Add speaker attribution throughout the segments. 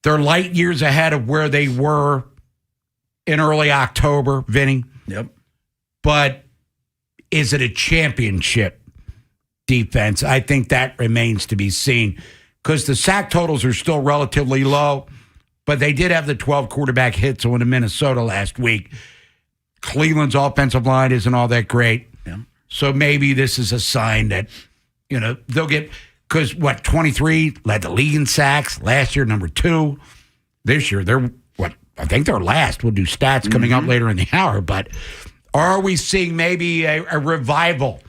Speaker 1: They're light years ahead of where they were in early October, Vinny.
Speaker 2: Yep.
Speaker 1: But is it a championship defense? I think that remains to be seen because the sack totals are still relatively low, but they did have the 12 quarterback hits on Minnesota last week. Cleveland's offensive line isn't all that great.
Speaker 2: Yeah.
Speaker 1: So maybe this is a sign that, they'll get, because 23 led the league in sacks last year, number 2. This year, they're I think they're last. We'll do stats coming up later in the hour, but are we seeing maybe a revival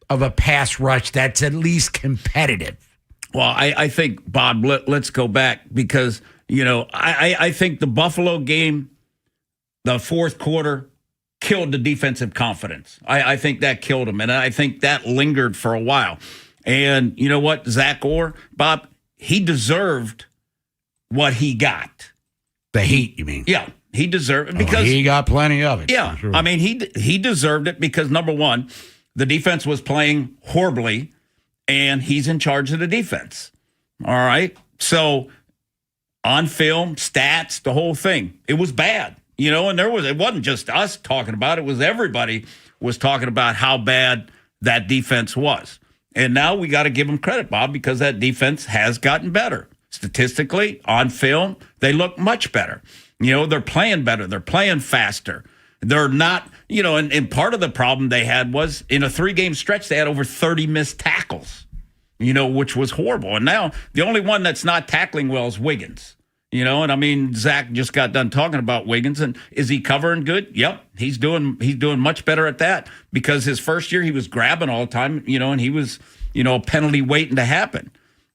Speaker 1: of a pass rush that's at least competitive?
Speaker 2: Well, I think, Bob, let's go back because, I think the Buffalo game, the fourth quarter, killed the defensive confidence. I think that killed them, and I think that lingered for a while. And you know what? Zach Orr, Bob, he deserved what he got.
Speaker 1: The heat, you mean?
Speaker 2: Yeah, he deserved it because
Speaker 1: he got plenty of it.
Speaker 2: Yeah,
Speaker 1: sure.
Speaker 2: I mean, he deserved it because, number one, the defense was playing horribly, and he's in charge of the defense. All right? So, on film, stats, the whole thing, it was bad. And it wasn't just us talking about it. It was everybody was talking about how bad that defense was. And now we got to give them credit, Bob, because that defense has gotten better. Statistically, on film, they look much better. They're playing better. They're playing faster. They're not, and part of the problem they had was in a 3-game stretch, they had over 30 missed tackles, which was horrible. And now the only one that's not tackling well is Wiggins, and I mean, Zach just got done talking about Wiggins, and is he covering good? Yep. He's doing much better at that because his first year he was grabbing all the time, and he was, a penalty waiting to happen.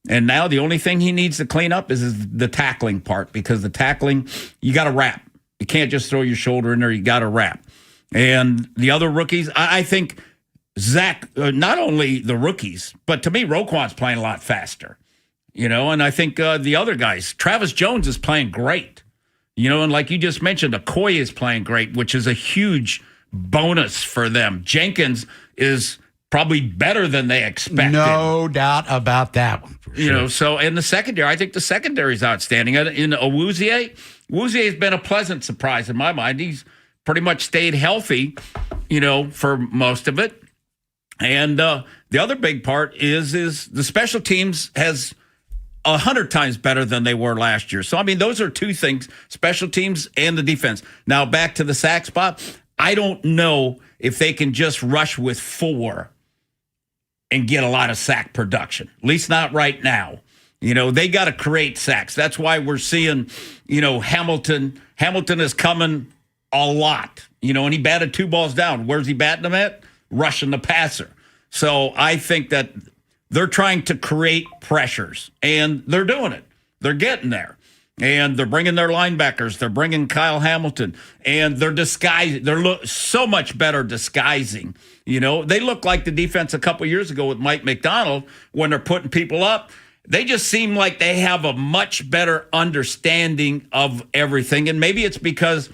Speaker 2: And now the only thing he needs to clean up is the tackling part because the tackling, you got to wrap. You can't just throw your shoulder in there. You got to wrap. And the other rookies, I think Zach, not only the rookies, but to me, Roquan's playing a lot faster. And I think the other guys, Travis Jones is playing great. And like you just mentioned, Okoye is playing great, which is a huge bonus for them. Jenkins is probably better than they expected.
Speaker 1: No doubt about that one. For sure.
Speaker 2: So in the secondary, I think the secondary is outstanding. In Awuzie has been a pleasant surprise in my mind. He's pretty much stayed healthy, for most of it. And the other big part is the special teams has 100 times better than they were last year. So, I mean, those are two things, special teams and the defense. Now, back to the sack spot. I don't know if they can just rush with 4 and get a lot of sack production, at least not right now. They got to create sacks. That's why we're seeing, Hamilton. Hamilton is coming a lot, and he batted 2 balls down. Where's he batting them at? Rushing the passer. So I think that they're trying to create pressures, and they're doing it. They're getting there. And they're bringing their linebackers. They're bringing Kyle Hamilton. And they're disguising. They're so much better disguising. They look like the defense a couple years ago with Mike McDonald when they're putting people up. They just seem like they have a much better understanding of everything. And maybe it's because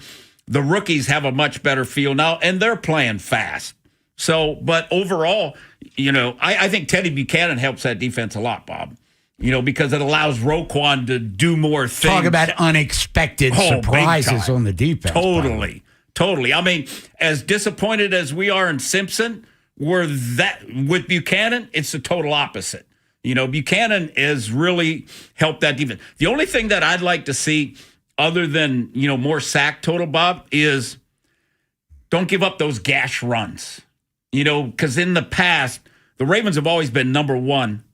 Speaker 2: the rookies have a much better feel now, and they're playing fast. So, but overall, I think Teddy Buchanan helps that defense a lot, Bob. Because it allows Roquan to do more things.
Speaker 1: Talk about unexpected surprises on the defense.
Speaker 2: Totally. I mean, as disappointed as we are in Simpson, with Buchanan, it's the total opposite. Buchanan has really helped that defense. The only thing that I'd like to see, other than, more sack total, Bob, is don't give up those gash runs. Because in the past, the Ravens have always been number 1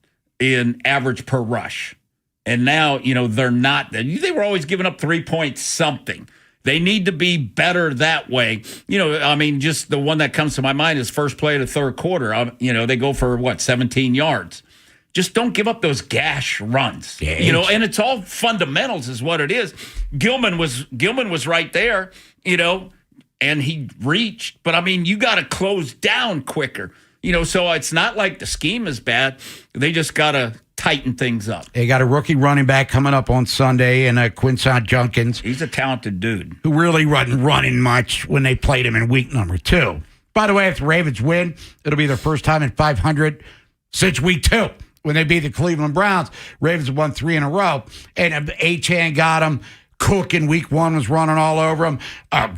Speaker 2: in average per rush. And now, they're not. They were always giving up 3 points something. They need to be better that way. Just the one that comes to my mind is first play of the third quarter. They go for, 17 yards. Just don't give up those gash runs. And it's all fundamentals is what it is. Gilman was right there, and he reached. But, you got to close down quicker. So it's not like the scheme is bad. They just got to tighten things up.
Speaker 1: They got a rookie running back coming up on Sunday, and Quinsant Junkins.
Speaker 2: He's a talented dude.
Speaker 1: Who really wasn't running much when they played him in week number 2. By the way, if the Ravens win, it'll be their first time in 500 since week 2. when they beat the Cleveland Browns. Ravens won 3 in a row. And Achane got them. Cook in week 1 was running all over him.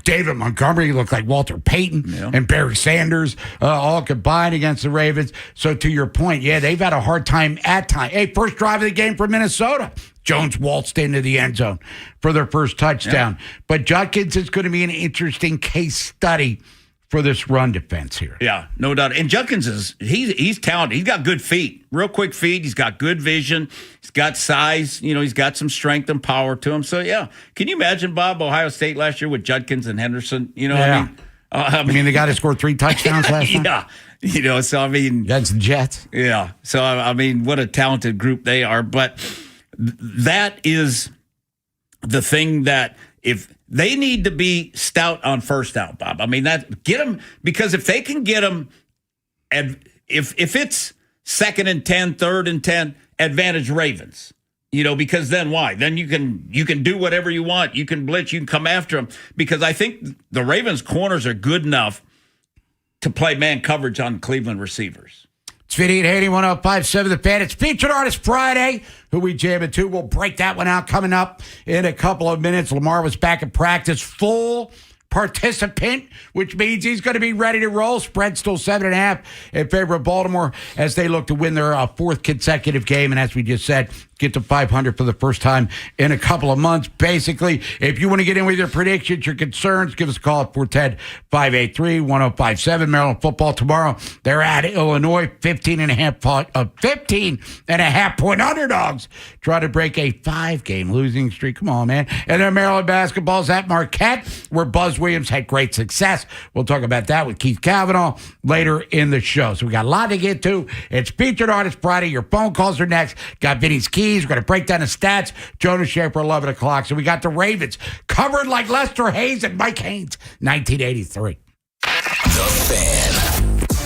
Speaker 1: David Montgomery looked like Walter Payton and Barry Sanders all combined against the Ravens. So to your point, they've had a hard time at times. Hey, first drive of the game for Minnesota. Jones waltzed into the end zone for their first touchdown. But Judkins is going to be an interesting case study for this run defense here.
Speaker 2: Yeah, no doubt. And Judkins he's talented. He's got good feet, real quick feet. He's got good vision. He's got size. He's got some strength and power to him. So, yeah. Can you imagine, Bob, Ohio State last year with Judkins and Henderson? You know what I mean?
Speaker 1: The guy that scored 3 touchdowns last time?
Speaker 2: Yeah. So, I mean.
Speaker 1: That's the Jets.
Speaker 2: Yeah. So, I mean, what a talented group they are. But that is the thing that if they need to be stout on first down, Bob. I mean, get them, because if they can get them, and if it's 2nd and 10, 3rd and 10, advantage Ravens. Because then why? Then you can do whatever you want. You can blitz. You can come after them, because I think the Ravens corners are good enough to play man coverage on Cleveland receivers.
Speaker 1: It's Vinny Haynie, 105.7 The Fan. It's Featured Artist Friday, who we jam into. We'll break that one out coming up in a couple of minutes. Lamar was back in practice, full participant, which means he's going to be ready to roll. Spread still 7.5 in favor of Baltimore as they look to win their 4th consecutive game. And as we just said, get to 500 for the first time in a couple of months. Basically, if you want to get in with your predictions, your concerns, give us a call at 410-583-1057. Maryland football tomorrow. They're at Illinois, 15.5 point underdogs. Try to break a 5-game losing streak. Come on, man. And then Maryland basketball's at Marquette, where Buzz Williams had great success. We'll talk about that with Keith Cavanaugh later in the show. So we got a lot to get to. It's Featured Artist Friday. Your phone calls are next. Got Vinny's keys. We're going to break down the stats. Jonas Schaefer, 11 o'clock. So we got the Ravens covered like Lester Hayes and Mike Haynes, 1983.
Speaker 3: The Fan.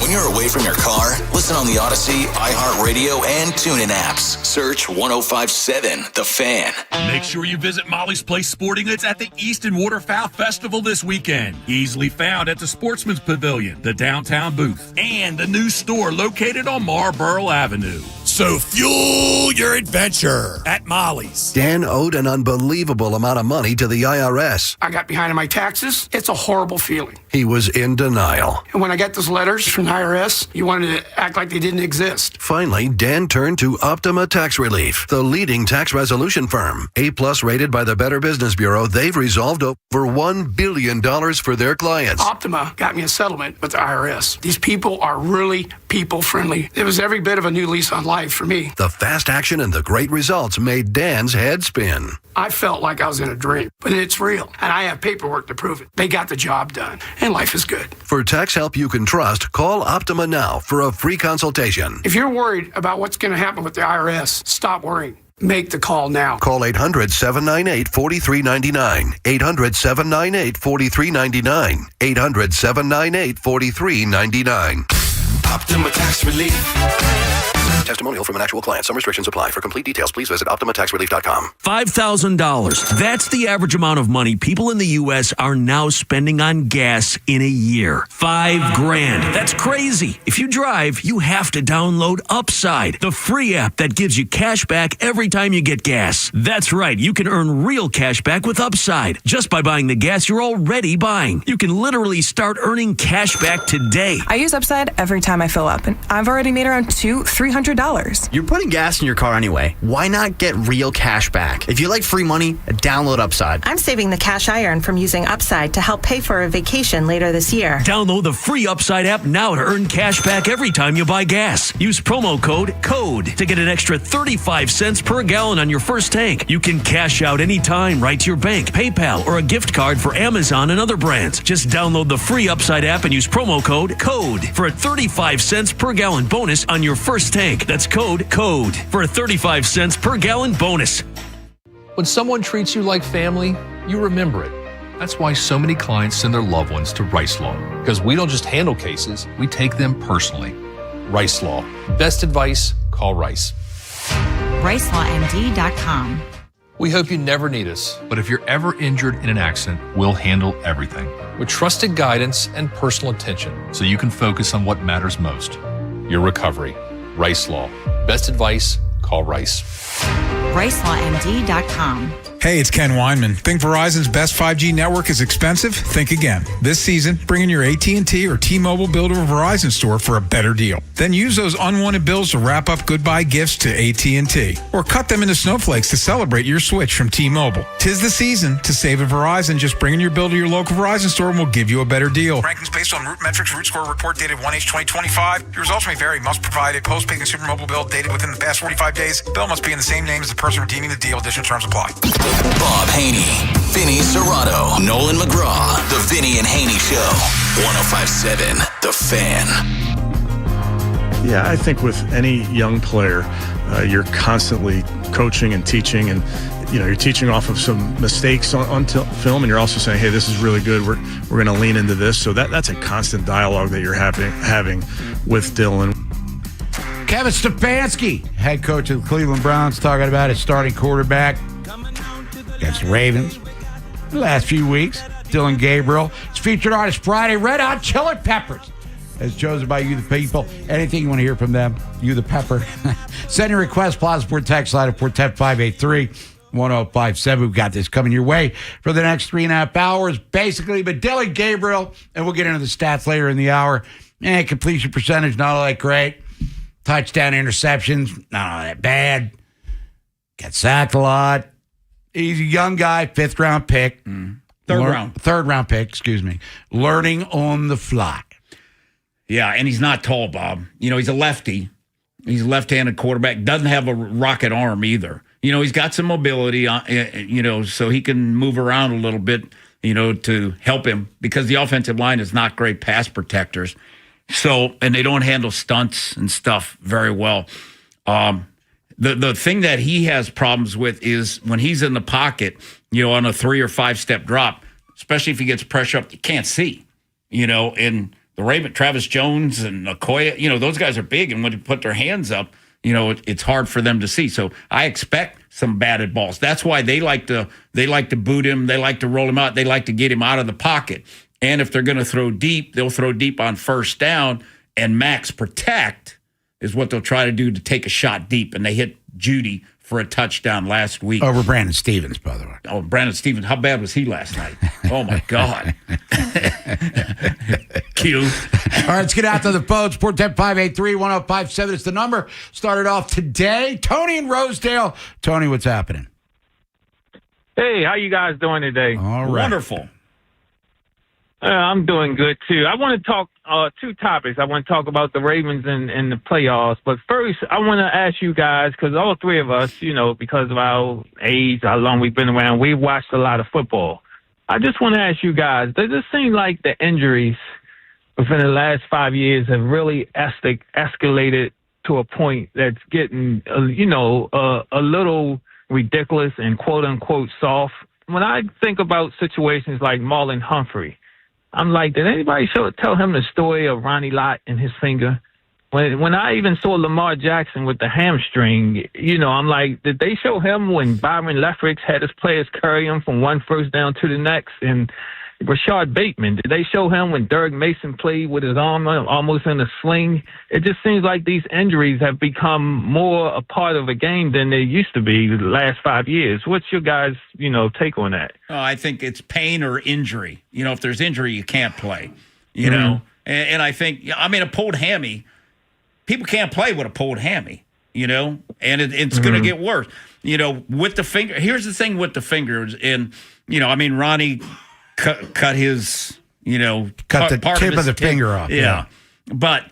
Speaker 3: When you're away from your car, listen on the Odyssey, iHeartRadio, and TuneIn apps. Search 105.7 The Fan.
Speaker 4: Make sure you visit Molly's Place Sporting Goods at the Easton Waterfowl Festival this weekend. Easily found at the Sportsman's Pavilion, the downtown booth, and the new store located on Marlborough Avenue. So fuel your adventure at Molly's.
Speaker 5: Dan owed an unbelievable amount of money to the IRS.
Speaker 6: I got behind on my taxes. It's a horrible feeling.
Speaker 5: He was in denial.
Speaker 6: And when I got those letters from the IRS, you wanted to act like they didn't exist.
Speaker 5: Finally, Dan turned to Optima Tax Relief, the leading tax resolution firm. A-plus rated by the Better Business Bureau, they've resolved over $1 billion for their clients.
Speaker 6: Optima got me a settlement with the IRS. These people are really people-friendly. It was every bit of a new lease on life for me.
Speaker 5: The fast action and the great results made Dan's head spin.
Speaker 6: I felt like I was in a dream, but it's real, and I have paperwork to prove it. They got the job done, and life is good.
Speaker 5: For tax help you can trust, call Optima now for a free consultation.
Speaker 6: If you're worried about what's going to happen with the IRS, stop worrying. Make the call now.
Speaker 5: Call 800-798-4399. 800-798-4399. 800-798-4399.
Speaker 3: Optima Tax Relief.
Speaker 5: Testimonial from an actual client. Some restrictions apply. For complete details, please visit OptimaTaxRelief.com.
Speaker 7: $5,000. That's the average amount of money people in the U.S. are now spending on gas in a year. $5,000. That's crazy. If you drive, you have to download Upside, the free app that gives you cash back every time you get gas. That's right. You can earn real cash back with Upside just by buying the gas you're already buying. You can literally start earning cash back today.
Speaker 8: I use Upside every time I fill up, and I've already made around $300.
Speaker 9: You're putting gas in your car anyway. Why not get real cash back? If you like free money, download Upside.
Speaker 10: I'm saving the cash I earn from using Upside to help pay for a vacation later this year.
Speaker 7: Download the free Upside app now to earn cash back every time you buy gas. Use promo code CODE to get an extra 35 cents per gallon on your first tank. You can cash out anytime right to your bank, PayPal, or a gift card for Amazon and other brands. Just download the free Upside app and use promo code CODE for a 35 cents per gallon bonus on your first tank. That's code CODE for a 35 cents per gallon bonus.
Speaker 11: When someone treats you like family, you remember it. That's why so many clients send their loved ones to Rice Law. Because we don't just handle cases, we take them personally. Rice Law. Best advice, call Rice.
Speaker 12: RiceLawMD.com.
Speaker 11: We hope you never need us, but if you're ever injured in an accident, we'll handle everything with trusted guidance and personal attention so you can focus on what matters most, your recovery. Rice Law. Best advice, call Rice.
Speaker 12: RiceLawMD.com.
Speaker 13: Hey, it's Ken Weinman. Think Verizon's best 5G network is expensive? Think again. This season, bring in your AT&T or T-Mobile bill to a Verizon store for a better deal. Then use those unwanted bills to wrap up goodbye gifts to AT&T. Or cut them into snowflakes to celebrate your switch from T-Mobile. 'Tis the season to save at Verizon. Just bring in your bill to your local Verizon store and we'll give you a better deal.
Speaker 14: Rankings based on Root Metrics Root Score report dated 1H2025. Your results may vary. Must provide a postpaid consumer mobile bill dated within the past 45 days. Bill must be in the same name as the person redeeming the deal. Additional terms apply.
Speaker 3: Bob Haney, Vinny Serrato, Nolan McGraw, The Vinny and Haney Show. 105.7 The Fan.
Speaker 15: Yeah, I think with any young player, you're constantly coaching and teaching, and you're teaching off of some mistakes on film, and you're also saying, hey, this is really good. We're going to lean into this. So that's a constant dialogue that you're having with Dylan.
Speaker 1: Kevin Stefanski, head coach of the Cleveland Browns, talking about his starting quarterback against the Ravens the last few weeks. Dylan Gabriel. It's featured artist Friday. Red Hot Chili Peppers, as chosen by you, the people. Anything you want to hear from them, you, the pepper. Send your request, Plaza Sport text line at 410-583-1057. We've got this coming your way for the next 3.5 hours, basically. But Dylan Gabriel, and we'll get into the stats later in the hour. Completion percentage, not all that great. Touchdown interceptions, not all that bad. Got sacked a lot. He's a young guy, 5th round pick. Third round pick, excuse me. Learning on the fly.
Speaker 2: Yeah, and he's not tall, Bob. He's a lefty. He's a left-handed quarterback. Doesn't have a rocket arm either. He's got some mobility, so he can move around a little bit, to help him, because the offensive line is not great pass protectors. So, and they don't handle stunts and stuff very well. The thing that he has problems with is when he's in the pocket, on a 3 or 5 step drop, especially if he gets pressure up, you can't see, and the Raven, Travis Jones and Okoye, those guys are big, and when they put their hands up, it's hard for them to see. So I expect some batted balls. That's why they like to boot him. They like to roll him out. They like to get him out of the pocket. And if they're going to throw deep, they'll throw deep on first down, and max protect is what they'll try to do to take a shot deep. And they hit Judy for a touchdout last week.
Speaker 1: Over Brandon Stevens, by the way.
Speaker 2: Oh, Brandon Stevens. How bad was he last night? Oh, my God. Q.
Speaker 1: All right, let's get out to the phones. 410-583-1057 is the number. Started off today. Tony in Rosedale. Tony, what's happening?
Speaker 16: Hey, how you guys doing today?
Speaker 1: All right.
Speaker 2: Wonderful.
Speaker 16: I'm doing good, too. I want to talk 2 topics. I want to talk about the Ravens and the playoffs. But first, I want to ask you guys, because all 3 of us, because of our age, how long we've been around, we've watched a lot of football. I just want to ask you guys, does it seem like the injuries within the last 5 years have really escalated to a point that's getting, a little ridiculous and quote-unquote soft? When I think about situations like Marlon Humphrey, I'm like, did anybody tell him the story of Ronnie Lott and his finger? When I even saw Lamar Jackson with the hamstring, I'm like, did they show him when Byron Leftwich had his players carry him from one first down to the next? And Rashad Bateman, did they show him when Derek Mason played with his arm almost in a sling? It just seems like these injuries have become more a part of a game than they used to be the last 5 years. What's your guys, take on that?
Speaker 2: I think it's pain or injury. If there's injury, you can't play, know. And I think, a pulled hammy, people can't play with a pulled hammy, and it's going to get worse. With the finger, here's the thing with the fingers. And, Ronnie cut his,
Speaker 1: cut the tip of the finger off.
Speaker 2: Yeah. But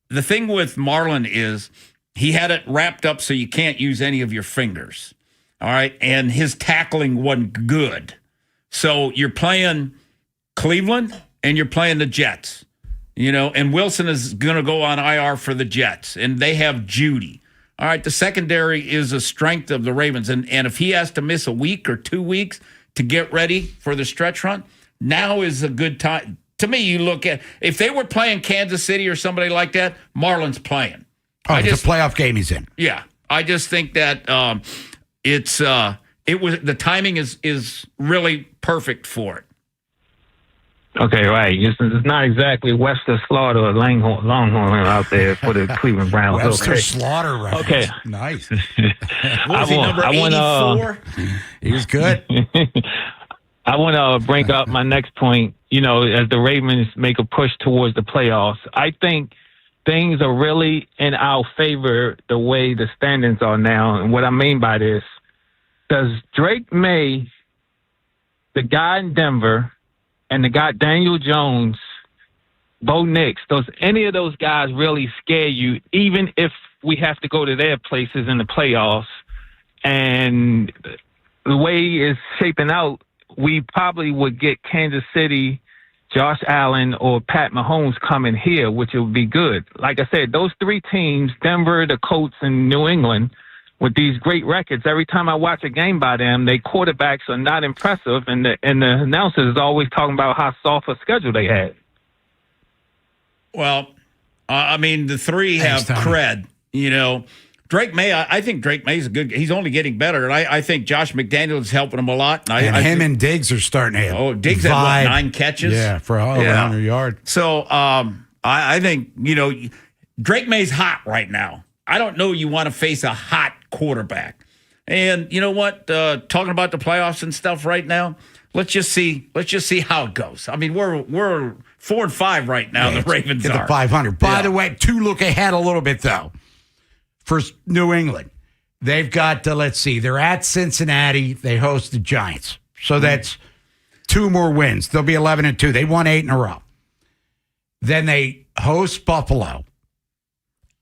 Speaker 2: the thing with Marlon is he had it wrapped up so you can't use any of your fingers. All right. And his tackling wasn't good. So you're playing Cleveland and you're playing the Jets, and Wilson is going to go on IR for the Jets, and they have Judy. All right. The secondary is a strength of the Ravens. And if he has to miss a week or 2 weeks to get ready for the stretch run, now is a good time. To me, you look at, if they were playing Kansas City or somebody like that, Marlon's playing.
Speaker 1: Oh, it's a playoff game he's in.
Speaker 2: Yeah. I just think that the timing is really perfect for it.
Speaker 16: Okay, right. It's not exactly Wester Slaughter or Longhorn out there for the Cleveland Browns.
Speaker 1: Webster Slaughter, right?
Speaker 16: Okay.
Speaker 1: Nice.
Speaker 2: Was he number 84?
Speaker 1: He was good.
Speaker 16: I want to bring up my next point. As the Ravens make a push towards the playoffs, I think things are really in our favor the way the standings are now. And what I mean by this, does Drake May, the guy in Denver, and the guy Daniel Jones, Bo Nix, does any of those guys really scare you, even if we have to go to their places in the playoffs? And the way it's shaping out, we probably would get Kansas City, Josh Allen, or Pat Mahomes coming here, which would be good. Like I said, those three teams, Denver, the Colts, and New England, with these great records, every time I watch a game by them, their quarterbacks are not impressive, and the announcers is always talking about how soft a schedule they had.
Speaker 2: Well, the three have cred. Drake May, I think Drake May's he's only getting better, and I think Josh McDaniels is helping him a lot.
Speaker 1: And him and Diggs are starting to have.
Speaker 2: Oh, Diggs had 9 catches?
Speaker 1: Yeah, for over 100 yards.
Speaker 2: So I think, Drake May's hot right now. I don't know you want to face a hot quarterback. And you know what? Talking about the playoffs and stuff right now, let's just see how it goes. We're 4-5 right now. The Ravens are
Speaker 1: the 500. By the way, to look ahead a little bit though, for New England, they've got let's see, they're at Cincinnati. They host the Giants, so that's 2 more wins. They'll be 11-2. They won 8 in a row. Then they host Buffalo,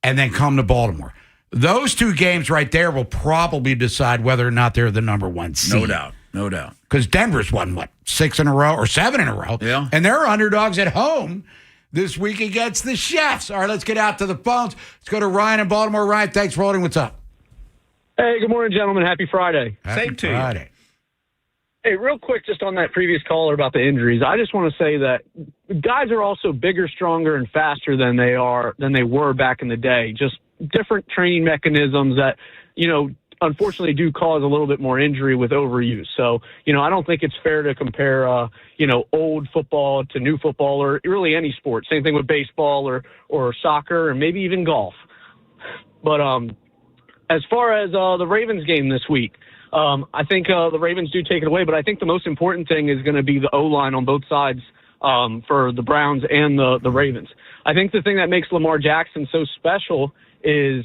Speaker 1: and then come to Baltimore. Those 2 games right there will probably decide whether or not they're the number 1 seed.
Speaker 2: No doubt.
Speaker 1: Because Denver's won, 6 in a row or 7 in a row?
Speaker 2: Yeah.
Speaker 1: And they're underdogs at home this week against the Chefs. All right, let's get out to the phones. Let's go to Ryan in Baltimore. Ryan, thanks for holding. What's up?
Speaker 12: Hey, good morning, gentlemen. Happy Friday.
Speaker 2: Same to you.
Speaker 12: Hey, real quick, just on that previous caller about the injuries, I just want to say that guys are also bigger, stronger, and faster than they were back in the day. Just different training mechanisms that, unfortunately do cause a little bit more injury with overuse. So, I don't think it's fair to compare, old football to new football or really any sport. Same thing with baseball or soccer and maybe even golf. But as far as the Ravens game this week, I think the Ravens do take it away, but I think the most important thing is going to be the O-line on both sides for the Browns and the Ravens. I think the thing that makes Lamar Jackson so special is,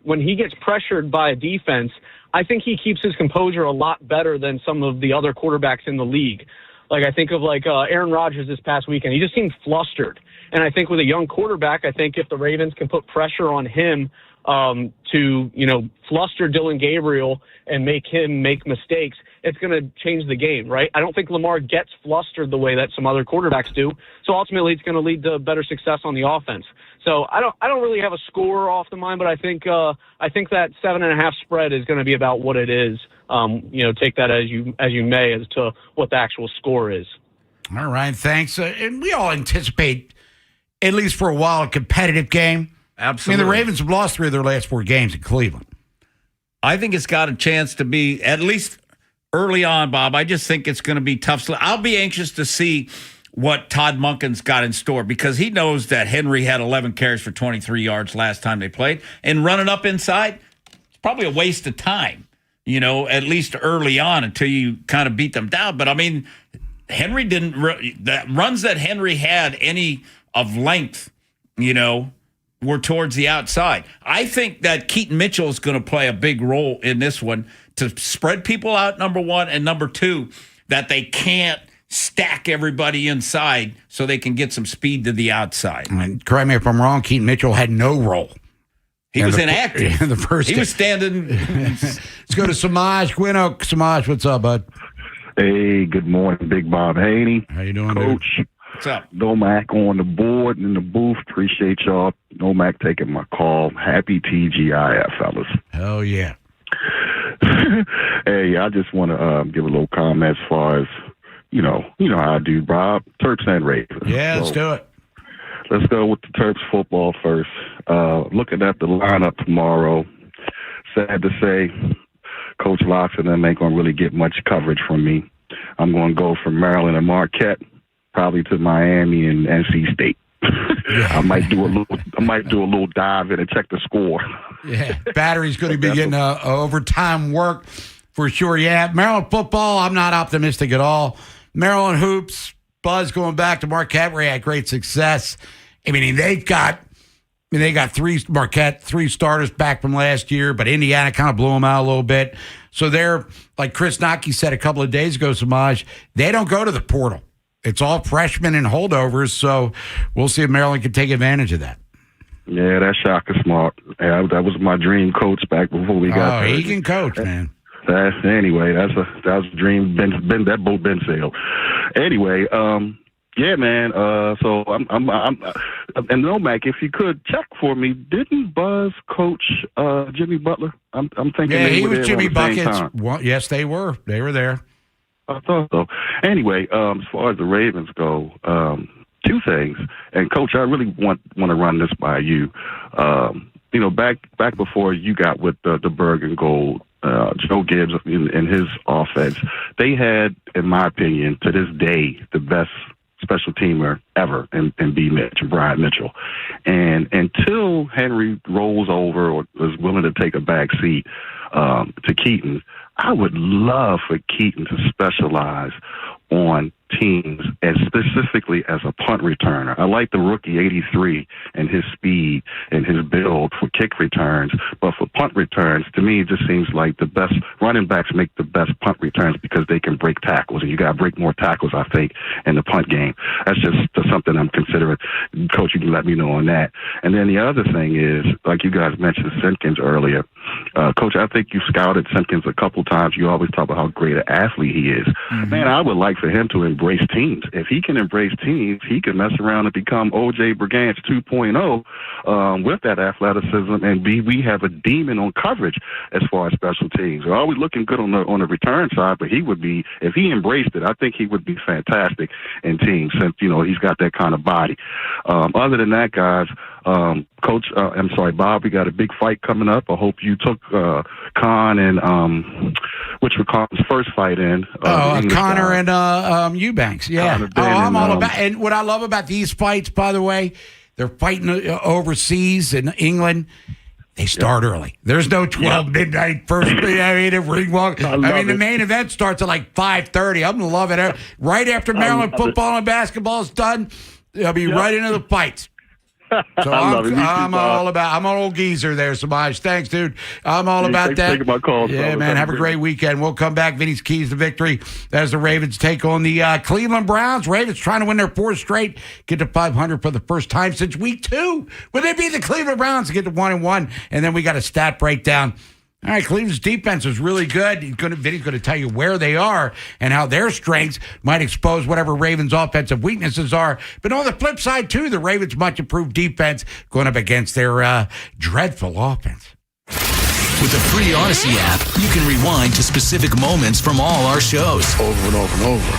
Speaker 12: when he gets pressured by a defense, I think he keeps his composure a lot better than some of the other quarterbacks in the league. Like, I think of Aaron Rodgers this past weekend. He just seemed flustered. And I think with a young quarterback, I think if the Ravens can put pressure on him to, fluster Dylan Gabriel and make him make mistakes, it's going to change the game, right? I don't think Lamar gets flustered the way that some other quarterbacks do. So ultimately, it's going to lead to better success on the offense. So I don't really have a score off the mind, but I think that 7.5 spread is going to be about what it is. Take that as you may as to what the actual score is.
Speaker 1: All right, thanks. And we all anticipate, at least for a while, a competitive game.
Speaker 2: Absolutely.
Speaker 1: The Ravens have lost 3 of their last 4 games in Cleveland.
Speaker 2: I think it's got a chance to be, at least early on, Bob. I just think it's going to be tough. I'll be anxious to see what Todd Monken's got in store, because he knows that Henry had 11 carries for 23 yards last time they played, and running up inside, it's probably a waste of time, at least early on until you kind of beat them down. But Henry didn't, the runs that Henry had any of length, were towards the outside. I think that Keaton Mitchell is going to play a big role in this one to spread people out, number 1, and number 2, that they can't stack everybody inside so they can get some speed to the outside.
Speaker 1: And correct me if I'm wrong, Keaton Mitchell had no role.
Speaker 2: He was inactive.
Speaker 1: In the first
Speaker 2: he was standing.
Speaker 1: Let's go to Samaj Gwinoak. Samaj, what's up, bud?
Speaker 17: Hey, good morning, Big Bob Haynie.
Speaker 1: How you doing,
Speaker 17: Coach?
Speaker 1: Dude?
Speaker 2: What's up?
Speaker 17: Nomac on the board in the booth. Appreciate y'all. Nomac taking my call. Happy TGIF, fellas.
Speaker 1: Hell yeah.
Speaker 17: Hey, I just want to give a little comment as far as, you know how I do, Bob. Terps and Ravens.
Speaker 1: Yeah, let's do it.
Speaker 17: Let's go with the Terps football first. Looking at the lineup tomorrow, sad to say, Coach Locks and them ain't going to really get much coverage from me. I'm going to go for Maryland and Marquette. probably to Miami and NC State. I might do a little dive in and check the score.
Speaker 1: Yeah, Battery's going to be getting overtime work for sure. Yeah, Maryland football, I'm not optimistic at all. Maryland hoops, Buzz going back to Marquette, where he had great success. I mean, they got three starters back from last year, but Indiana kind of blew them out a little bit. So they're, like Chris Nockey said a couple of days ago, Samaj, they don't go to the portal. It's all freshmen and holdovers, so we'll see if Maryland can take advantage of that.
Speaker 17: Yeah, that's Shaka Smart. Yeah, that was my dream coach back before we got there.
Speaker 1: Oh, he can coach, man.
Speaker 17: Anyway, that was a dream. That boat been sailed. Anyway, yeah, man. So I'm and Nomac, if you could check for me, didn't Buzz coach Jimmy Butler? I'm thinking.
Speaker 1: Yeah, he was Jimmy
Speaker 17: Buckets.
Speaker 1: Well, yes, they were. They were there.
Speaker 17: I thought so. Anyway, as far as the Ravens go, two things. And Coach, I really want to run this by you. Back before you got with the Berg and Gold, Joe Gibbs in his offense, they had, in my opinion, to this day, the best special teamer ever in B. Mitch, Brian Mitchell. And until Henry rolls over or is willing to take a back seat to Keaton, I would love for Keaton to specialize on teams as specifically as a punt returner. I like the rookie 83 and his speed and his build for kick returns, but for punt returns, to me, it just seems like the best running backs make the best punt returns because they can break tackles, and you got to break more tackles, I think, in the punt game. That's just something I'm considering. Coach, you can let me know on that. And then the other thing is, like you guys mentioned Simpkins earlier, Coach, I think you scouted Simpkins a couple times. You always talk about how great an athlete he is. Mm-hmm. Man, I would like for him to embrace teams. If he can embrace teams, he can mess around and become O.J. Brigance 2.0 with that athleticism, and we have a demon on coverage as far as special teams. We're always looking good on the return side, but he would be, if he embraced it, I think he would be fantastic in teams since, he's got that kind of body. Other than that, guys, Coach, Bob, we got a big fight coming up. I hope you took Khan and which was Khan's first fight in.
Speaker 1: Connor and Eubanks. Yeah. I'm all about. And what I love about these fights, by the way, they're fighting overseas in England. They start early. There's no 12 midnight first. Ring walk. The main event starts at like 5:30. I'm gonna love it. Right after Maryland football and basketball is done, they'll be right into the fights. So I'm an old geezer there, Samaj. Thanks, dude. I'm all about that.
Speaker 17: Thanks for taking my call.
Speaker 1: Yeah, man. Have a great weekend. We'll come back. Vinny's keys to victory as the Ravens take on the Cleveland Browns. Ravens trying to win their fourth straight, get to 500 for the first time since week 2. Will they beat the Cleveland Browns to get to 1-1? And then we got a stat breakdown. All right, Cleveland's defense is really good. Vinny's going to tell you where they are and how their strengths might expose whatever Ravens' offensive weaknesses are. But on the flip side, too, the Ravens' much improved defense going up against their dreadful offense.
Speaker 3: With the free Odyssey app, you can rewind to specific moments from all our shows.
Speaker 18: Over and over and over.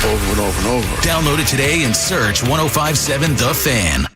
Speaker 18: Over and over and over.
Speaker 3: Download it today and search 105.7 The Fan.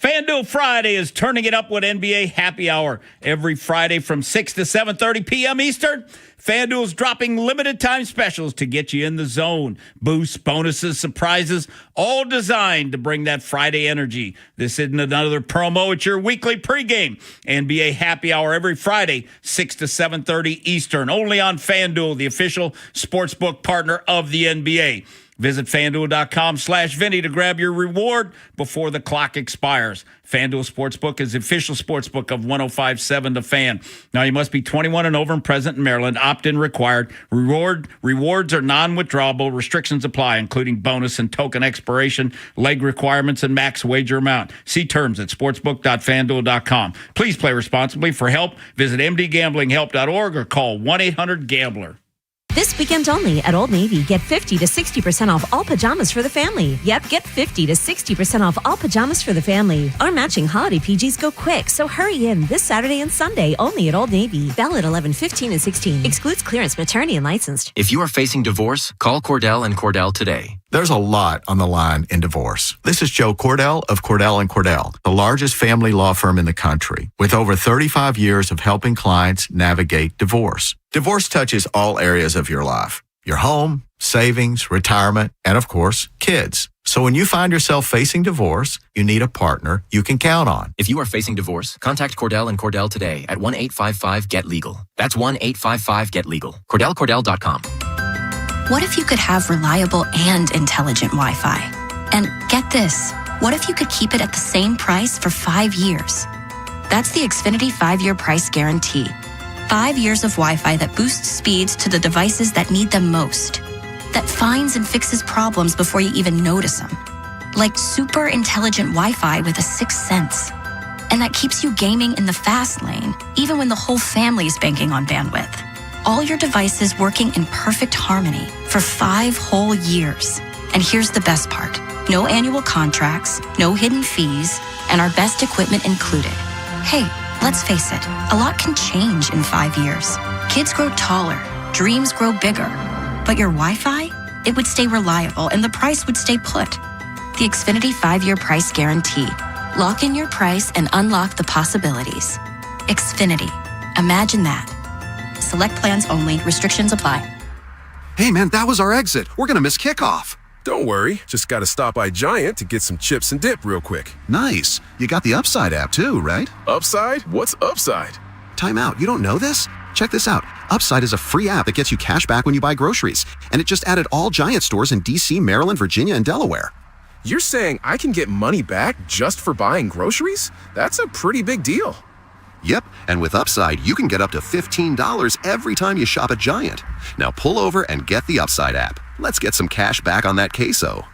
Speaker 2: FanDuel Friday is turning it up with NBA Happy Hour every Friday from 6 to 7:30 p.m. Eastern. FanDuel's dropping limited time specials to get you in the zone. Boosts, bonuses, surprises, all designed to bring that Friday energy. This isn't another promo. It's your weekly pregame. NBA Happy Hour every Friday, 6 to 7:30 Eastern. Only on FanDuel, the official sportsbook partner of the NBA. Visit FanDuel.com/Vinny to grab your reward before the clock expires. FanDuel Sportsbook is the official sportsbook of 105.7 The Fan. Now, you must be 21 and over and present in Maryland. Opt-in required. Rewards are non-withdrawable. Restrictions apply, including bonus and token expiration, leg requirements, and max wager amount. See terms at sportsbook.fanduel.com. Please play responsibly. For help, visit mdgamblinghelp.org or call 1-800-GAMBLER.
Speaker 19: This weekend only at Old Navy, get 50 to 60% off all pajamas for the family. Yep, get 50 to 60% off all pajamas for the family. Our matching holiday PGs go quick, so hurry in this Saturday and Sunday only at Old Navy. Valid 11/15 and 16. Excludes clearance, maternity, and licensed.
Speaker 20: If you are facing divorce, call Cordell and Cordell today. There's a lot on the line in divorce. This is Joe Cordell of Cordell & Cordell, the largest family law firm in the country, with over 35 years of helping clients navigate divorce. Divorce touches all areas of your life. your home, savings, retirement, and of course, kids. So when you find yourself facing divorce, you need a partner you can count on.
Speaker 21: If you are facing divorce, contact Cordell and Cordell today at 1-855-GET-LEGAL. That's 1-855-GET-LEGAL. CordellCordell.com.
Speaker 22: What if you could have reliable and intelligent Wi-Fi? And get this, what if you could keep it at the same price for 5 years? That's the Xfinity 5-year price guarantee. 5 years of Wi-Fi that boosts speeds to the devices that need them most. That finds and fixes problems before you even notice them. Like super intelligent Wi-Fi with a sixth sense. And that keeps you gaming in the fast lane, even when the whole family is banking on bandwidth. All your devices working in perfect harmony for 5 whole years. And here's the best part. No annual contracts, no hidden fees, and our best equipment included. Hey, let's face it, a lot can change in 5 years. Kids grow taller, dreams grow bigger. But your Wi-Fi, it would stay reliable and the price would stay put. The Xfinity 5-year price guarantee. Lock in your price and unlock the possibilities. Xfinity. Imagine that. Select plans only. Restrictions apply.
Speaker 23: Hey man, that was our exit. We're gonna miss kickoff.
Speaker 24: Don't worry. Just gotta stop by Giant to get some chips and dip real quick.
Speaker 23: Nice. You got the Upside app too, right?
Speaker 24: Upside? What's Upside?
Speaker 23: Time out. You don't know this? Check this out. Upside is a free app that gets you cash back when you buy groceries. And it just added all Giant stores in DC, Maryland, Virginia, and Delaware.
Speaker 24: You're saying I can get money back just for buying groceries? That's a pretty big deal.
Speaker 23: Yep, and with Upside, you can get up to $15 every time you shop at Giant. Now pull over and get the Upside app. Let's get some cash back on that queso.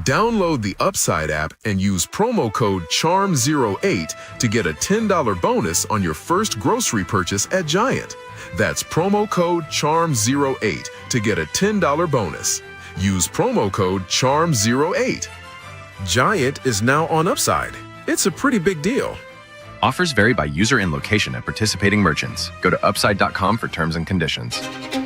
Speaker 24: Download the Upside app and use promo code CHARM08 to get a $10 bonus on your first grocery purchase at Giant. That's promo code CHARM08 to get a $10 bonus. Use promo code CHARM08. Giant is now on Upside. It's a pretty big deal.
Speaker 25: Offers vary by user and location at participating merchants. Go to upside.com for terms and conditions.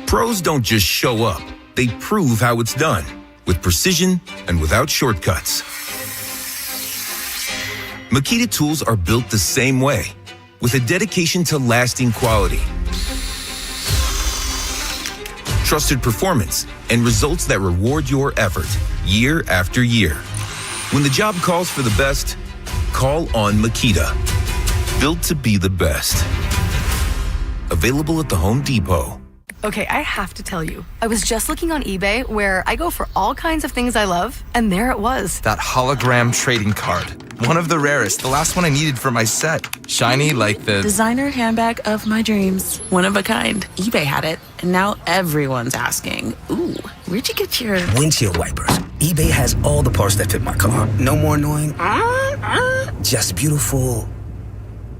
Speaker 26: Pros don't just show up. They prove how it's done. With precision and without shortcuts. Makita tools are built the same way, with a dedication to lasting quality, trusted performance, and results that reward your effort year after year. When the job calls for the best, call on Makita. Built to be the best. Available at the Home Depot.
Speaker 27: Okay, I have to tell you, I was just looking on eBay where I go for all kinds of things I love, and there it was.
Speaker 28: That hologram trading card. One of the rarest, the last one I needed for my set. Shiny like the
Speaker 29: designer handbag of my dreams. One of a kind. eBay had it, and now everyone's asking, ooh, where'd you get your
Speaker 30: windshield wipers? eBay has all the parts that fit my car. No more annoying, just beautiful.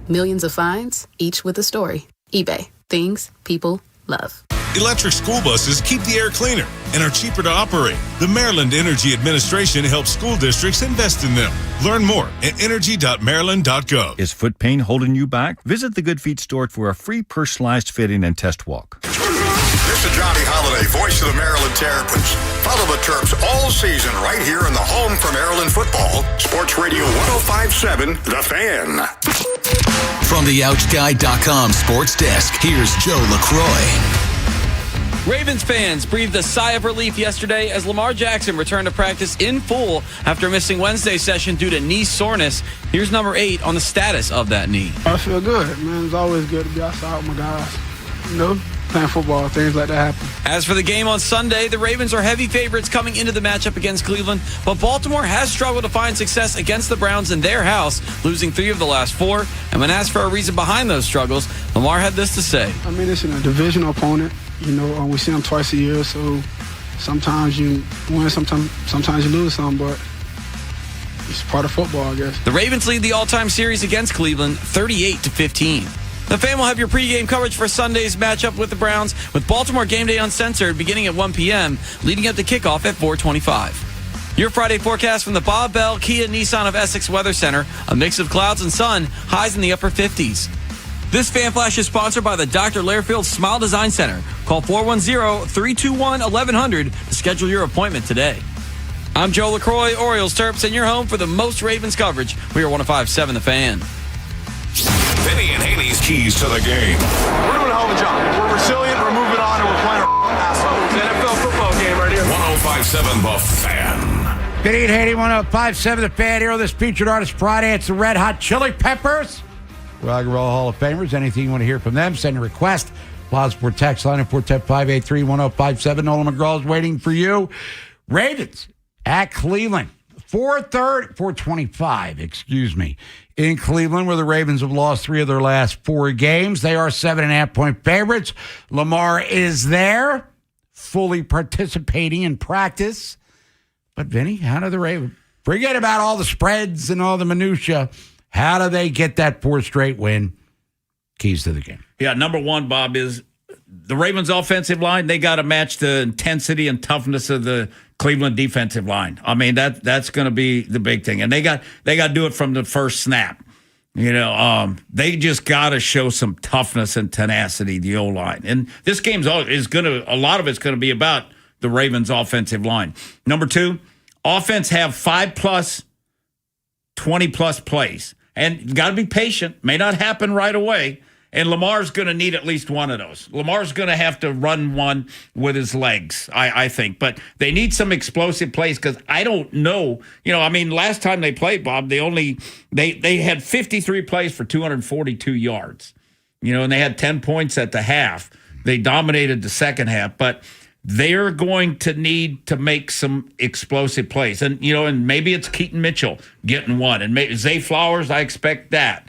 Speaker 31: Millions of finds, each with a story. eBay. Things people love.
Speaker 32: Electric school buses keep the air cleaner and are cheaper to operate. The Maryland Energy Administration helps school districts invest in them. Learn more at energy.maryland.gov.
Speaker 33: Is foot pain holding you back? Visit the Good Feet store for a free personalized fitting and test walk.
Speaker 34: This is Johnny Holiday, voice of the Maryland Terrapins. Follow the Terps all season right here in the home for Maryland football. Sports Radio 105.7, The Fan.
Speaker 3: From the OutGuy.com sports desk, here's Joe LaCroix.
Speaker 35: Ravens fans breathed a sigh of relief yesterday as Lamar Jackson returned to practice in full after missing Wednesday's session due to knee soreness. Here's number 8 on the status of that knee.
Speaker 36: I feel good, man. It's always good to be outside with my guys. You know, playing football, things like that happen.
Speaker 35: As for the game on Sunday, the Ravens are heavy favorites coming into the matchup against Cleveland, but Baltimore has struggled to find success against the Browns in their house, losing 3 of the last 4. And when asked for a reason behind those struggles, Lamar had this to say.
Speaker 36: I mean, it's a divisional opponent. You know, we see them twice a year, so sometimes you win, sometimes you lose some, but it's part of football, I guess.
Speaker 35: The Ravens lead the all-time series against Cleveland 38-15. The Fan will have your pregame coverage for Sunday's matchup with the Browns, with Baltimore Game Day Uncensored beginning at 1 p.m., leading up to kickoff at 4:25. Your Friday forecast from the Bob Bell Kia Nissan of Essex Weather Center, a mix of clouds and sun, highs in the upper 50s. This Fan Flash is sponsored by the Dr. Lairfield Smile Design Center. Call 410-321-1100 to schedule your appointment today. I'm Joe LaCroix, Orioles Terps, and you're home for the most Ravens coverage. We are 105.7 The Fan.
Speaker 37: Vinny and Haynie's keys to the game.
Speaker 38: We're doing a hell of a job. We're resilient, we're moving on, and we're playing our ass off. NFL
Speaker 37: 1057 The Fan.
Speaker 1: Vinny Haynie, 1057 The Fan here on this Featured Artist Friday. It's the Red Hot Chili Peppers. Rock and Roll Hall of Famers. Anything you want to hear from them, send a request. Plaza Sport text line at 410-583-1057. Nolan McGraw is waiting for you. Ravens at Cleveland. 425, in Cleveland, where the Ravens have lost 3 of their last 4 games. They are 7.5-point favorites. Lamar is there, fully participating in practice. But, Vinny, how do the Ravens, forget about all the spreads and all the minutia, how do they get that 4th straight win? Keys to the game.
Speaker 2: Yeah, number one, Bob, is the Ravens' offensive line. They got to match the intensity and toughness of the Cleveland defensive line. I mean, that's going to be the big thing, and they got to do it from the first snap. They just got to show some toughness and tenacity, the O-line. And this game's a lot of it's going to be about the Ravens' offensive line. Number 2, offense have 5+, 20+ plays, and you got to be patient. May not happen right away. And Lamar's going to need at least one of those. Lamar's going to have to run one with his legs, I think. But they need some explosive plays because I don't know. Last time they played, Bob, they had 53 plays for 242 yards. And they had 10 points at the half. They dominated the second half. But they're going to need to make some explosive plays. And maybe it's Keaton Mitchell getting one. And Zay Flowers, I expect that.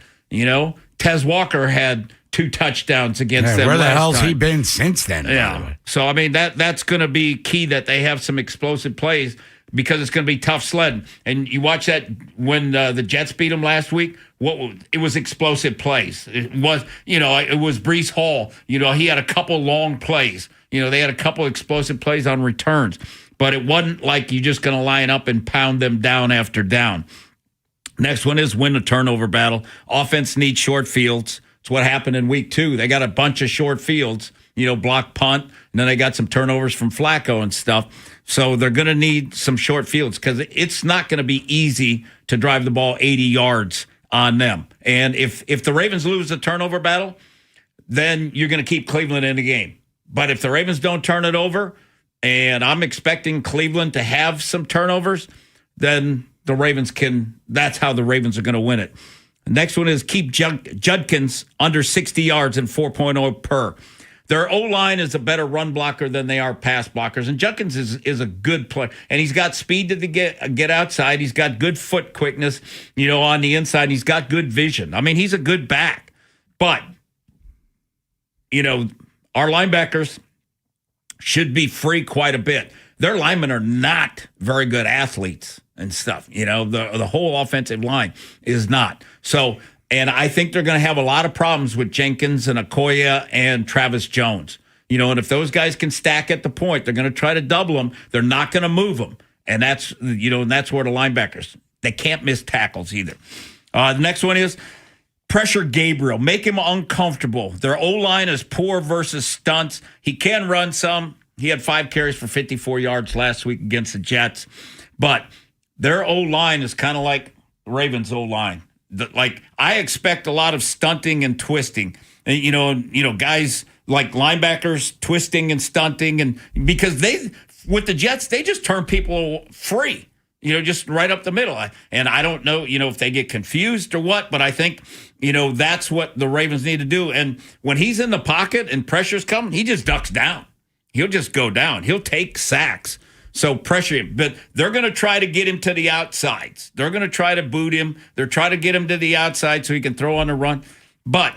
Speaker 2: Tez Walker had 2 touchdowns against them.
Speaker 1: Where the
Speaker 2: last
Speaker 1: hell's
Speaker 2: time.
Speaker 1: he been since then?
Speaker 2: Yeah. So, that's going to be key that they have some explosive plays because it's going to be tough sledding. And you watch that when the Jets beat them last week. It was explosive plays. It was Breece Hall. He had a couple long plays. They had a couple explosive plays on returns. But it wasn't like you're just going to line up and pound them down after down. Next one is win the turnover battle. Offense needs short fields. It's what happened in week 2. They got a bunch of short fields, block punt, and then they got some turnovers from Flacco and stuff. So they're going to need some short fields because it's not going to be easy to drive the ball 80 yards on them. And if the Ravens lose the turnover battle, then you're going to keep Cleveland in the game. But if the Ravens don't turn it over, and I'm expecting Cleveland to have some turnovers, then the Ravens that's how the Ravens are going to win it. The next one is keep Judkins under 60 yards and 4.0 per. Their O-line is a better run blocker than they are pass blockers. And Judkins is a good player. And he's got speed to get outside. He's got good foot quickness, on the inside. He's got good vision. He's a good back. But, our linebackers should be free quite a bit. Their linemen are not very good athletes and stuff. The whole offensive line is not. So, and I think they're going to have a lot of problems with Jenkins and Okoye and Travis Jones. And if those guys can stack at the point, they're going to try to double them. They're not going to move them. And that's where the linebackers, they can't miss tackles either. The next one is pressure Gabriel. Make him uncomfortable. Their O-line is poor versus stunts. He can run some. He had 5 carries for 54 yards last week against the Jets. But their O-line is kind of like the Ravens' O-line. I expect a lot of stunting and twisting. And, guys like linebackers twisting and stunting. And because with the Jets, they just turn people free, just right up the middle. And I don't know, if they get confused or what, but I think, that's what the Ravens need to do. And when he's in the pocket and pressure's coming, he just ducks down. He'll just go down. He'll take sacks. So pressure him. But they're going to try to get him to the outsides. They're going to try to boot him. They're trying to get him to the outside so he can throw on the run. But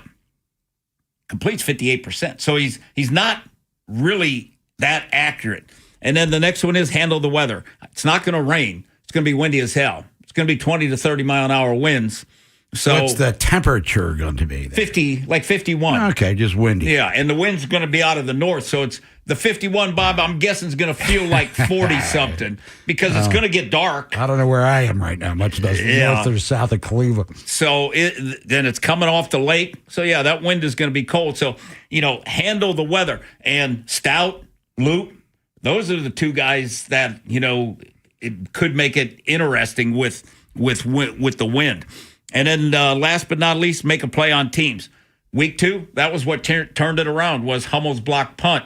Speaker 2: completes 58%. So he's not really that accurate. And then the next one is handle the weather. It's not going to rain. It's going to be windy as hell. It's going to be 20 to 30 mile an hour winds. So
Speaker 1: what's the temperature going to be?
Speaker 2: 51.
Speaker 1: Okay, just windy.
Speaker 2: Yeah, and the wind's going to be out of the north, so it's the 51, Bob, I'm guessing is going to feel like 40-something because it's going to get dark.
Speaker 1: I don't know where I am right now, much less north or south of Cleveland.
Speaker 2: So then it's coming off the lake. So, yeah, that wind is going to be cold. So, handle the weather. And Stout, Loop, those are the 2 guys that, it could make it interesting with the wind. And then last but not least, make a play on teams. Week 2, that was what turned it around, was Hummel's block punt.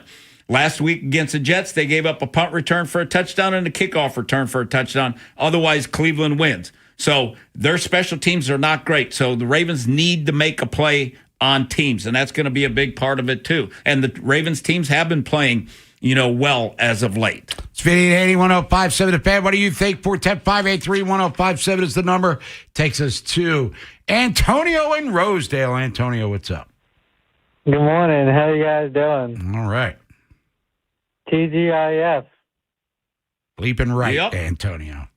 Speaker 2: Last week against the Jets, they gave up a punt return for a touchdown and a kickoff return for a touchdown. Otherwise, Cleveland wins. So their special teams are not great. So the Ravens need to make a play on teams, and that's going to be a big part of it too. And the Ravens teams have been playing, well as of late.
Speaker 1: It's Vinny Haynie, 105.7 The Fan. What do you think? 410-583-1057 is the number. Takes us to Antonio in Rosedale. Antonio, what's up?
Speaker 4: Good morning. How you guys doing?
Speaker 1: All right.
Speaker 4: TGIF.
Speaker 1: Bleeping right, yep. Antonio.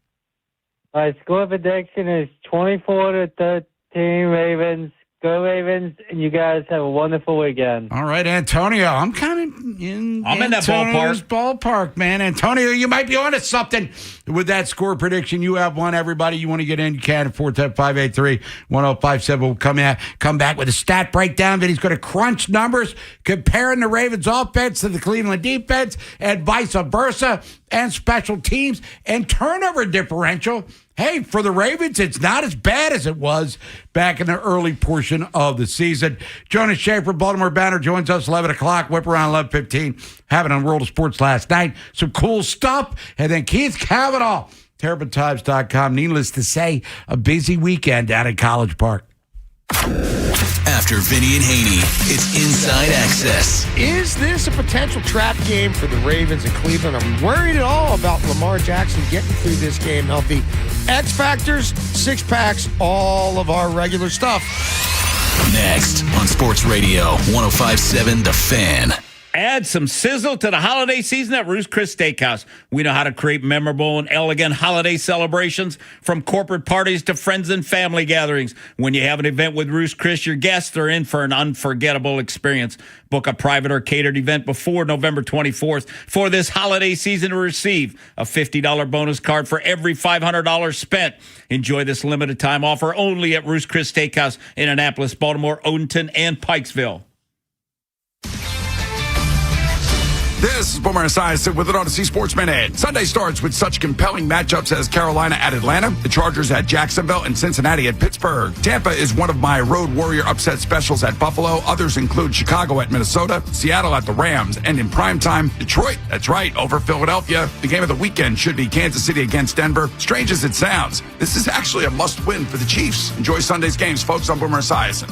Speaker 4: My score prediction is 24-13 Ravens. Go Ravens, and you guys have a wonderful weekend.
Speaker 1: All right, Antonio. I'm kind of in
Speaker 2: that
Speaker 1: ballpark, man. Antonio, you might be onto something with that score prediction. You have one, everybody. You want to get in, you can at 410-583-1057. We'll come back with a stat breakdown that he's going to crunch numbers, comparing the Ravens offense to the Cleveland defense and vice versa, and special teams and turnover differential. Hey, for the Ravens, it's not as bad as it was back in the early portion of the season. Jonas Schaefer, Baltimore Banner, joins us 11 o'clock, whip around 11:15, having on World of Sports last night. Some cool stuff. And then Keith Cavanaugh, TerrapinTimes.com. Needless to say, a busy weekend down at College Park.
Speaker 3: After Vinny and Haynie, it's Inside Access.
Speaker 5: Is this a potential trap game for the Ravens and Cleveland? I'm worried at all about Lamar Jackson getting through this game healthy. X Factors, six packs, all of our regular stuff.
Speaker 3: Next on Sports Radio 105.7 The Fan.
Speaker 2: Add some sizzle to the holiday season at Ruth's Chris Steakhouse. We know how to create memorable and elegant holiday celebrations, from corporate parties to friends and family gatherings. When you have an event with Ruth's Chris, your guests are in for an unforgettable experience. Book a private or catered event before November 24th for this holiday season to receive a $50 bonus card for every $500 spent. Enjoy this limited time offer only at Ruth's Chris Steakhouse in Annapolis, Baltimore, Odenton, and Pikesville.
Speaker 6: This is Boomer Esiason with an Odyssey Sports Minute. Sunday starts with such compelling matchups as Carolina at Atlanta, the Chargers at Jacksonville, and Cincinnati at Pittsburgh. Tampa is one of my Road Warrior upset specials at Buffalo. Others include Chicago at Minnesota, Seattle at the Rams, and in primetime, Detroit, that's right, over Philadelphia. The game of the weekend should be Kansas City against Denver. Strange as it sounds, this is actually a must-win for the Chiefs. Enjoy Sunday's games, folks. I'm Boomer Esiason.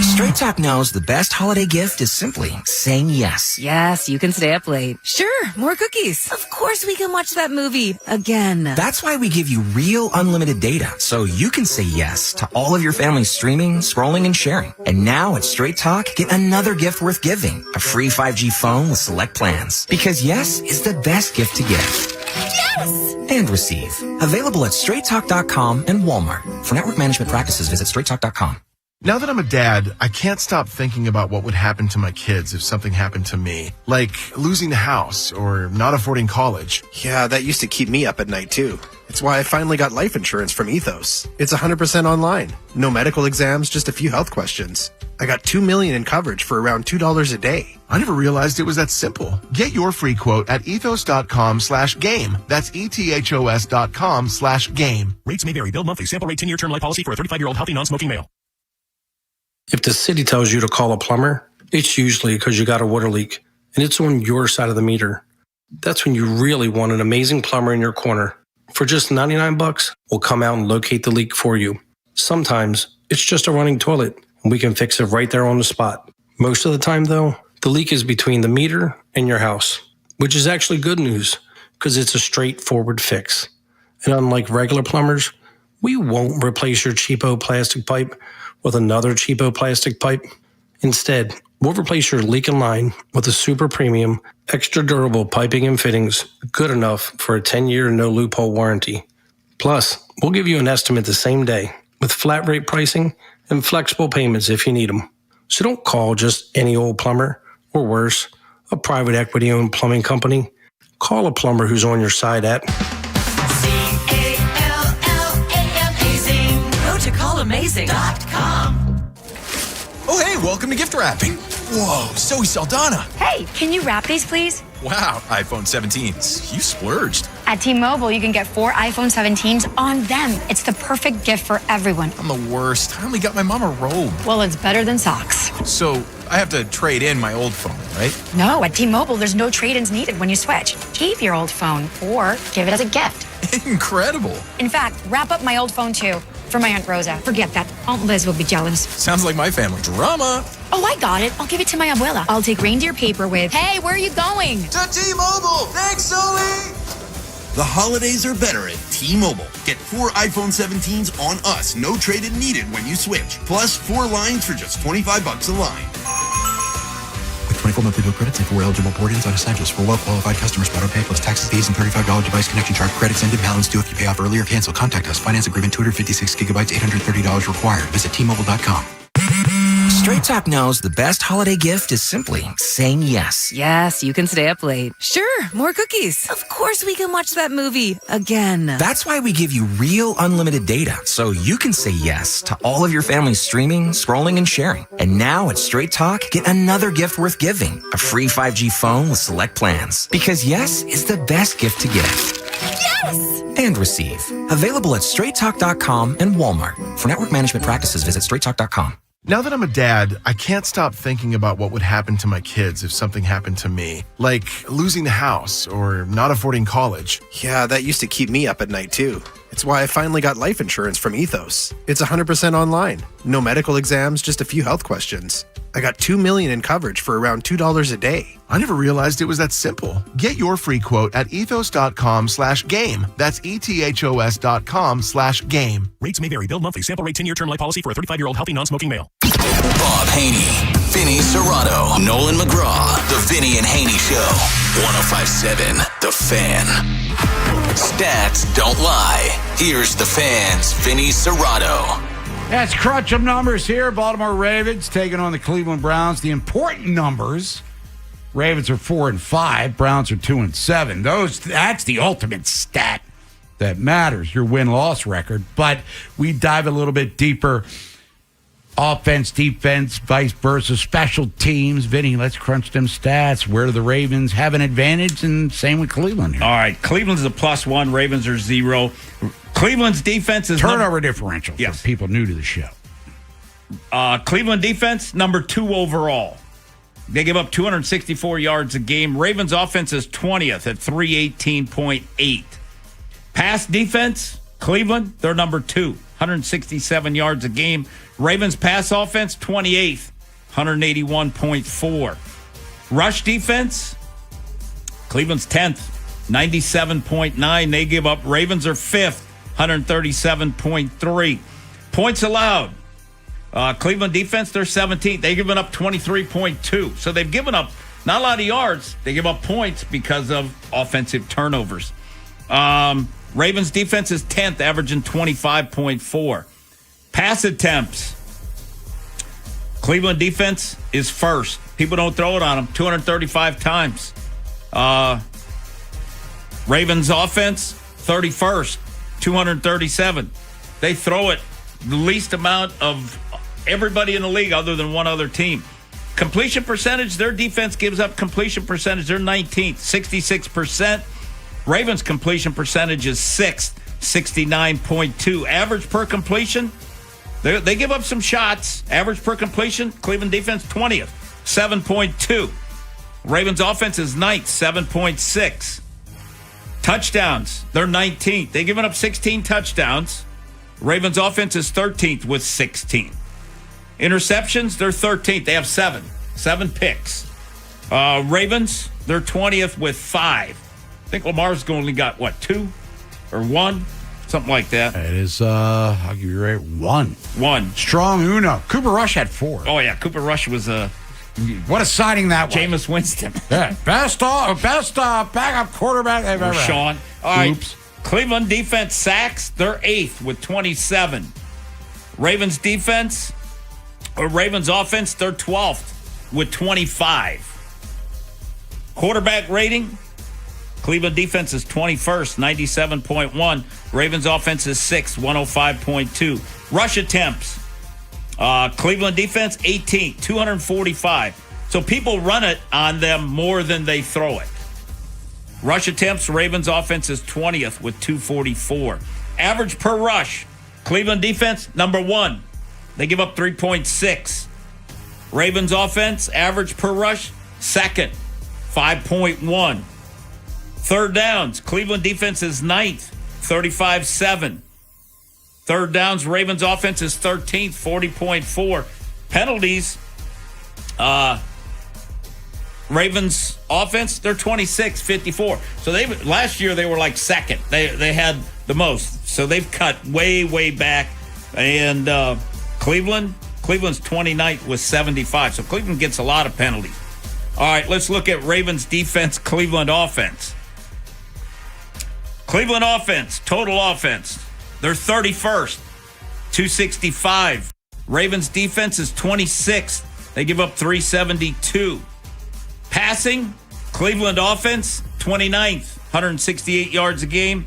Speaker 30: Straight Talk knows the best holiday gift is simply saying yes.
Speaker 7: Yes, you can stay up late. Sure, more cookies. Of course we can watch that movie again.
Speaker 30: That's why we give you real unlimited data, so you can say yes to all of your family's streaming, scrolling, and sharing. And now at Straight Talk, get another gift worth giving, a free 5G phone with select plans. Because yes is the best gift to give.
Speaker 7: Yes!
Speaker 30: And receive. Available at StraightTalk.com and Walmart. For network management practices, visit StraightTalk.com.
Speaker 8: Now that I'm a dad, I can't stop thinking about what would happen to my kids if something happened to me. Like losing the house or not affording college.
Speaker 9: Yeah, that used to keep me up at night too. It's why I finally got life insurance from Ethos. It's 100% online. No medical exams, just a few health questions. I got $2 million in coverage for around $2 a day.
Speaker 8: I never realized it was that simple. Get your free quote at ethos.com/game. That's ethos.com/game.
Speaker 10: Rates may vary. Bill monthly. Sample rate 10-year term life policy for a 35-year-old healthy non-smoking male.
Speaker 11: If the city tells you to call a plumber, it's usually because you got a water leak and it's on your side of the meter. That's when you really want an amazing plumber in your corner. For just $99, we'll come out and locate the leak for you. Sometimes it's just a running toilet and we can fix it right there on the spot. Most of the time though, the leak is between the meter and your house, which is actually good news because it's a straightforward fix. And unlike regular plumbers, we won't replace your cheapo plastic pipe with another cheapo plastic pipe. Instead, we'll replace your leaking line with a super premium, extra durable piping and fittings good enough for a 10-year no loophole warranty. Plus, we'll give you an estimate the same day with flat rate pricing and flexible payments if you need them. So don't call just any old plumber, or worse, a private equity-owned plumbing company. Call a plumber who's on your side at
Speaker 7: CALLAMAZING. Go to callamazing.com.
Speaker 28: Oh, hey, welcome to gift wrapping. Whoa, Zoe Saldana.
Speaker 22: Hey, can you wrap these, please?
Speaker 28: Wow, iPhone 17s. You splurged.
Speaker 12: At T-Mobile, you can get 4 iPhone 17s on them. It's the perfect gift for everyone.
Speaker 28: I'm the worst. I only got my mom a robe.
Speaker 12: Well, it's better than socks.
Speaker 28: So I have to trade in my old phone, right?
Speaker 12: No, at T-Mobile, there's no trade-ins needed when you switch. Keep your old phone or give it as a gift.
Speaker 28: Incredible.
Speaker 12: In fact, wrap up my old phone, too. For my Aunt Rosa. Forget that. Aunt Liz will be jealous.
Speaker 28: Sounds like my family. Drama.
Speaker 12: Oh, I got it. I'll give it to my abuela. I'll take reindeer paper with, hey, where are you going?
Speaker 28: To T-Mobile. Thanks, Sully.
Speaker 13: The holidays are better at T-Mobile. Get 4 iPhone 17s on us. No trade-in needed when you switch. Plus 4 lines for just $25 a line.
Speaker 14: With 24 monthly bill credits and 4 eligible port-ins on essentials for well-qualified customers. Auto-pay plus taxes, fees, and $35 device connection charge. Credits ended. Balance due if you pay off early or cancel. Contact us. Finance agreement 256 gigabytes, $830 required. Visit T-Mobile.com.
Speaker 30: Straight Talk knows the best holiday gift is simply saying yes.
Speaker 7: Yes, you can stay up late. Sure, more cookies. Of course we can watch that movie again.
Speaker 30: That's why we give you real unlimited data, so you can say yes to all of your family's streaming, scrolling, and sharing. And now at Straight Talk, get another gift worth giving, a free 5G phone with select plans. Because yes is the best gift to give.
Speaker 7: Yes!
Speaker 30: And receive. Available at straighttalk.com and Walmart. For network management practices, visit straighttalk.com.
Speaker 8: Now that I'm a dad, I can't stop thinking about what would happen to my kids if something happened to me, like losing the house or not affording college.
Speaker 9: Yeah, that used to keep me up at night too. It's why I finally got life insurance from Ethos. It's 100% online. No medical exams, just a few health questions. I got $2 million in coverage for around $2 a day.
Speaker 8: I never realized it was that simple. Get your free quote at ethos.com/game. That's ethos.com/game.
Speaker 10: Rates may vary. Billed monthly. Sample rate 10-year term life policy for a 35-year-old healthy non-smoking male.
Speaker 3: Bob Haynie, Vinny Serrato, Nolan McGraw. The Vinny and Haynie Show. 105.7 The Fan. Stats don't lie. Here's the Fan's Vinny Serrato.
Speaker 1: That's crunch of numbers here. Baltimore Ravens taking on the Cleveland Browns. The important numbers. Ravens are 4-5. Browns are 2-7. That's the ultimate stat that matters, your win-loss record. But we dive a little bit deeper. Offense, defense, vice versa, special teams. Vinny, let's crunch them stats. Where do the Ravens have an advantage? And same with Cleveland here.
Speaker 2: All right, Cleveland's a +1. Ravens are 0. Cleveland's defense is
Speaker 1: turnover differential for people new to the show.
Speaker 2: Cleveland defense, number 2 overall. They give up 264 yards a game. Ravens offense is 20th at 318.8. Pass defense, Cleveland, they're number 2, 167 yards a game. Ravens pass offense, 28th, 181.4. Rush defense, Cleveland's 10th, 97.9. They give up. Ravens are 5th, 137.3. Points allowed. Cleveland defense, they're 17th. They've given up 23.2. So they've given up not a lot of yards. They give up points because of offensive turnovers. Ravens defense is 10th, averaging 25.4. Pass attempts. Cleveland defense is 1st. People don't throw it on them. 235 times. Ravens offense, 31st, 237. They throw it the least amount of everybody in the league other than one other team. Completion percentage, their defense gives up completion percentage. They're 19th, 66%. Ravens completion percentage is 6th, 69.2. Average per completion, they give up some shots. Average per completion, Cleveland defense 20th, 7.2. Ravens offense is 9th, 7.6. Touchdowns, they're 19th. They've given up 16 touchdowns. Ravens offense is 13th with 16. Interceptions, they're 13th. They have 7 picks. Ravens, they're 20th with 5. I think Lamar's only got, 2 or 1? Something like that.
Speaker 1: It is, I'll give you right, 1. Strong Uno. Cooper Rush had 4.
Speaker 2: Oh, yeah. Cooper Rush was
Speaker 1: what a signing that was.
Speaker 2: Jameis Winston.
Speaker 1: Yeah. Best backup quarterback they've ever had.
Speaker 2: Sean. All right.
Speaker 1: Oops.
Speaker 2: Cleveland defense sacks, they're 8th with 27. Ravens defense, or Ravens offense, they're 12th with 25. Quarterback rating, Cleveland defense is 21st, 97.1. Ravens offense is 6th, 105.2. Rush attempts, Cleveland defense, 18th, 245. So people run it on them more than they throw it. Rush attempts, Ravens offense is 20th with 244. Average per rush, Cleveland defense, number 1. They give up 3.6. Ravens offense, average per rush, second, 5.1. Third downs, Cleveland defense is 9th, 35-7. Third downs, Ravens offense is 13th, 40.4. Penalties, Ravens offense, they're 26, 54. So last year they were like second. They had the most. So they've cut way back. And Cleveland's 29th with 75. So Cleveland gets a lot of penalties. All right, let's look at Ravens defense, Cleveland offense. Cleveland offense, total offense, they're 31st, 265. Ravens defense is 26th. They give up 372. Passing, Cleveland offense, 29th, 168 yards a game.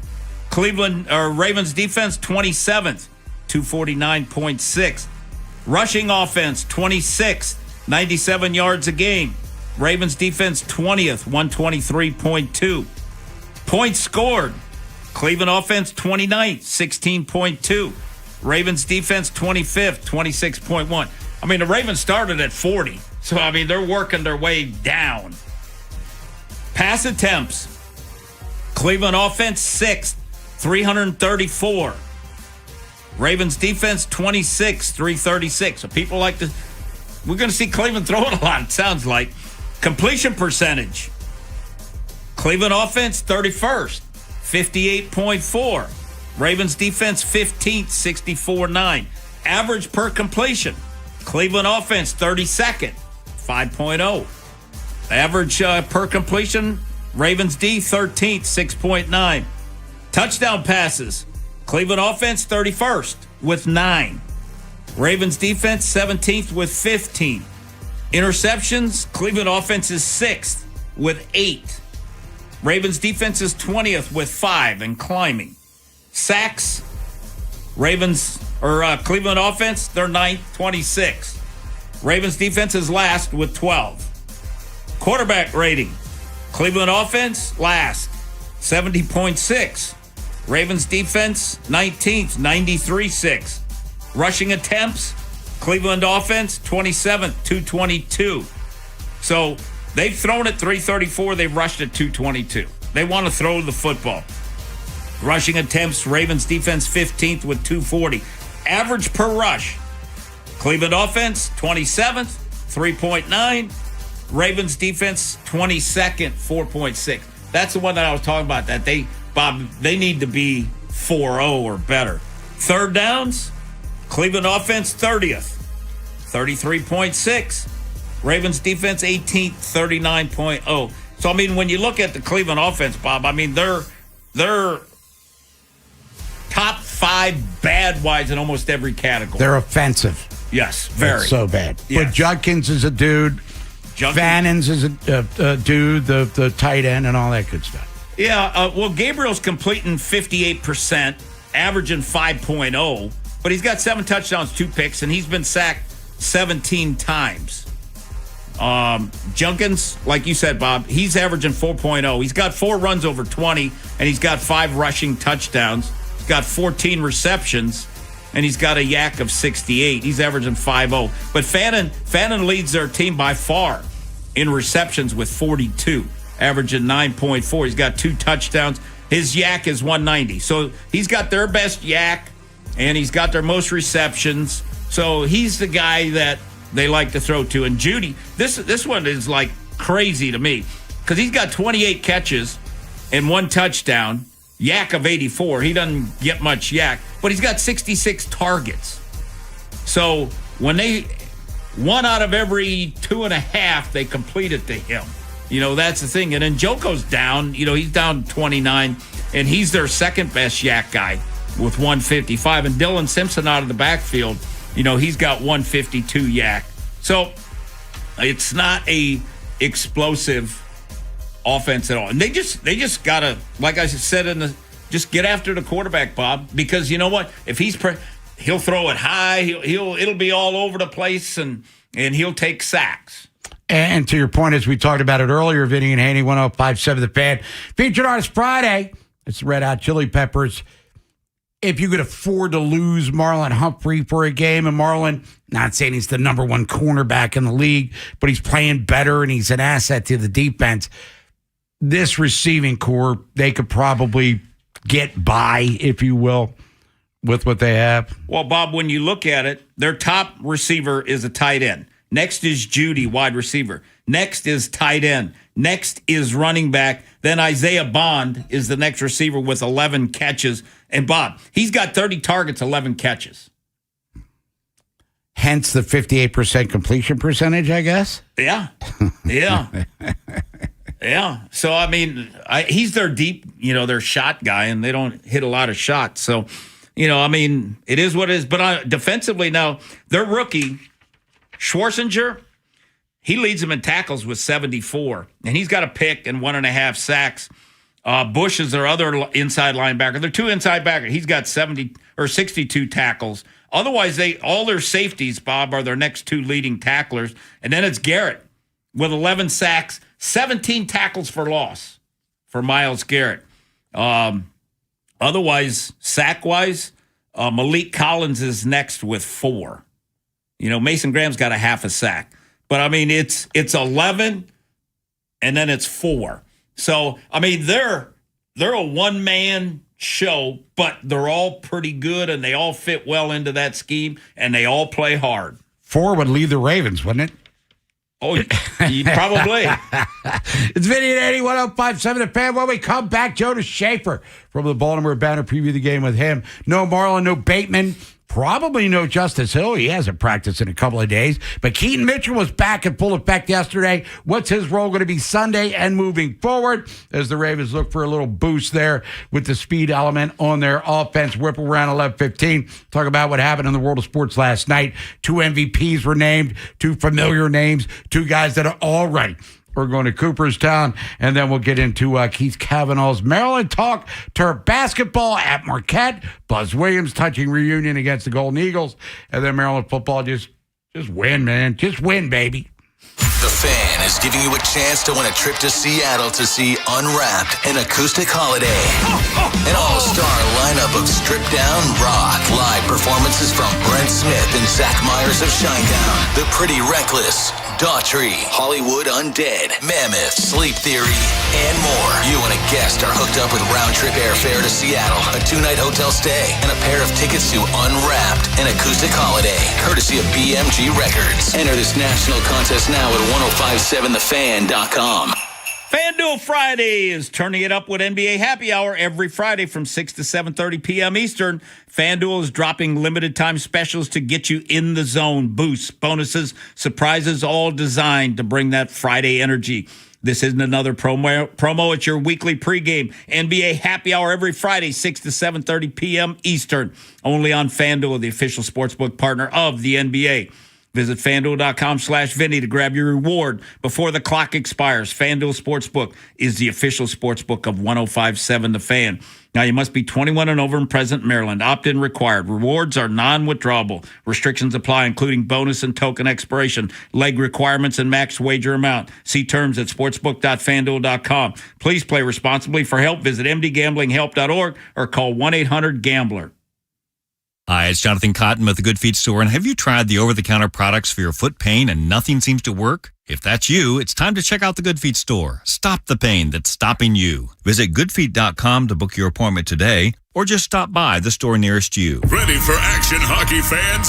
Speaker 2: Ravens defense, 27th, 249.6. Rushing offense, 26th, 97 yards a game. Ravens defense, 20th, 123.2. Points scored, Cleveland offense, 29th, 16.2. Ravens defense, 25th, 26.1. I mean, the Ravens started at 40. So, I mean, they're working their way down. Pass attempts, Cleveland offense, 6th, 334. Ravens defense, 26, 336. So people like to, we're going to see Cleveland throwing a lot, it sounds like. Completion percentage, Cleveland offense, 31st, 58.4. Ravens defense, 15th, 64.9. Average per completion, Cleveland offense, 32nd, 5.0. Average per completion, Ravens D, 13th, 6.9. Touchdown passes, Cleveland offense, 31st with 9. Ravens defense, 17th with 15. Interceptions, Cleveland offense is 6th with 8. Ravens defense is 20th with 5 and climbing. Sacks, Cleveland offense, they're 9th, 26. Ravens defense is last with 12. Quarterback rating, Cleveland offense, last, 70.6. Ravens defense, 19th, 93.6. Rushing attempts, Cleveland offense, 27th, 222. So they've thrown it 334, they've rushed it 222. They want to throw the football. Rushing attempts, Ravens defense, 15th with 240. Average per rush, Cleveland offense, 27th, 3.9. Ravens defense, 22nd, 4.6. That's the one that I was talking about, that they need to be 4-0 or better. Third downs, Cleveland offense, 30th, 33.6. Ravens defense, 18th, 39.0. So, I mean, when you look at the Cleveland offense, Bob, I mean, they're top 5 bad-wise in almost every category.
Speaker 1: They're offensive.
Speaker 2: Yes, very.
Speaker 1: It's so bad.
Speaker 2: Yes.
Speaker 1: But Judkins is a dude. Fannon's is a dude, the tight end, and all that good stuff.
Speaker 2: Yeah, well, Gabriel's completing 58%, averaging 5.0, but he's got 7 touchdowns, 2 picks, and he's been sacked 17 times. Junkins, like you said, Bob, he's averaging 4.0. He's got 4 runs over 20, and he's got 5 rushing touchdowns. He's got 14 receptions, and he's got a yak of 68. He's averaging 5.0. But Fannon leads their team by far in receptions with 42, averaging 9.4. He's got 2 touchdowns. His yak is 190. So he's got their best yak, and he's got their most receptions. So he's the guy that they like to throw to. And Judy, this one is like crazy to me because he's got 28 catches and 1 touchdown, yak of 84. He doesn't get much yak, but he's got 66 targets. So when 1 out of every 2.5, they complete it to him. You know, that's the thing. And then Joko's down. You know, he's down 29, and he's their second best yak guy with 155. And Dylan Simpson out of the backfield, you know, he's got 152 yak. So it's not a explosive offense at all. And they just got to, like I said, just get after the quarterback, Bob, because you know what? If he'll throw it high, it'll be all over the place, and he'll take sacks.
Speaker 1: And to your point, as we talked about it earlier, Vinny and Haynie, 105.7 The Fan. Featured Artist Friday, it's the Red Hot Chili Peppers. If you could afford to lose Marlon Humphrey for a game, and Marlon, not saying he's the number one cornerback in the league, but he's playing better and he's an asset to the defense. This receiving core, they could probably get by, if you will, with what they have.
Speaker 2: Well, Bob, when you look at it, their top receiver is a tight end. Next is Judy, wide receiver. Next is tight end. Next is running back. Then Isaiah Bond is the next receiver with 11 catches. And Bob, he's got 30 targets, 11 catches.
Speaker 1: Hence the 58% completion percentage, I guess?
Speaker 2: Yeah. Yeah. Yeah. So, I mean, he's their their shot guy, and they don't hit a lot of shots. So, I mean, it is what it is. But defensively now, their rookie, Schwarzenegger, he leads them in tackles with 74, and he's got a pick and 1.5 sacks. Bush is their other inside linebacker. They're two inside backers. He's got 62 tackles. Otherwise, all their safeties, Bob, are their next two leading tacklers. And then it's Garrett with 11 sacks, 17 tackles for loss for Myles Garrett. Otherwise, sack-wise, Malik Collins is next with 4. Mason Graham's got a half a sack. But, I mean, it's 11, and then it's 4. So, I mean, they're a one-man show, but they're all pretty good, and they all fit well into that scheme, and they all play hard.
Speaker 1: 4 would lead the Ravens, wouldn't it?
Speaker 2: Oh, probably.
Speaker 1: It's Vinny and Haynie, 105.7 The Fan. When we come back, Jonas Schaefer from the Baltimore Banner, preview the game with him. No Marlon, no Bateman. Probably no Justice Hill. He hasn't practiced in a couple of days. But Keaton Mitchell was back in full effect yesterday. What's his role going to be Sunday and moving forward as the Ravens look for a little boost there with the speed element on their offense? Whip around 11:15. Talk about what happened in the world of sports last night. 2 MVPs were named, 2 familiar names, 2 guys that are already. We're going to Cooperstown, and then we'll get into Keith Kavanaugh's Maryland talk, Terp basketball at Marquette, Buzz Williams touching reunion against the Golden Eagles, and then Maryland football, just win, man. Just win, baby.
Speaker 3: The Fan is giving you a chance to win a trip to Seattle to see Unwrapped, an acoustic holiday. An all-star lineup of stripped-down rock. Live performances from Brent Smith and Zach Myers of Shinedown. The Pretty Reckless, Daughtry, Hollywood Undead, Mammoth, Sleep Theory, and more. You and a guest are hooked up with round-trip airfare to Seattle, a 2-night hotel stay, and a pair of tickets to Unwrapped, an acoustic holiday, courtesy of BMG Records. Enter this national contest now at 1057thefan.com.
Speaker 2: FanDuel Friday is turning it up with NBA Happy Hour every Friday from 6 to 7:30 p.m. Eastern. FanDuel is dropping limited time specials to get you in the zone. Boosts, bonuses, surprises, all designed to bring that Friday energy. This isn't another promo. It's your weekly pregame. NBA Happy Hour every Friday, 6 to 7:30 p.m. Eastern. Only on FanDuel, the official sportsbook partner of the NBA. Visit FanDuel.com/Vinny to grab your reward before the clock expires. FanDuel Sportsbook is the official sportsbook of 105.7 The Fan. Now, you must be 21 and over and present in Maryland. Opt-in required. Rewards are non-withdrawable. Restrictions apply, including bonus and token expiration, leg requirements, and max wager amount. See terms at sportsbook.fanduel.com. Please play responsibly. For help, visit mdgamblinghelp.org or call 1-800-GAMBLER.
Speaker 15: Hi, it's Jonathan Cotton with the Good Feet Store, and have you tried the over-the-counter products for your foot pain and nothing seems to work? If that's you, it's time to check out the Good Feet Store. Stop the pain that's stopping you. Visit goodfeet.com to book your appointment today, or just stop by the store nearest you.
Speaker 37: Ready for action, hockey fans?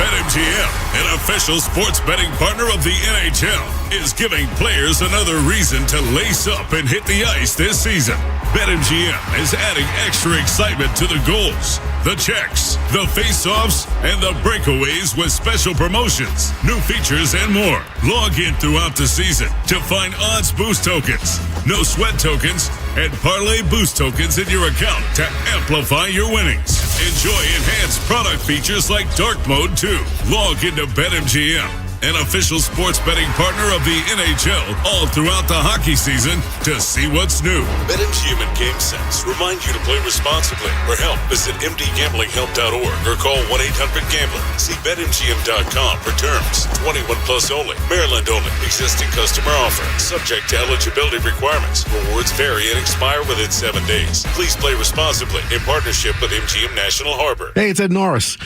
Speaker 37: BetMGM, an official sports betting partner of the NHL, is giving players another reason to lace up and hit the ice this season. BetMGM is adding extra excitement to the goals, the checks, the face-offs, and the breakaways with special promotions, new features, and more. Log in throughout the season to find odds boost tokens, no sweat tokens, and parlay boost tokens in your account to amplify your winnings. Enjoy enhanced product features like Dark Mode 2. Log into BetMGM an official sports betting partner of the NHL all throughout the hockey season to see what's new.
Speaker 16: BetMGM and GameSense remind you to play responsibly. For help, visit mdgamblinghelp.org or call 1-800-GAMBLER. See BetMGM.com for terms. 21 plus only. Maryland only. Existing customer offer. Subject to eligibility requirements. Rewards vary and expire within 7 days. Please play responsibly in partnership with MGM National Harbor.
Speaker 8: Hey, it's Ed Norris.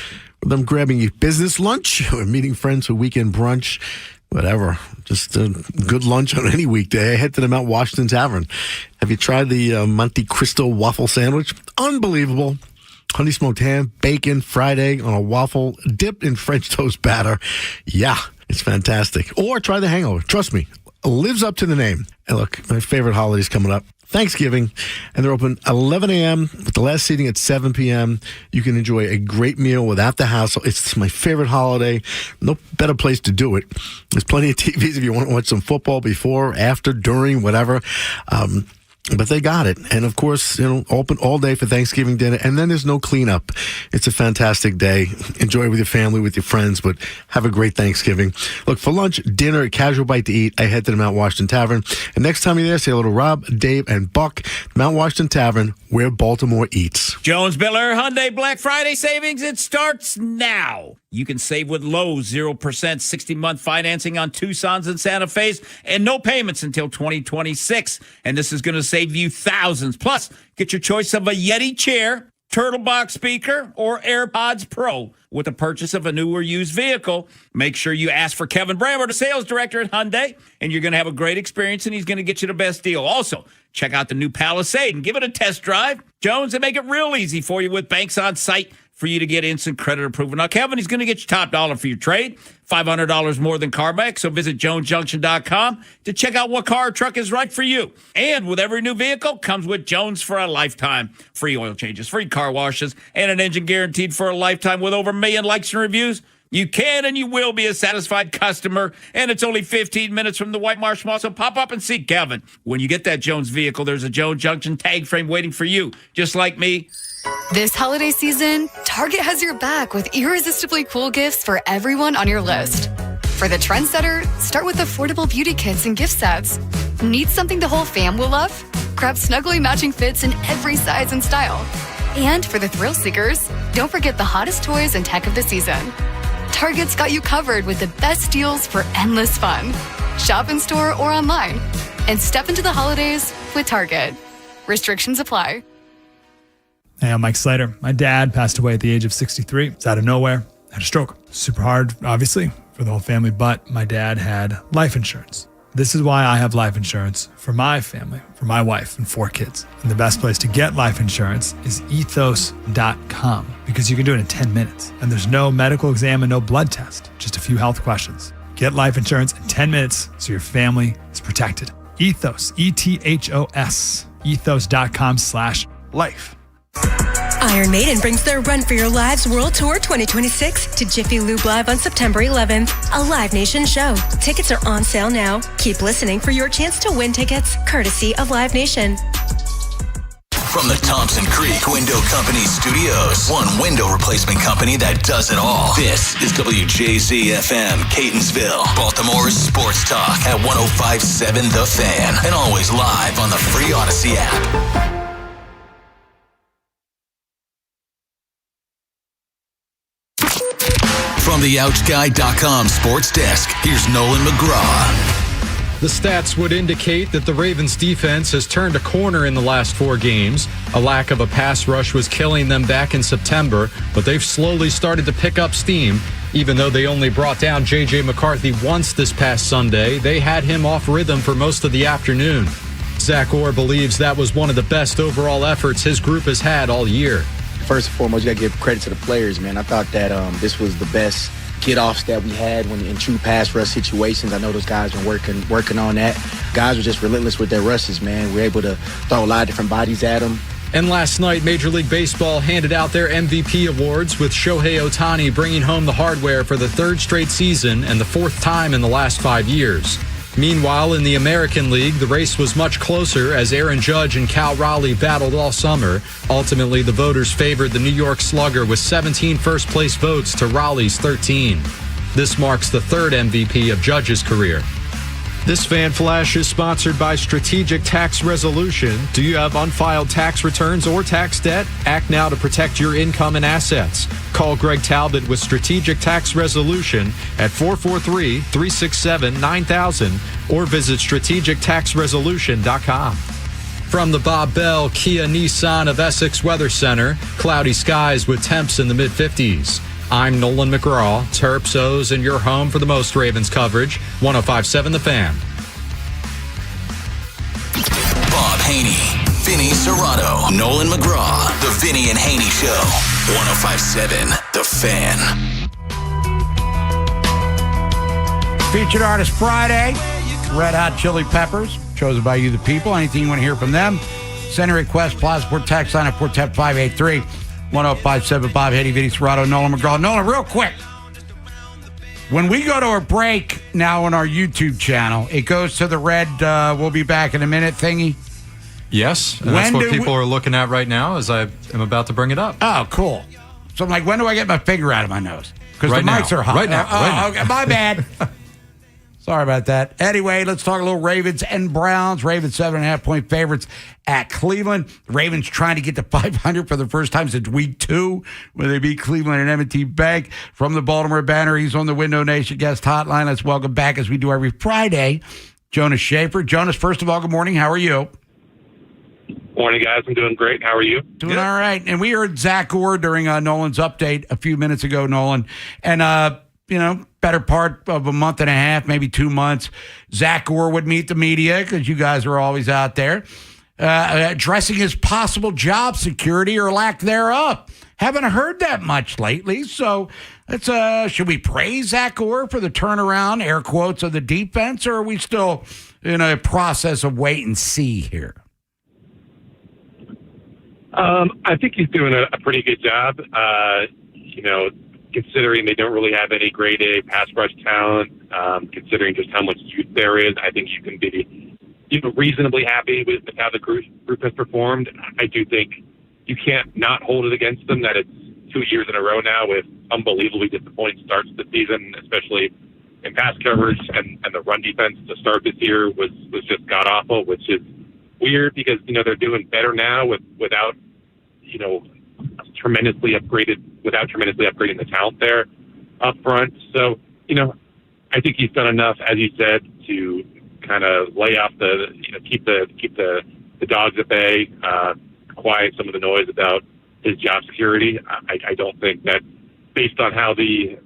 Speaker 8: With them grabbing a business lunch or meeting friends for weekend brunch, whatever. Just a good lunch on any weekday. I head to the Mount Washington Tavern. Have you tried the Monte Cristo waffle sandwich? Unbelievable. Honey smoked ham, bacon, fried egg on a waffle dipped in French toast batter. Yeah, it's fantastic. Or try the hangover. Trust me, lives up to the name. And look, my favorite holiday's coming up. Thanksgiving, and they're open 11 a.m. with the last seating at 7 p.m. You can enjoy a great meal without the hassle. It's my favorite holiday. No better place to do it. There's plenty of TVs if you want to watch some football before, after, during, whatever. But they got it. And, of course, open all day for Thanksgiving dinner. And then there's no cleanup. It's a fantastic day. Enjoy it with your family, with your friends, but have a great Thanksgiving. Look, for lunch, dinner, a casual bite to eat, I head to the Mount Washington Tavern. And next time you're there, say hello to Rob, Dave, and Buck. Mount Washington Tavern, where Baltimore eats.
Speaker 2: Jones Miller Hyundai Black Friday savings. It starts now. You can save with Lowe's 0% 60-month financing on Tucson's and Santa Fe's and no payments until 2026. And this is going to save you thousands. Plus, get your choice of a Yeti chair, Turtle Box speaker, or AirPods Pro with the purchase of a new or used vehicle. Make sure you ask for Kevin Brammer, the sales director at Hyundai, and you're going to have a great experience, and he's going to get you the best deal. Also, check out the new Palisade and give it a test drive. Jones, they make it real easy for you with banks on site for you to get instant credit approval. Now, Kevin, he's going to get you top dollar for your trade, $500 more than CarMax. So visit JonesJunction.com to check out what car or truck is right for you. And with every new vehicle, comes with Jones for a lifetime. Free oil changes, free car washes, and an engine guaranteed for a lifetime with over 1 million likes and reviews. You can and you will be a satisfied customer, and it's only 15 minutes from the White Marsh Mall, so pop up and see Kevin. When you get that Jones vehicle, there's a Jones Junction tag frame waiting for you, just like me.
Speaker 17: This holiday season, Target has your back with irresistibly cool gifts for everyone on your list. For the trendsetter, start with affordable beauty kits and gift sets. Need something the whole fam will love? Grab snuggly matching fits in every size and style. And for the thrill seekers, don't forget the hottest toys and tech of the season. Target's got you covered with the best deals for endless fun. Shop in store or online. And step into the holidays with Target. Restrictions apply.
Speaker 18: Hey, I'm Mike Slater. My dad passed away at the age of 63. It's out of nowhere. Had a stroke. Super hard, obviously, for the whole family, but my dad had life insurance. This is why I have life insurance for my family, for my wife and 4 kids. And the best place to get life insurance is ethos.com because you can do it in 10 minutes. And there's no medical exam and no blood test, just a few health questions. Get life insurance in 10 minutes so your family is protected. Ethos, ETHOS, ethos.com/life.
Speaker 19: Iron Maiden brings their Run for Your Lives World Tour 2026 to Jiffy Lube Live on September 11th, a Live Nation show. Tickets are on sale now. Keep listening for your chance to win tickets, courtesy of Live Nation.
Speaker 3: From the Thompson Creek Window Company Studios, one window replacement company that does it all. This is WJZ-FM, Catonsville, Baltimore's sports talk at 105.7 The Fan, and always live on the free Odyssey app. From the OutGuy.com sports desk, here's Nolan McGraw.
Speaker 20: The stats would indicate that the Ravens defense has turned a corner in the last 4 games. A lack of a pass rush was killing them back in September, but they've slowly started to pick up steam. Even though they only brought down J.J. McCarthy once this past Sunday, they had him off rhythm for most of the afternoon. Zach Orr believes that was one of the best overall efforts his group has had all year.
Speaker 21: First and foremost, you got to give credit to the players, man. I thought that this was the best get-offs that we had when in true pass rush situations. I know those guys been working on that. Guys were just relentless with their rushes, man. We were able to throw a lot of different bodies at them.
Speaker 20: And last night, Major League Baseball handed out their MVP awards with Shohei Ohtani bringing home the hardware for the 3rd straight season and the 4th time in the last 5 years. Meanwhile, in the American League, the race was much closer as Aaron Judge and Cal Raleigh battled all summer. Ultimately, the voters favored the New York Slugger with 17 first-place votes to Raleigh's 13. This marks the third MVP of Judge's career. This Fan Flash is sponsored by Strategic Tax Resolution. Do you have unfiled tax returns or tax debt? Act now to protect your income and assets. Call Greg Talbot with Strategic Tax Resolution at 443-367-9000 or visit strategictaxresolution.com. From the Bob Bell Kia Nissan of Essex Weather Center, cloudy skies with temps in the mid-50s. I'm Nolan McGraw, Terps O's in your home for the most Ravens coverage, 105.7 The Fan.
Speaker 3: Bob Haynie, Vinny Serrato, Nolan McGraw, The Vinny and Haynie Show, 105.7 The Fan.
Speaker 1: Featured Artist Friday, Red Hot Chili Peppers, chosen by you, the people. Anything you want to hear from them, send a request, Plaza Port text line at 410-583. 105.7 Bob Haynie, Vinny Serrato, Nolan McGraw. Nolan, real quick. When we go to a break now on our YouTube channel, it goes to the red, we'll be back in a minute thingy.
Speaker 20: Yes, and that's what people are looking at right now as I am about to bring it up.
Speaker 1: Oh, cool. So I'm like, when do I get my finger out of my nose? Because the mics are hot.
Speaker 20: Right now.
Speaker 1: Okay, my bad. Sorry about that. Anyway, let's talk a little Ravens and Browns. Ravens 7.5-point favorites at Cleveland. The Ravens trying to get to 500 for the first time since week 2 when they beat Cleveland and M&T Bank. From the Baltimore Banner, he's on the Window Nation guest hotline. Let's welcome back, as we do every Friday, Jonas Schaefer. Jonas, first of all, good morning. How are you?
Speaker 4: Morning, guys. I'm doing great. How are you?
Speaker 1: Doing all right. And we heard Zach Orr during Nolan's update a few minutes ago, Nolan. And, better part of a month and a half, maybe 2 months, Zach Orr would meet the media because you guys are always out there, addressing his possible job security or lack thereof. Haven't heard that much lately. So let's, should we praise Zach Orr for the turnaround, air quotes, of the defense, or are we still in a process of wait and see here?
Speaker 4: I think he's doing a pretty good job. Considering they don't really have any grade A pass rush talent, considering just how much youth there is, I think you can be reasonably happy with how the group has performed. I do think you can't not hold it against them that it's 2 years in a row now with unbelievably disappointing starts to the season, especially in pass coverage, and the run defense to start this year was just god-awful, which is weird because, they're doing better now without tremendously upgrading the talent there up front. So, I think he's done enough, as you said, to kind of lay off keep the dogs at bay, quiet some of the noise about his job security. I don't think that, based on how the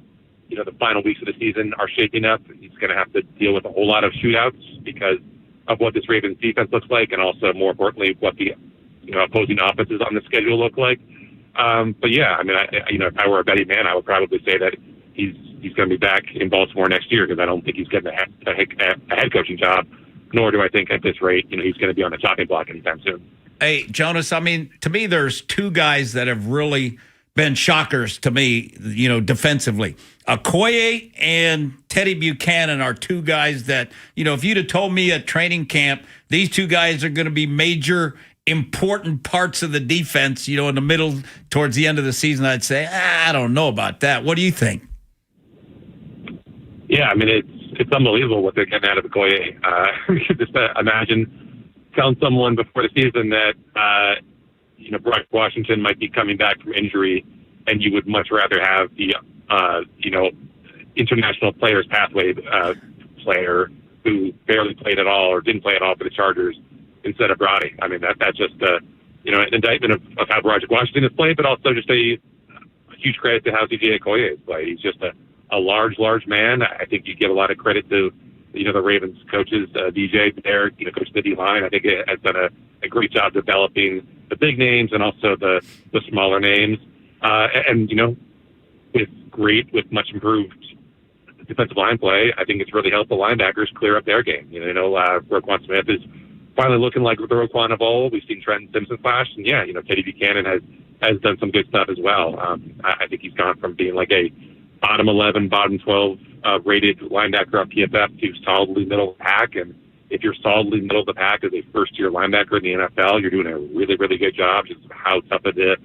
Speaker 4: final weeks of the season are shaping up, he's going to have to deal with a whole lot of shootouts because of what this Ravens defense looks like, and also, more importantly, what the opposing offenses on the schedule look like. But yeah, I mean, if I were a betting man, I would probably say that he's going to be back in Baltimore next year because I don't think he's getting a head coaching job, nor do I think at this rate, he's going to be on the chopping block anytime soon.
Speaker 2: Hey, Jonas, I mean, to me, there's two guys that have really been shockers to me, defensively. Okoye and Teddy Buchanan are two guys that, if you'd have told me at training camp, these two guys are going to be major important parts of the defense, in the middle towards the end of the season, I'd say, I don't know about that. What do you think?
Speaker 4: Yeah, I mean, it's unbelievable what they're getting out of Okoye. Just imagine telling someone before the season that, Brock Washington might be coming back from injury, and you would much rather have the, international players pathway player who barely played at all or didn't play at all for the Chargers instead of Brody. I mean, that's just an indictment of how Broderick Washington has played, but also just a huge credit to how DJ Okoye has played. He's just a large man. I think you give a lot of credit to, the Ravens coaches, DJ there, coach the D-line. I think it has done a great job developing the big names and also the smaller names. With much improved defensive line play, I think it's really helped the linebackers clear up their game. Roquan Smith is finally looking like the Roquan of old. We've seen Trenton Simpson flash, and Teddy Buchanan has done some good stuff as well. I think he's gone from being like a bottom 11, bottom 12 rated linebacker on PFF to solidly middle of the pack. And if you're solidly middle of the pack as a first-year linebacker in the NFL, you're doing a really, really good job. Just how tough the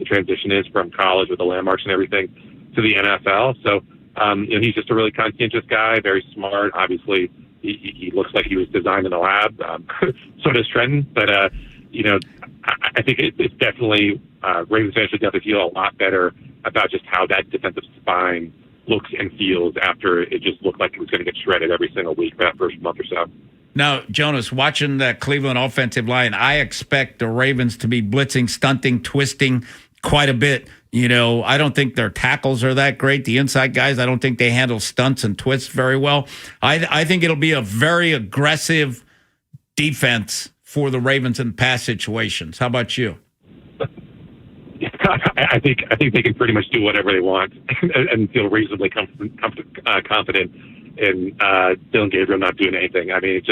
Speaker 4: transition is from college with the landmarks and everything to the NFL. So He's just a really conscientious guy, very smart. Obviously, he looks like he was designed in a lab. So does Trenton. But, I think it's definitely Ravens fans should definitely feel a lot better about just how that defensive spine looks and feels after it just looked like it was going to get shredded every single week for that first month or so.
Speaker 2: Now, Jonas, watching that Cleveland offensive line, I expect the Ravens to be blitzing, stunting, twisting quite a bit. I don't think their tackles are that great. The inside guys, I don't think they handle stunts and twists very well. I think it'll be a very aggressive defense for the Ravens in pass situations. How about you?
Speaker 4: I think they can pretty much do whatever they want and feel reasonably confident in Dylan Gabriel not doing anything. I mean,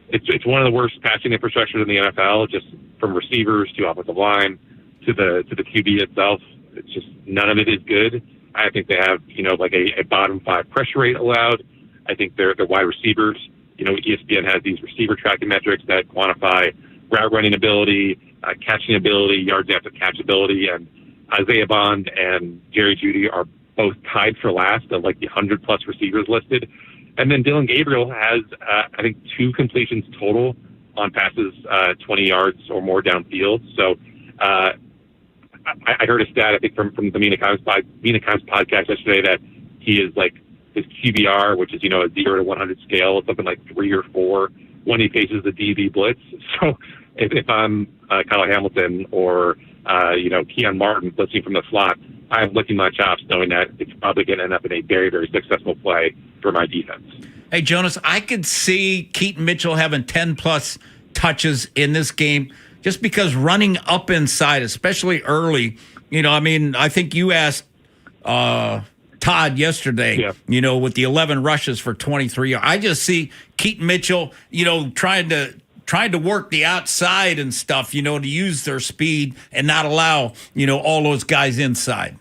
Speaker 4: it's one of the worst passing infrastructures in the NFL, just from receivers to offensive line to the QB itself. It's just none of it is good. I think they have like a bottom 5 pressure rate allowed. I think their wide receivers. ESPN has these receiver tracking metrics that quantify route running ability, catching ability, yards after catch ability, and Isaiah Bond and Jerry Jeudy are both tied for last of like the 100+ receivers listed. And then Dylan Gabriel has, I think, 2 completions total on passes 20 yards or more downfield. So I heard a stat, I think, from the Mina Kimes podcast yesterday that he is like his QBR, which is, a 0 to 100 scale, something like 3 or 4 when he faces the DB blitz. So if I'm Kyle Hamilton or, Keon Martin blitzing from the slot, I'm licking my chops knowing that it's probably going to end up in a very, very successful play for my defense.
Speaker 2: Hey, Jonas, I could see Keaton Mitchell having 10+ touches in this game just because running up inside, especially early, I think you asked Todd yesterday, with the 11 rushes for 23 yards. I just see Keaton Mitchell, trying to work the outside and stuff, to use their speed and not allow, all those guys inside.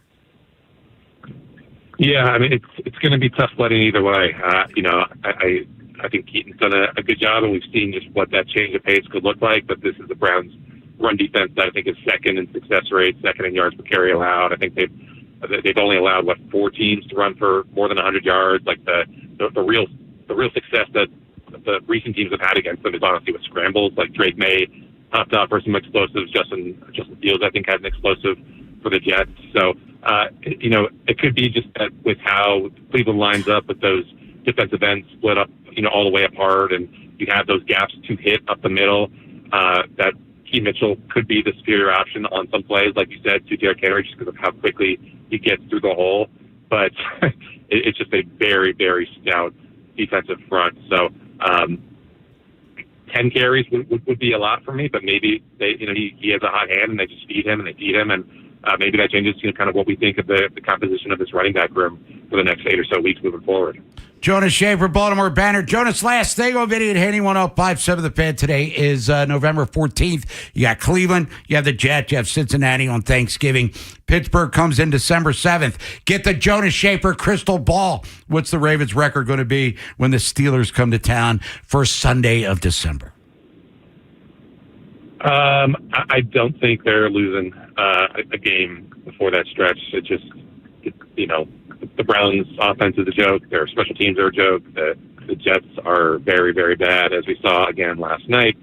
Speaker 4: Yeah, I mean, it's going to be tough sledding either way. I think Keaton's done a good job, and we've seen just what that change of pace could look like. But this is the Browns' run defense that I think is second in success rate, second in yards per carry allowed. I think they've only allowed 4 teams to run for more than 100 yards. Like the real success that the recent teams have had against them is honestly with scrambles. Like Drake May popped up for some explosives. Justin Fields, I think, had an explosive for the Jets. So it could be just that with how Cleveland lines up with those defensive ends split up, all the way apart, and you have those gaps to hit up the middle, that Keaton Mitchell could be the superior option on some plays, like you said, to Derrick Henry, just because of how quickly he gets through the hole. But it's just a very, very stout defensive front. So 10 carries would be a lot for me, but maybe he has a hot hand and they just feed him, and maybe that changes kind of what we think of the composition of this running back room for the next 8 or so weeks moving forward.
Speaker 1: Jonas Schaefer, Baltimore Banner. Jonas, last thing on Vinny and Haynie 105.7 The Fan today is November 14th. You got Cleveland, you have the Jets, you have Cincinnati on Thanksgiving. Pittsburgh comes in December 7th. Get the Jonas Schaefer crystal ball. What's the Ravens' record going to be when the Steelers come to town first Sunday of December?
Speaker 4: I don't think they're losing a game before that stretch. It just, the Browns' offense is a joke. Their special teams are a joke. The Jets are very, very bad, as we saw again last night,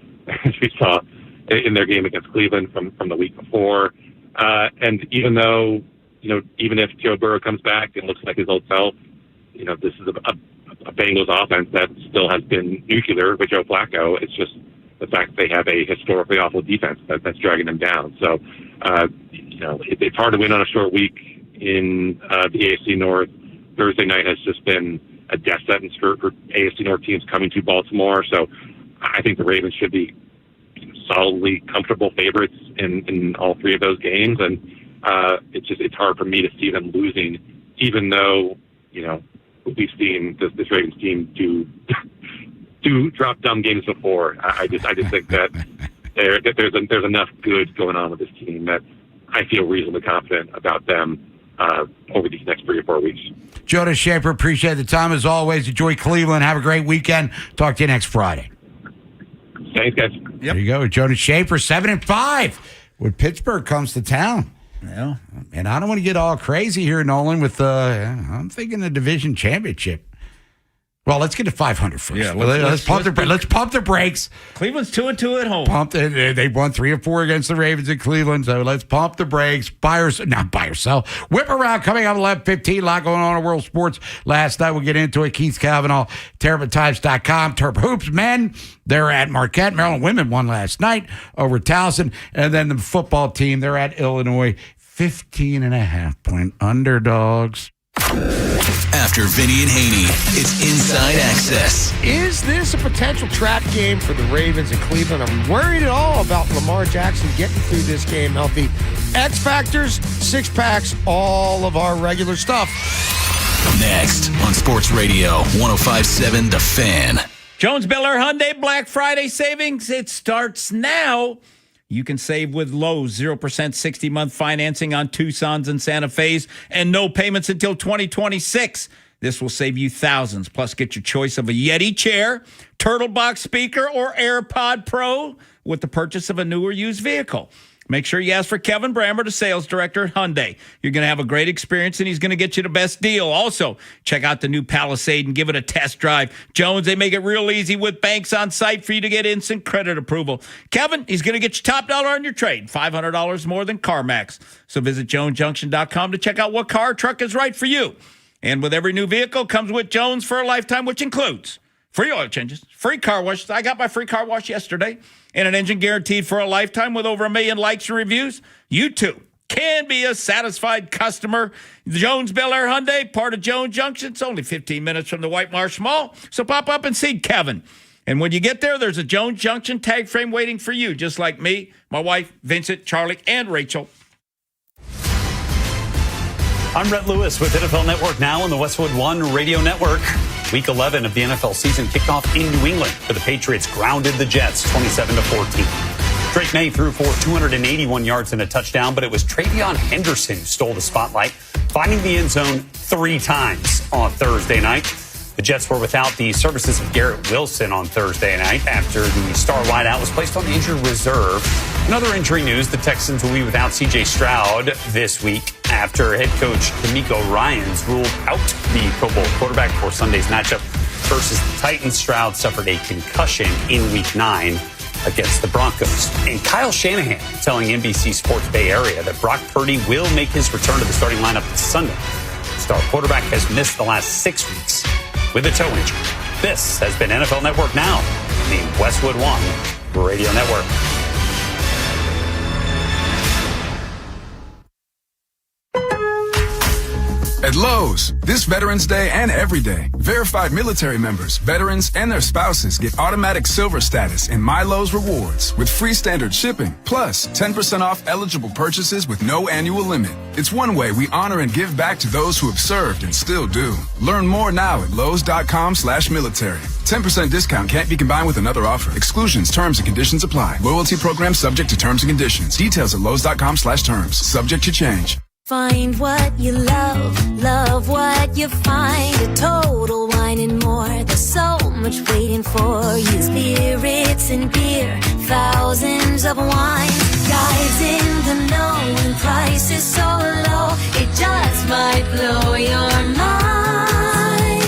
Speaker 4: as we saw in their game against Cleveland from the week before. And even though, even if Joe Burrow comes back and looks like his old self, this is a Bengals offense that still has been nuclear with Joe Flacco. It's just the fact that they have a historically awful defense that's dragging them down. So, it's hard to win on a short week in the AFC North. Thursday night has just been a death sentence for AFC North teams coming to Baltimore. So I think the Ravens should be solidly comfortable favorites in all 3 of those games. And it's hard for me to see them losing, even though, we've seen this Ravens team do drop dumb games before. I just think that there's enough good going on with this team that I feel reasonably confident about them over these next 3 or 4 weeks.
Speaker 1: Jonas Schaefer, appreciate the time as always. Enjoy Cleveland. Have a great weekend. Talk to you next Friday.
Speaker 4: Thanks, guys.
Speaker 1: There you go. Jonas Schaefer, 7-5 when Pittsburgh comes to town.
Speaker 2: Yeah.
Speaker 1: And I don't want to get all crazy here, Nolan, with I'm thinking the division championship. Well, let's get to 500 first.
Speaker 2: Yeah,
Speaker 1: let's pump the brakes.
Speaker 2: Cleveland's 2-2 at home.
Speaker 1: They won 3 of 4 against the Ravens in Cleveland, so let's pump the brakes. Buy or sell. Whip around coming up 11:15. A lot going on in world sports last night. We'll get into it. Keith Cavanaugh, TerrapinTimes.com. Terp Hoops men, they're at Marquette. Maryland women won last night over Towson. And then the football team, they're at Illinois. 15.5-point underdogs.
Speaker 3: After Vinny and Haynie, it's Inside Access.
Speaker 5: Is this a potential trap game for the Ravens in Cleveland? Are we worried at all about Lamar Jackson getting through this game healthy? X Factors, 6-packs, all of our regular stuff.
Speaker 3: Next on Sports Radio 105.7 The Fan.
Speaker 2: Jones Biller Hyundai Black Friday savings. It starts now. You can save with Lowe's 0% 60-month financing on Tucson's and Santa Fe's and no payments until 2026. This will save you thousands. Plus, get your choice of a Yeti chair, Turtle Box speaker, or AirPod Pro with the purchase of a new or used vehicle. Make sure you ask for Kevin Brammer, the sales director at Hyundai. You're going to have a great experience, and he's going to get you the best deal. Also, check out the new Palisade and give it a test drive. Jones, they make it real easy with banks on site for you to get instant credit approval. Kevin, he's going to get you top dollar on your trade, $500 more than CarMax. So visit JonesJunction.com to check out what car or truck is right for you. And with every new vehicle comes with Jones for a lifetime, which includes free oil changes, free car washes. I got my free car wash yesterday. And an engine guaranteed for a lifetime with over 1 million likes and reviews. You too can be a satisfied customer. Jones Bel Air Hyundai, part of Jones Junction. It's only 15 minutes from the White Marsh Mall. So pop up and see Kevin. And when you get there, there's a Jones Junction tag frame waiting for you, just like me, my wife, Vincent, Charlie, and Rachel.
Speaker 6: I'm Rhett Lewis with NFL Network Now on the Westwood One Radio Network. Week 11 of the NFL season kicked off in New England, where the Patriots grounded the Jets 27-14. Drake May threw for 281 yards and a touchdown, but it was Travion Henderson who stole the spotlight, finding the end zone 3 times on Thursday night. The Jets were without the services of Garrett Wilson on Thursday night after the star wideout was placed on the injured reserve. In other injury news, the Texans will be without C.J. Stroud this week after head coach D'Amico Ryans ruled out the Pro Bowl quarterback for Sunday's matchup versus the Titans. Stroud suffered a concussion in Week 9 against the Broncos. And Kyle Shanahan telling NBC Sports Bay Area that Brock Purdy will make his return to the starting lineup this Sunday. The star quarterback has missed the last 6 weeks with a toe injury. This has been NFL Network Now, the Westwood One Radio Network.
Speaker 11: At Lowe's, this Veterans Day and every day, verified military members, veterans, and their spouses get automatic silver status in My Lowe's Rewards with free standard shipping, plus 10% off eligible purchases with no annual limit. It's one way we honor and give back to those who have served and still do. Learn more now at Lowe's.com/military. 10% discount can't be combined with another offer. Exclusions, terms, and conditions apply. Loyalty program subject to terms and conditions. Details at Lowe's.com/terms. Subject to change.
Speaker 12: Find what you love, love what you find. A Total Wine and More. There's so much waiting for you. Spirits and beer, thousands of wines. Guys in the know and prices so low, it just might blow your mind.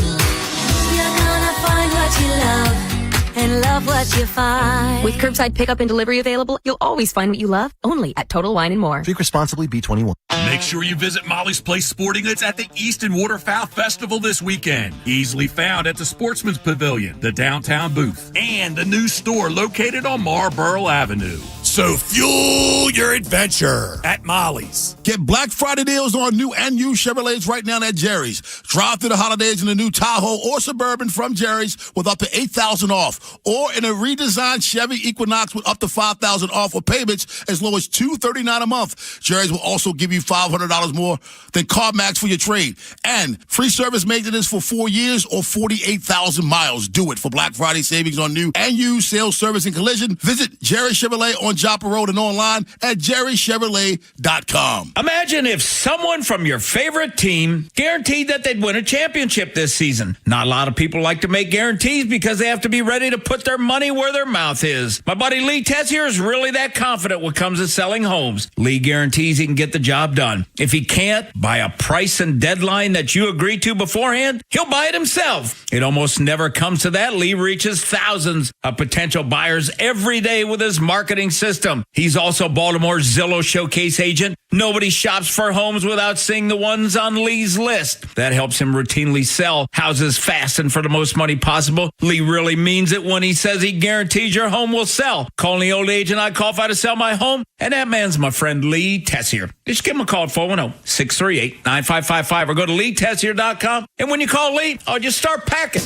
Speaker 12: You're gonna find what you love and love what you find.
Speaker 22: With curbside pickup and delivery available, you'll always find what you love, only at Total Wine & More.
Speaker 23: Drink responsibly, B21.
Speaker 10: Make sure you visit Molly's Place Sporting Goods at the Easton Waterfowl Festival this weekend. Easily found at the Sportsman's Pavilion, the downtown booth, and the new store located on Marlborough Avenue.
Speaker 24: So fuel your adventure at Molly's. Get Black Friday deals on new and used Chevrolets right now at Jerry's. Drive through the holidays in a new Tahoe or Suburban from Jerry's with up to $8,000 off, or in a redesigned Chevy Equinox with up to $5,000 off, or payments as low as $239 a month. Jerry's will also give you $500 more than CarMax for your trade, and free service maintenance for 4 years or 48,000 miles. Do it for Black Friday savings on new and used sales, service, and collision. Visit Jerry Chevrolet on Joppa Road and online at jerrychevrolet.com.
Speaker 2: Imagine if someone from your favorite team guaranteed that they'd win a championship this season. Not a lot of people like to make guarantees because they have to be ready to put their money where their mouth is. My buddy Lee Tessier is really that confident when it comes to selling homes. Lee guarantees he can get the job done. If he can't, by a price and deadline that you agree to beforehand, he'll buy it himself. It almost never comes to that. Lee reaches thousands of potential buyers every day with his marketing system. He's also Baltimore's Zillow Showcase agent. Nobody shops for homes without seeing the ones on Lee's list. That helps him routinely sell houses fast and for the most money possible. Lee really means it when he says he guarantees your home will sell. Calling the old agent I call if I to sell my home, and that man's my friend Lee Tessier. Just give him a call at 410-638-9555 or go to leetessier.com. And when you call Lee, just start packing.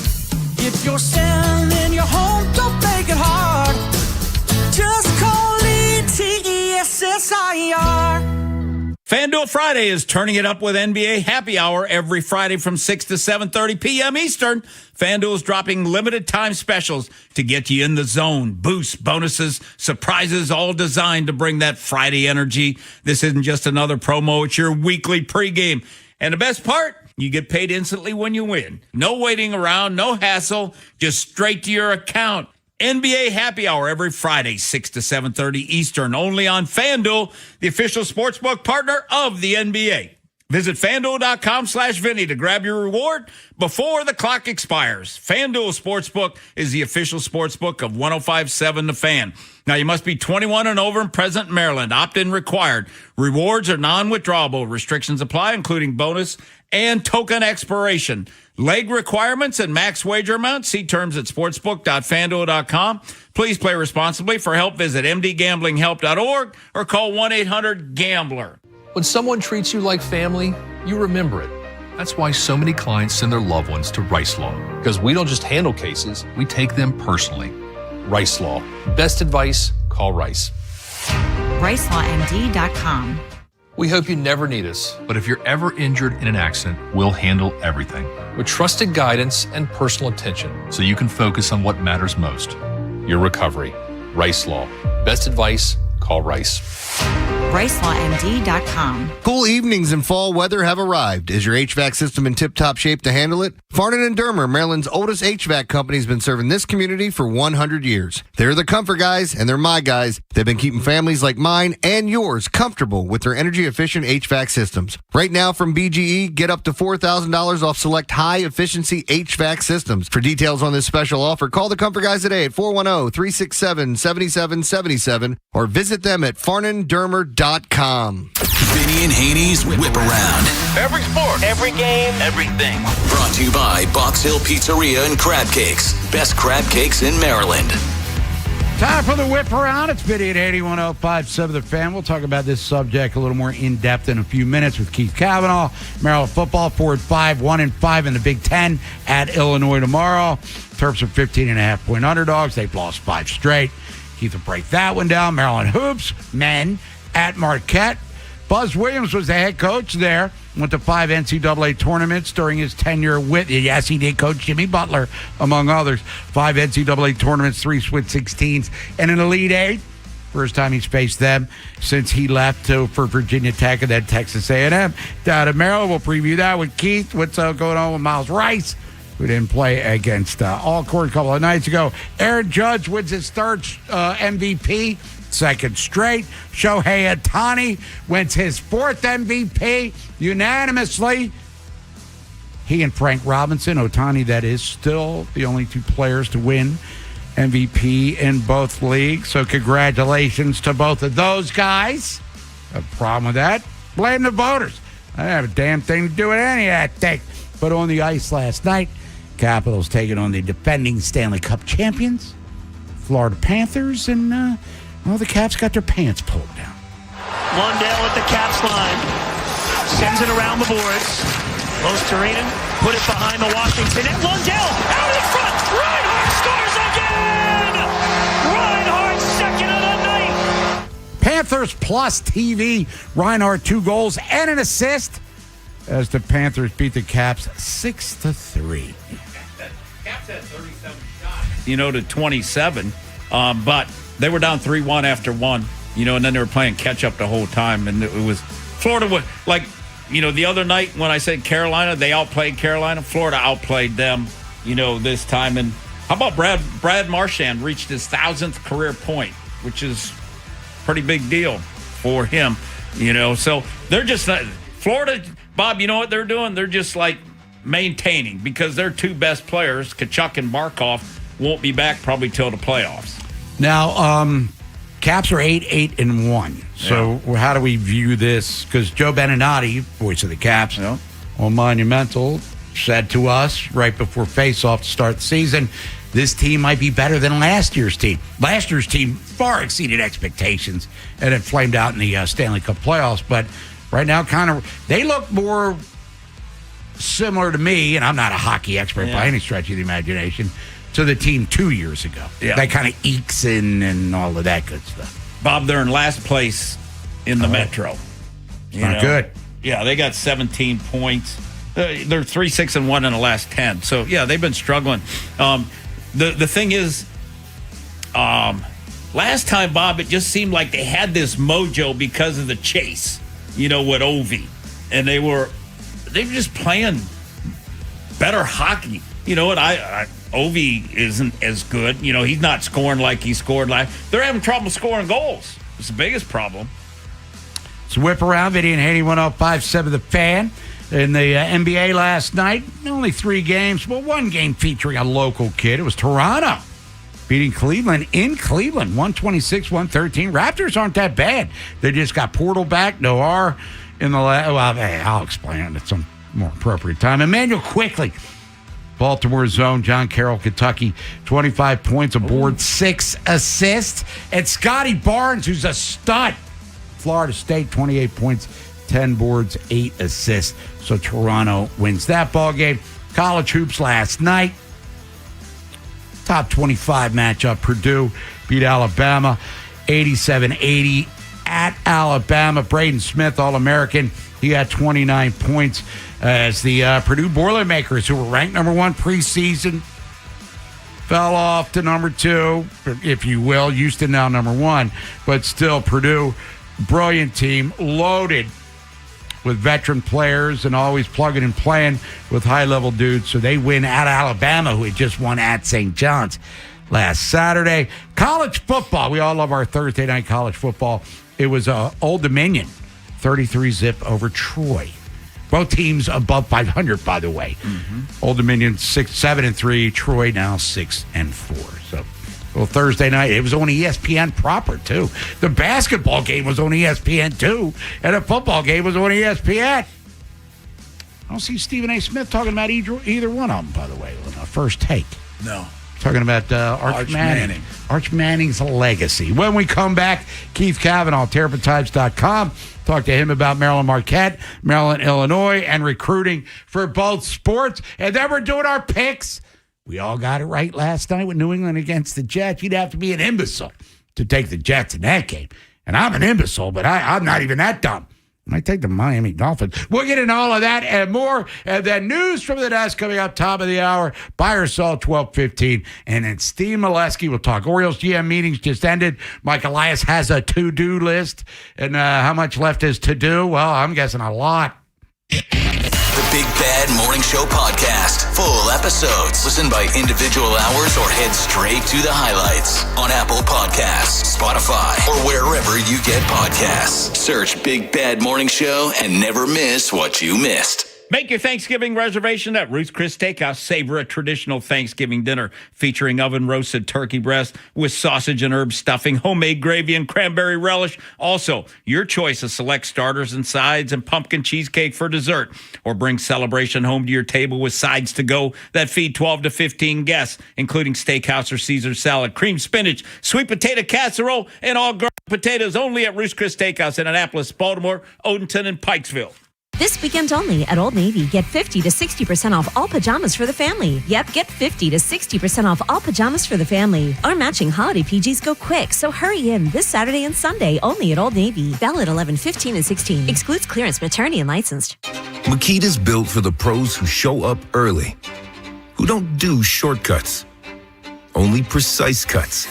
Speaker 7: If you're selling your home, don't make it hard. Just call Lee, Tessier.
Speaker 2: FanDuel Friday is turning it up with NBA Happy Hour every Friday from 6 to 7:30 p.m. Eastern. FanDuel is dropping limited time specials to get you in the zone. Boosts, bonuses, surprises, all designed to bring that Friday energy. This isn't just another promo. It's your weekly pregame. And the best part, you get paid instantly when you win. No waiting around, no hassle, just straight to your account. NBA Happy Hour every Friday, 6 to 7:30 Eastern, only on FanDuel, the official sportsbook partner of the NBA. Visit FanDuel.com/Vinny to grab your reward before the clock expires. FanDuel Sportsbook is the official sportsbook of 105.7 The Fan. Now, you must be 21 and over and present in Maryland. Opt-in required. Rewards are non-withdrawable. Restrictions apply, including bonus and token expiration. Leg requirements and max wager amount. See terms at sportsbook.fanduel.com. Please play responsibly. For help, visit mdgamblinghelp.org or call 1-800-GAMBLER.
Speaker 9: When someone treats you like family, you remember it. That's why so many clients send their loved ones to Rice Law. Because we don't just handle cases, we take them personally. Rice Law. Best advice, call Rice.
Speaker 13: RiceLawMD.com.
Speaker 9: We hope you never need us, but if you're ever injured in an accident, we'll handle everything with trusted guidance and personal attention so you can focus on what matters most, your recovery. Rice Law. Best advice, call Rice.
Speaker 13: RiceLawMD.com.
Speaker 14: Cool evenings and fall weather have arrived. Is your HVAC system in tip-top shape to handle it? Farnan & Dermer, Maryland's oldest HVAC company, has been serving this community for 100 years. They're the comfort guys, and they're my guys. They've been keeping families like mine and yours comfortable with their energy-efficient HVAC systems. Right now from BGE, get up to $4,000 off select high-efficiency HVAC systems. For details on this special offer, call the comfort guys today at 410-367-7777 or visit them at farnandermer.com.
Speaker 3: Vinny and Haynie's Whip Around.
Speaker 23: Every sport, every game, everything.
Speaker 3: Brought to you by Box Hill Pizzeria and Crab Cakes. Best crab cakes in Maryland.
Speaker 1: Time for the Whip Around. It's Vinny at 81057 The Fan. We'll talk about this subject a little more in depth in a few minutes with Keith Cavanaugh. Maryland football 4-5, 1-5 in the Big Ten at Illinois tomorrow. Terps are 15.5-point underdogs. They've lost 5 straight. Keith will break that one down. Maryland hoops, men at Marquette. Buzz Williams was the head coach there. Went to 5 NCAA tournaments during his tenure with, yes, he did coach Jimmy Butler, among others. 5 NCAA tournaments, 3 Sweet 16s, and an Elite 8. First time he's faced them since he left for Virginia Tech and then Texas A&M. Down at Maryland, we'll preview that with Keith. What's going on with Miles Rice, who didn't play against Alcorn a couple of nights ago. Aaron Judge wins his third MVP. Second straight. Shohei Ohtani wins his 4th MVP unanimously. He and Frank Robinson, Ohtani, that is, still the only 2 players to win MVP in both leagues. So congratulations to both of those guys. No problem with that. Blame the voters. I didn't have a damn thing to do with any of that thing. But on the ice last night, Capitals taking on the defending Stanley Cup champions, Florida Panthers, and the Caps got their pants pulled down.
Speaker 25: Lundell at the Caps line. Sends it around the boards. Los Torino put it behind the Washington. And Lundell out in front. Reinhart scores again! Reinhart second of the night.
Speaker 1: Panthers plus TV. Reinhart 2 goals and an assist as the Panthers beat the Caps 6-3.
Speaker 2: Caps had 37 shots, to 27. But They were down 3-1 after one, and then they were playing catch-up the whole time. And it was Florida was like, the other night when I said Carolina, they outplayed Carolina. Florida outplayed them, this time. And how about Brad Marchand reached his 1,000th career point, which is a pretty big deal for him, So they're just Florida, Bob, you know what they're doing? They're just like maintaining because their two best players, Kachuk and Barkov, won't be back probably till the playoffs.
Speaker 1: Now, Caps are 8-1. So how do we view this? Because Joe Beninati, voice of the Caps, on Monumental, said to us right before face-off to start the season, this team might be better than last year's team. Last year's team far exceeded expectations and it flamed out in the Stanley Cup playoffs. But right now, they look more similar to me, and I'm not a hockey expert by any stretch of the imagination, to the team 2 years ago. Yeah. That kind of ekes in and all of that good stuff.
Speaker 2: Bob, they're in last place in the Metro.
Speaker 1: Not good.
Speaker 2: Yeah, they got 17 points. They're 3-6-1 in the last 10. So, yeah, they've been struggling. The thing is, last time, Bob, it just seemed like they had this mojo because of the chase, with Ovi. And they were just playing better hockey. Ovi isn't as good. He's not scoring like he scored last. They're having trouble scoring goals. It's the biggest problem.
Speaker 1: It's Whip Around. Vinny and Haynie 105.7 The Fan. In the NBA last night, only 3 games, but one game featuring a local kid. It was Toronto beating Cleveland in Cleveland, 126-113. Raptors aren't that bad. They just got Portal back, Noir in the last. Well, hey, I'll explain it at some more appropriate time. Emmanuel quickly. Baltimore zone, John Carroll, Kentucky, 25 points aboard, 6 assists. And Scotty Barnes, who's a stud. Florida State, 28 points, 10 boards, 8 assists. So Toronto wins that ball game. College hoops last night. Top 25 matchup. Purdue beat Alabama 87-80 at Alabama. Braden Smith, All-American. He had 29 points as the Purdue Boilermakers, who were ranked number 1 preseason, fell off to number 2, if you will. Houston now number 1. But still, Purdue, brilliant team, loaded with veteran players and always plugging and playing with high-level dudes. So they win at Alabama, who had just won at St. John's last Saturday. College football. We all love our Thursday night college football. It was Old Dominion, 33-zip over Troy. Both teams above 500, by the way. Mm-hmm. Old Dominion 7-3. Troy now 6-4. So, well, Thursday night, it was on ESPN proper, too. The basketball game was on ESPN, too. And the football game was on ESPN. I don't see Stephen A. Smith talking about either one of them, by the way, on the first take.
Speaker 2: No.
Speaker 1: Talking about Arch Manning. Arch Manning's legacy. When we come back, Keith Cavanaugh, TerrapinTimes.com. Talk to him about Maryland Marquette, Maryland, Illinois, and recruiting for both sports. And then we're doing our picks. We all got it right last night with New England against the Jets. You'd have to be an imbecile to take the Jets in that game. And I'm an imbecile, but I'm not even that dumb. I might take the Miami Dolphins. We'll get into all of that and more. And then news from the desk coming up top of the hour. Buy or sell 12:15. And then Steve Molesky will talk. Orioles GM meetings just ended. Mike Elias has a to-do list. And how much left is to do? Well, I'm guessing a lot.
Speaker 3: The Big Bad Morning Show podcast. Full episodes. Listen by individual hours or head straight to the highlights on Apple Podcasts, Spotify, or wherever you get podcasts. Search Big Bad Morning Show and never miss what you missed.
Speaker 2: Make your Thanksgiving reservation at Ruth's Chris Steakhouse. Savor a traditional Thanksgiving dinner featuring oven-roasted turkey breast with sausage and herb stuffing, homemade gravy, and cranberry relish. Also, your choice of select starters and sides and pumpkin cheesecake for dessert. Or bring celebration home to your table with sides to go that feed 12 to 15 guests, including steakhouse or Caesar salad, cream spinach, sweet potato casserole, and all garlic potatoes only at Ruth's Chris Steakhouse in Annapolis, Baltimore, Odenton, and Pikesville.
Speaker 22: This weekend only at Old Navy, get 50 to 60% off all pajamas for the family. Yep, get 50 to 60% off all pajamas for the family. Our matching holiday PGs go quick, so hurry in this Saturday and Sunday only at Old Navy. Valid 11, 15, and 16. Excludes clearance, maternity, and licensed.
Speaker 8: Makita's built for the pros who show up early, who don't do shortcuts, only precise cuts.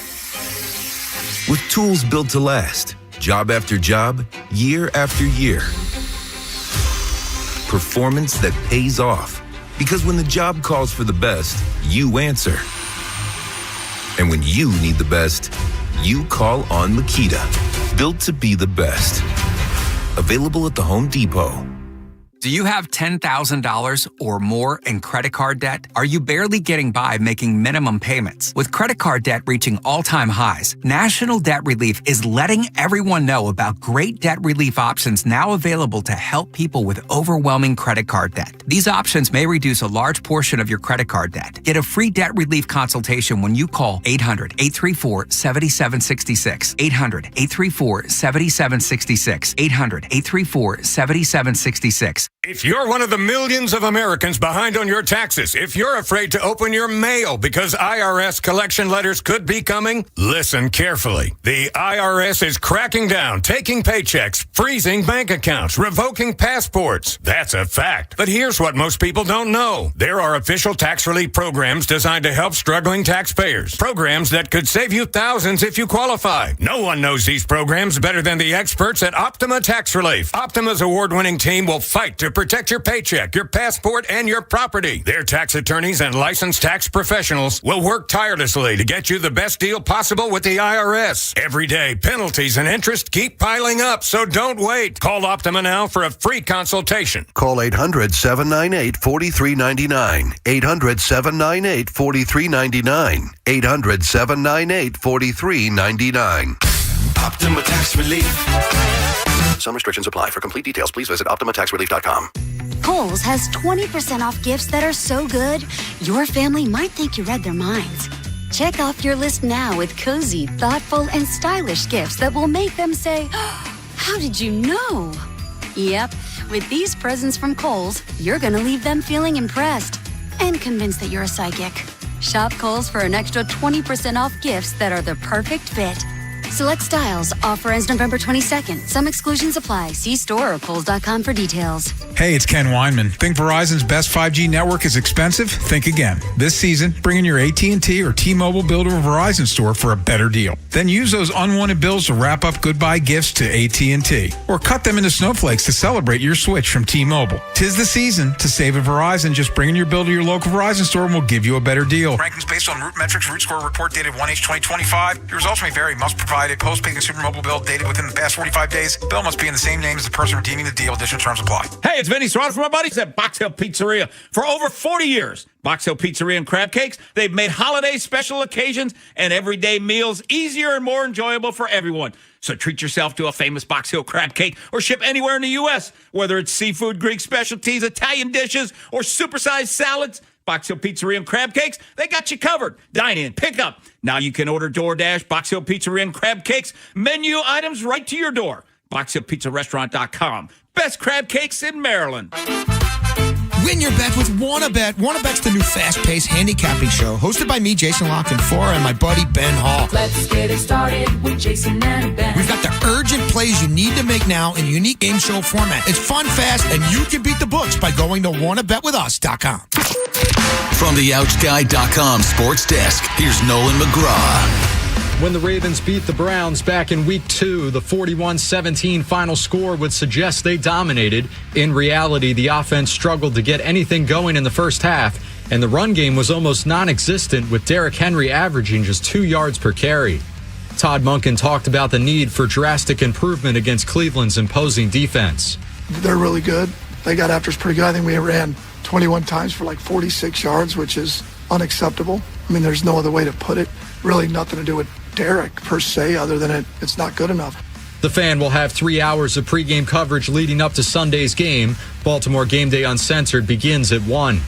Speaker 8: With tools built to last, job after job, year after year. Performance that pays off. Because when the job calls for the best, you answer. And when you need the best, you call on Makita. Built to be the best. Available at the Home Depot.
Speaker 13: Do you have $10,000 or more in credit card debt? Are you barely getting by making minimum payments? With credit card debt reaching all-time highs, National Debt Relief is letting everyone know about great debt relief options now available to help people with overwhelming credit card debt. These options may reduce a large portion of your credit card debt. Get a free debt relief consultation when you call 800-834-7766. 800-834-7766. 800-834-7766.
Speaker 15: If you're one of the millions of Americans behind on your taxes, if you're afraid to open your mail because IRS collection letters could be coming, listen carefully. The IRS is cracking down, taking paychecks, freezing bank accounts, revoking passports. That's a fact. But here's what most people don't know. There are official tax relief programs designed to help struggling taxpayers. Programs that could save you thousands if you qualify. No one knows these programs better than the experts at Optima Tax Relief. Optima's award-winning team will fight to protect your paycheck, your passport, and your property. Their tax attorneys and licensed tax professionals will work tirelessly to get you the best deal possible with the IRS. Every day, penalties and interest keep piling up, so don't wait. Call Optima now for a free consultation.
Speaker 16: Call 800-798-4399. 800-798-4399. 800-798-4399. Optima Tax Relief. Some restrictions apply. For complete details, please visit OptimaTaxRelief.com.
Speaker 17: Kohl's has 20% off gifts that are so good, your family might think you read their minds. Check off your list now with cozy, thoughtful, and stylish gifts that will make them say, "How did you know?" Yep, with these presents from Kohl's, you're going to leave them feeling impressed and convinced that you're a psychic. Shop Kohl's for an extra 20% off gifts that are the perfect fit. Select styles. Offer ends November 22nd. Some exclusions apply. See store or Kohl's.com for details.
Speaker 18: Hey, it's Ken Weinman. Think Verizon's best 5G network is expensive? Think again. This season, bring in your AT&T or T-Mobile bill to a Verizon store for a better deal. Then use those unwanted bills to wrap up goodbye gifts to AT&T. Or cut them into snowflakes to celebrate your switch from T-Mobile. 'Tis the season to save at Verizon. Just bring in your bill to your local Verizon store and we'll give you a better deal.
Speaker 26: Rankings based on Root Metrics Root Score report dated 1H2025. Your results may vary. Must provide a postpaid consumer mobile bill dated within the past 45 days. The bill must be in the same name as the person redeeming the deal. Additional terms apply.
Speaker 2: Hey, it's Vinny Haynie from my buddies at Box Hill Pizzeria. For over 40 years, Box Hill Pizzeria and Crab Cakes, they've made holiday special occasions and everyday meals easier and more enjoyable for everyone. So treat yourself to a famous Box Hill crab cake or ship anywhere in the U.S., whether it's seafood, Greek specialties, Italian dishes, or supersized salads. Box Hill Pizzeria and Crab Cakes, they got you covered. Dine in, pick up. Now you can order DoorDash, Box Hill Pizzeria and Crab Cakes, menu items right to your door. BoxHillPizzaRestaurant.com. Best crab cakes in Maryland.
Speaker 27: Win your bet with WannaBet. WannaBet's the new fast-paced handicapping show hosted by me, Jason Lockenfora, and my buddy Ben Hall.
Speaker 7: Let's get it started with Jason and Ben.
Speaker 27: We've got the urgent plays you need to make now in a unique game show format. It's fun, fast, and you can beat the books by going to wannabetwithus.com.
Speaker 3: From the OutGuy.com sports desk, here's Nolan McGraw.
Speaker 20: When the Ravens beat the Browns back in Week 2, the 41-17 final score would suggest they dominated. In reality, the offense struggled to get anything going in the first half, and the run game was almost non-existent, with Derrick Henry averaging just 2 yards per carry. Todd Monken talked about the need for drastic improvement against Cleveland's imposing defense.
Speaker 28: They're really good. They got after us pretty good. I think we ran 21 times for like 46 yards, which is unacceptable. I mean, there's no other way to put it. Really nothing to do with Derrick per se, other than it's not good enough.
Speaker 20: The Fan will have 3 hours of pregame coverage leading up to Sunday's game. Baltimore Game Day Uncensored begins at 1.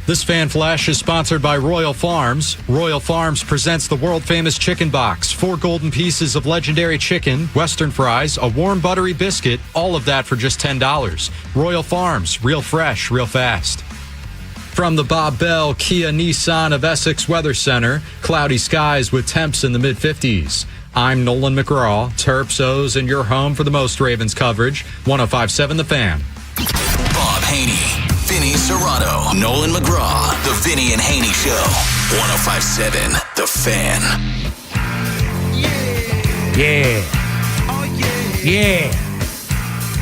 Speaker 20: This Fan Flash is sponsored by Royal Farms. Royal Farms presents the world-famous chicken box. 4 golden pieces of legendary chicken, Western fries, a warm buttery biscuit, all of that for just $10. Royal Farms, real fresh, real fast. From the Bob Bell Kia Nissan of Essex Weather Center, cloudy skies with temps in the mid-50s. I'm Nolan McGraw, Terps O's, and your home for the most Ravens coverage, 105.7 The Fan.
Speaker 3: Bob Haynie, Vinny Serrato, Nolan McGraw, The Vinny and Haynie Show, 105.7 The Fan.
Speaker 7: Yeah.
Speaker 1: Yeah.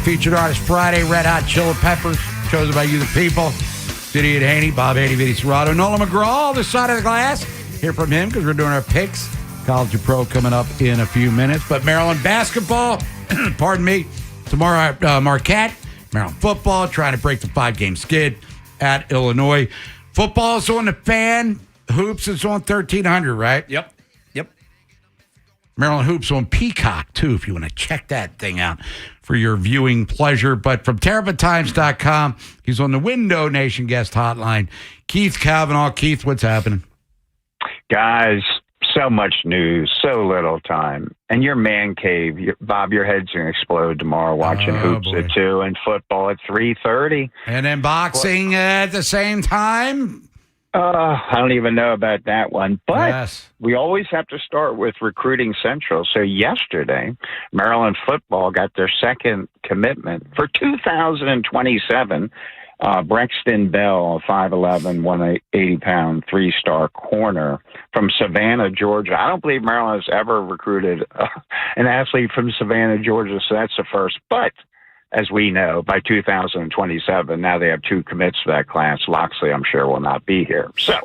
Speaker 1: Featured artist Friday, Red Hot Chili Peppers, chosen by you, the people. Vinny and Haynie, Bob Haynie, Vinny Serrato, Nolan McGraw, the side of the glass. Hear from him because we're doing our picks. College and Pro coming up in a few minutes. But Maryland basketball, pardon me, tomorrow at Marquette. Maryland football, trying to break the 5-game skid at Illinois. Football's on the Fan. Hoops is on 1300, right?
Speaker 2: Yep.
Speaker 1: Maryland Hoops on Peacock, too, if you want to check that thing out for your viewing pleasure. But from TerrapinTimes.com, he's on the Window Nation guest hotline. Keith Kavanaugh. Keith, what's happening?
Speaker 4: Guys, so much news, so little time. And your man cave, Bob, your head's going to explode tomorrow watching Hoops at 2 and football at 3:30.
Speaker 1: And then boxing at the same time?
Speaker 4: I don't even know about that one. But we always have to start with Recruiting Central. So yesterday, Maryland football got their second commitment for 2027. Brexton Bell, 5'11", 180-pound, 3-star corner from Savannah, Georgia. I don't believe Maryland has ever recruited an athlete from Savannah, Georgia, so that's the first. But as we know, by 2027, now they have 2 commits to that class. Loxley, I'm sure, will not be here. So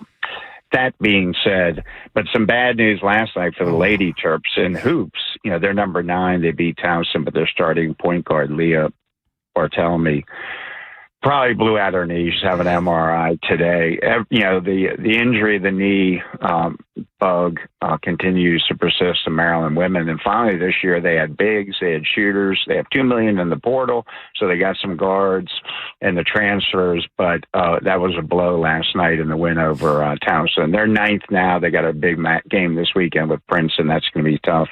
Speaker 4: that being said, but some bad news last night for the Lady Terps in hoops. You know, they're number 9. They beat Towson, but their starting point guard, Leah Bartelme, probably blew out her knee. She's having an MRI today. You know, the injury, the knee bug continues to persist in Maryland women. And finally this year they had bigs, they had shooters. They have $2 million in the portal, so they got some guards and the transfers. But that was a blow last night in the win over Towson. They're 9th now. They got a big game this weekend with Princeton. That's going to be tough,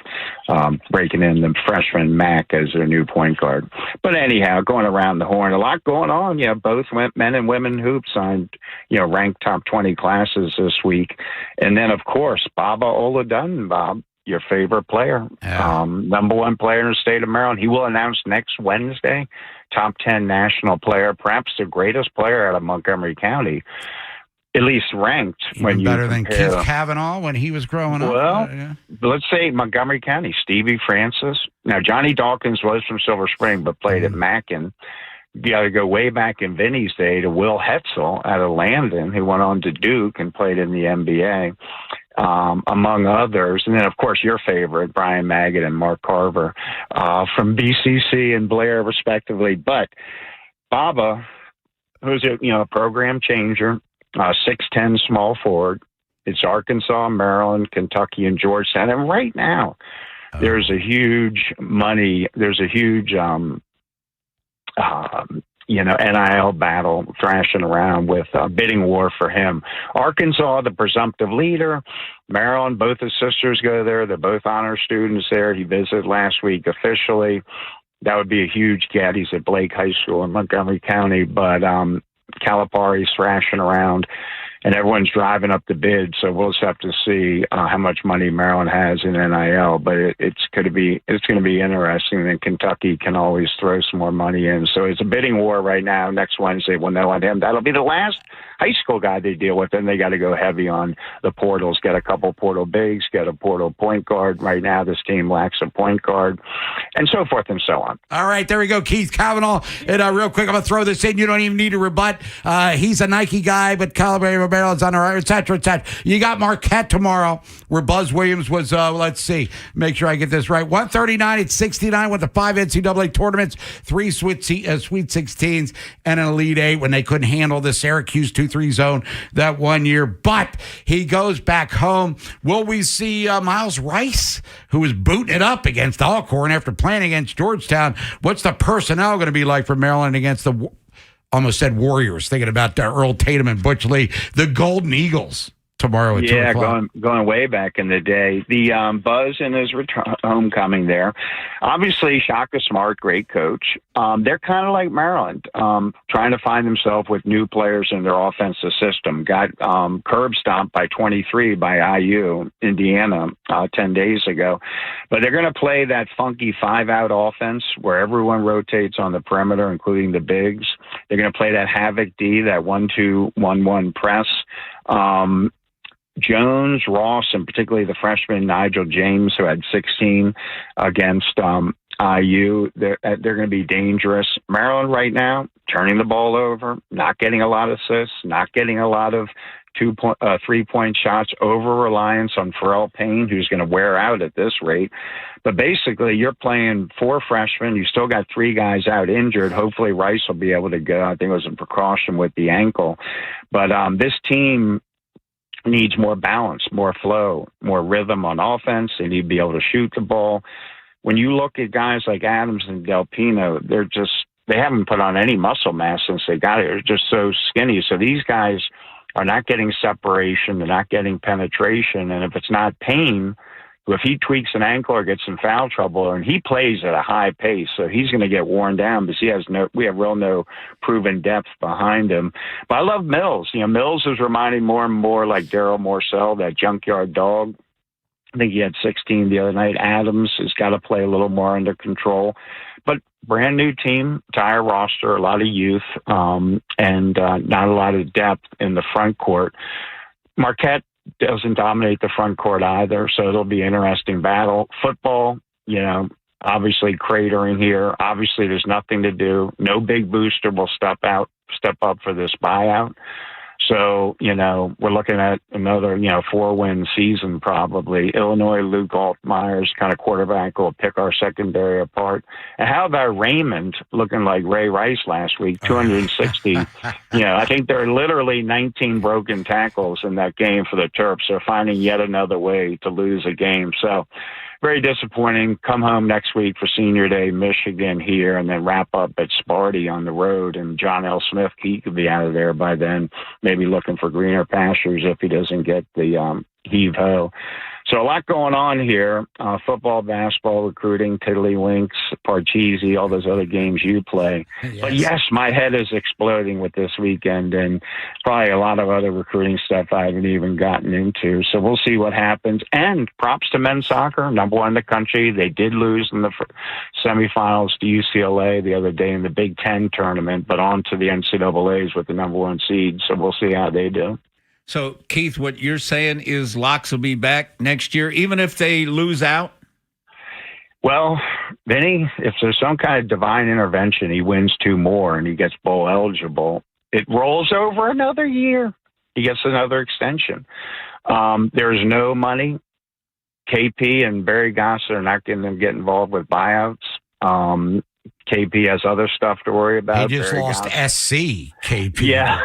Speaker 4: breaking in the freshman Mack as their new point guard. But anyhow, going around the horn, a lot going on. You know, both men and women hoops signed, you know, ranked top 20 classes this week. And then, of course, Baba Oladun, Bob, your favorite player, number 1 player in the state of Maryland. He will announce next Wednesday, top 10 national player, perhaps the greatest player out of Montgomery County, at least ranked.
Speaker 1: Even
Speaker 4: when you
Speaker 1: better than
Speaker 4: compare,
Speaker 1: Keith Kavanaugh when he was growing up.
Speaker 4: Well, let's say Montgomery County, Stevie Francis. Now, Johnny Dawkins was from Silver Spring, but played at Mackin. You got to go way back in Vinny's day to Will Hetzel out of Landon, who went on to Duke and played in the NBA, among others. And then, of course, your favorite, Brian Maggott and Mark Carver from BCC and Blair, respectively. But Baba, who's a program changer, 6'10" small forward. It's Arkansas, Maryland, Kentucky, and Georgetown. And right now, there's a huge NIL battle thrashing around with a bidding war for him. Arkansas, the presumptive leader. Maryland, both his sisters go there. They're both honor students there. He visited last week officially. That would be a huge get. He's at Blake High School in Montgomery County, but Calipari's thrashing around. And everyone's driving up the bid, so we'll just have to see how much money Maryland has in NIL. But it's going to be interesting. And Kentucky can always throw some more money in. So it's a bidding war right now. Next Wednesday, we'll know on him. That'll be the last high school guy they deal with. Then they got to go heavy on the portals. Get a couple portal bigs. Get a portal point guard. Right now, this team lacks a point guard, and so forth and so on.
Speaker 1: All right, there we go, Keith Kavanaugh. And real quick, I'm gonna throw this in. You don't even need to rebut. He's a Nike guy, but Calipari Maryland's on the right, et cetera, et cetera. You got Marquette tomorrow, where Buzz Williams was. Let's see, make sure I get this right. 139 at 69 with the 5 NCAA tournaments, 3 Sweet 16s, and an Elite 8 when they couldn't handle the Syracuse 2-3 zone that one year. But he goes back home. Will we see Miles Rice, who was booting it up against Alcorn after playing against Georgetown? What's the personnel going to be like for Maryland against the, almost said Warriors, thinking about Earl Tatum and Butch Lee, the Golden Eagles tomorrow at 2 o'clock.
Speaker 4: going way back in the day. The Buzz in his homecoming there. Obviously, Shaka Smart, great coach. They're kind of like Maryland, trying to find themselves with new players in their offensive system. Got curb stomped by 23 by IU, Indiana, 10 days ago. But they're going to play that funky 5-out offense where everyone rotates on the perimeter, including the bigs. They're going to play that Havoc D, that 1-2-1-1 press. Jones, Ross, and particularly the freshman Nigel James, who had 16 against IU, they're going to be dangerous. Maryland right now, turning the ball over, not getting a lot of assists, not getting a lot of 3-point shots, over-reliance on Pharrell Payne, who's going to wear out at this rate. But basically, you're playing 4 freshmen. You still got 3 guys out injured. Hopefully, Rice will be able to go. I think it was a precaution with the ankle. But this team needs more balance, more flow, more rhythm on offense. They need to be able to shoot the ball. When you look at guys like Adams and Del Pino, they haven't put on any muscle mass since they got here. They're just so skinny. So these guys are not getting separation. They're not getting penetration. And if it's not Payne, if he tweaks an ankle or gets in foul trouble, and he plays at a high pace, so he's going to get worn down because we have no proven depth behind him. But I love Mills. Mills is reminding more and more like Daryl Morcell, that junkyard dog. I think he had 16 the other night. Adams has got to play a little more under control. But brand new team, entire roster, a lot of youth, and not a lot of depth in the front court. Marquette doesn't dominate the front court either, so it'll be an interesting battle. Football, obviously cratering here. Obviously, there's nothing to do. No big booster will step up for this buyout. So, we're looking at another, 4-win season probably. Illinois, Luke Altmaier's kind of quarterback will pick our secondary apart. And how about Raymond looking like Ray Rice last week, 260? I think there are literally 19 broken tackles in that game for the Terps. They're finding yet another way to lose a game. So, very disappointing. Come home next week for Senior Day, Michigan here, and then wrap up at Sparty on the road. And John L. Smith, he could be out of there by then, maybe looking for greener pastures if he doesn't get the heave-ho. So a lot going on here. Football, basketball, recruiting, tiddlywinks, Parcheesi, all those other games you play. Yes. But yes, my head is exploding with this weekend and probably a lot of other recruiting stuff I haven't even gotten into. So we'll see what happens. And props to men's soccer, number 1 in the country. They did lose in the semifinals to UCLA the other day in the Big Ten tournament, but on to the NCAAs with the number 1 seed. So we'll see how they do.
Speaker 2: So, Keith, what you're saying is Locks will be back next year, even if they lose out?
Speaker 4: Well, Vinny, if there's some kind of divine intervention, he wins 2 more and he gets bowl eligible, it rolls over another year. He gets another extension. There's no money. KP and Barry Gossett are not going to get involved with buyouts. KP has other stuff to worry about.
Speaker 1: He just lost SC, KP.
Speaker 4: Yeah,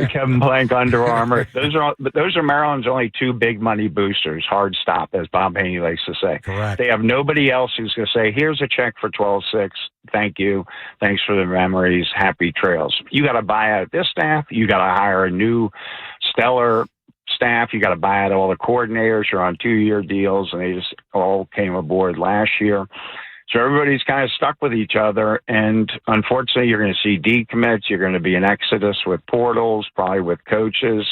Speaker 4: Kevin Blank, Under Armour. Those are Maryland's only 2 big money boosters. Hard stop, as Bob Haynie likes to say.
Speaker 1: Correct.
Speaker 4: They have nobody else who's going to say, "Here's a check for 12.6. Thank you. Thanks for the memories. Happy trails." You got to buy out this staff. You got to hire a new stellar staff. You got to buy out all the coordinators who are on 2-year deals, and they just all came aboard last year. So everybody's kind of stuck with each other, and unfortunately, you're going to see decommits. You're going to be an exodus with portals, probably with coaches.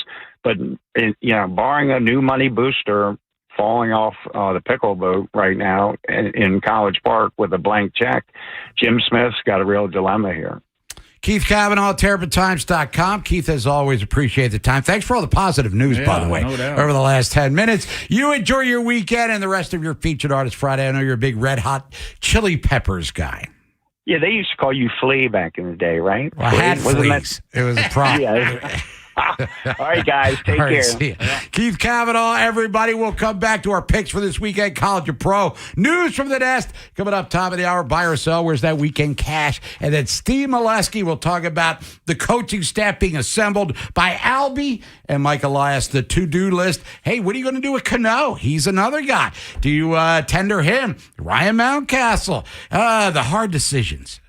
Speaker 4: But barring a new money booster falling off the pickle boat right now in College Park with a blank check, Jim Smith's got a real dilemma here.
Speaker 1: Keith Cavanaugh, TerrapinTimes.com. Keith, as always, appreciate the time. Thanks for all the positive news, by the way, over the last 10 minutes. You enjoy your weekend and the rest of your Featured Artist Friday. I know you're a big Red Hot Chili Peppers guy.
Speaker 4: Yeah, they used to call you Flea back in the day, right?
Speaker 1: Well, I had fleas. It was a problem.
Speaker 4: Yeah. All right, guys. Take care.
Speaker 1: See ya. Keith Cavanaugh, everybody. We'll come back to our picks for this weekend, college and pro. News from the desk coming up top of the hour. Buy or sell. Where's that weekend cash? And then Steve Molesky will talk about the coaching staff being assembled by Albie and Mike Elias, the to-do list. Hey, what are you going to do with Cano? He's another guy. Do you tender him? Ryan Mountcastle. The hard decisions.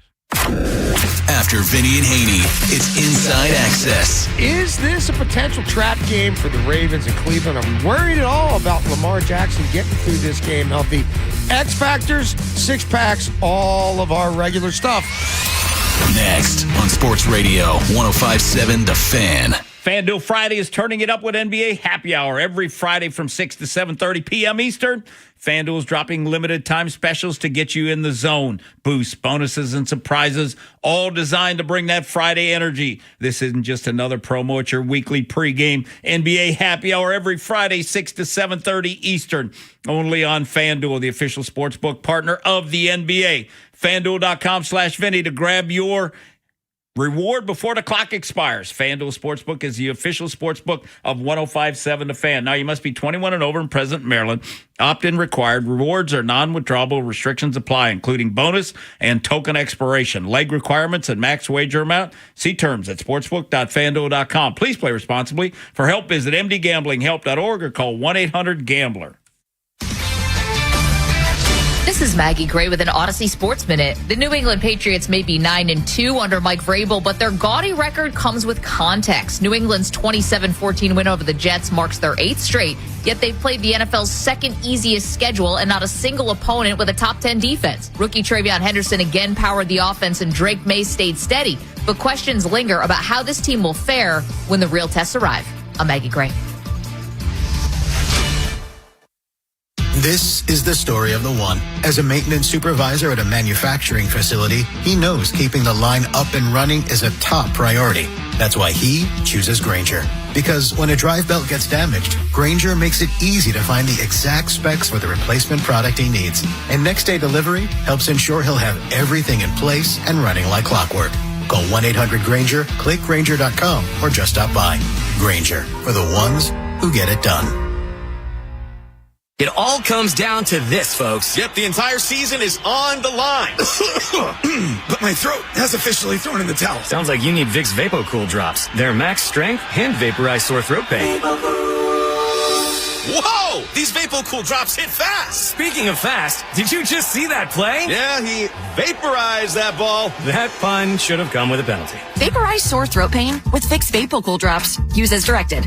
Speaker 3: After Vinny and Haynie, it's Inside Access.
Speaker 27: Is this a potential trap game for the Ravens in Cleveland? Are we worried at all about Lamar Jackson getting through this game healthy? X Factors, 6-packs, all of our regular stuff.
Speaker 3: Next on Sports Radio 105.7 The Fan.
Speaker 2: FanDuel Friday is turning it up with NBA Happy Hour every Friday from 6 to 7:30 p.m. Eastern. FanDuel is dropping limited time specials to get you in the zone. Boosts, bonuses, and surprises, all designed to bring that Friday energy. This isn't just another promo. It's your weekly pregame NBA Happy Hour every Friday, 6 to 7:30 Eastern. Only on FanDuel, the official sportsbook partner of the NBA. FanDuel.com/Vinny to grab your reward before the clock expires. FanDuel Sportsbook is the official sportsbook of 105.7 The Fan. Now, you must be 21 and over and present in Maryland. Opt-in required. Rewards are non-withdrawable. Restrictions apply, including bonus and token expiration. Leg requirements and max wager amount. See terms at sportsbook.fanduel.com. Please play responsibly. For help, visit mdgamblinghelp.org or call 1-800-GAMBLER.
Speaker 5: This is Maggie Gray with an Odyssey Sports Minute. The New England Patriots may be 9-2 under Mike Vrabel, but their gaudy record comes with context. New England's 27-14 win over the Jets marks their 8th straight, yet they've played the NFL's second easiest schedule and not a single opponent with a top 10 defense. Rookie Travion Henderson again powered the offense and Drake May stayed steady, but questions linger about how this team will fare when the real tests arrive. I'm Maggie Gray.
Speaker 6: This is the story of the one. As a maintenance supervisor at a manufacturing facility, he knows keeping the line up and running is a top priority. That's why he chooses Grainger. Because when a drive belt gets damaged, Grainger makes it easy to find the exact specs for the replacement product he needs. And next day delivery helps ensure he'll have everything in place and running like clockwork. Call 1-800-GRAINGER, click Grainger.com, or just stop by. Grainger, for the ones who get it done.
Speaker 10: It all comes down to this, folks. Yep, the entire season is on the line.
Speaker 11: But my throat has officially thrown in the towel.
Speaker 10: Sounds like you need Vicks VapoCool drops. They're max strength and vaporize sore throat pain. Whoa! These VapoCool drops hit fast. Speaking of fast, did you just see that play? Yeah, he vaporized that ball. That pun should have come with a penalty.
Speaker 12: Vaporize sore throat pain with Vicks VapoCool drops. Use as directed.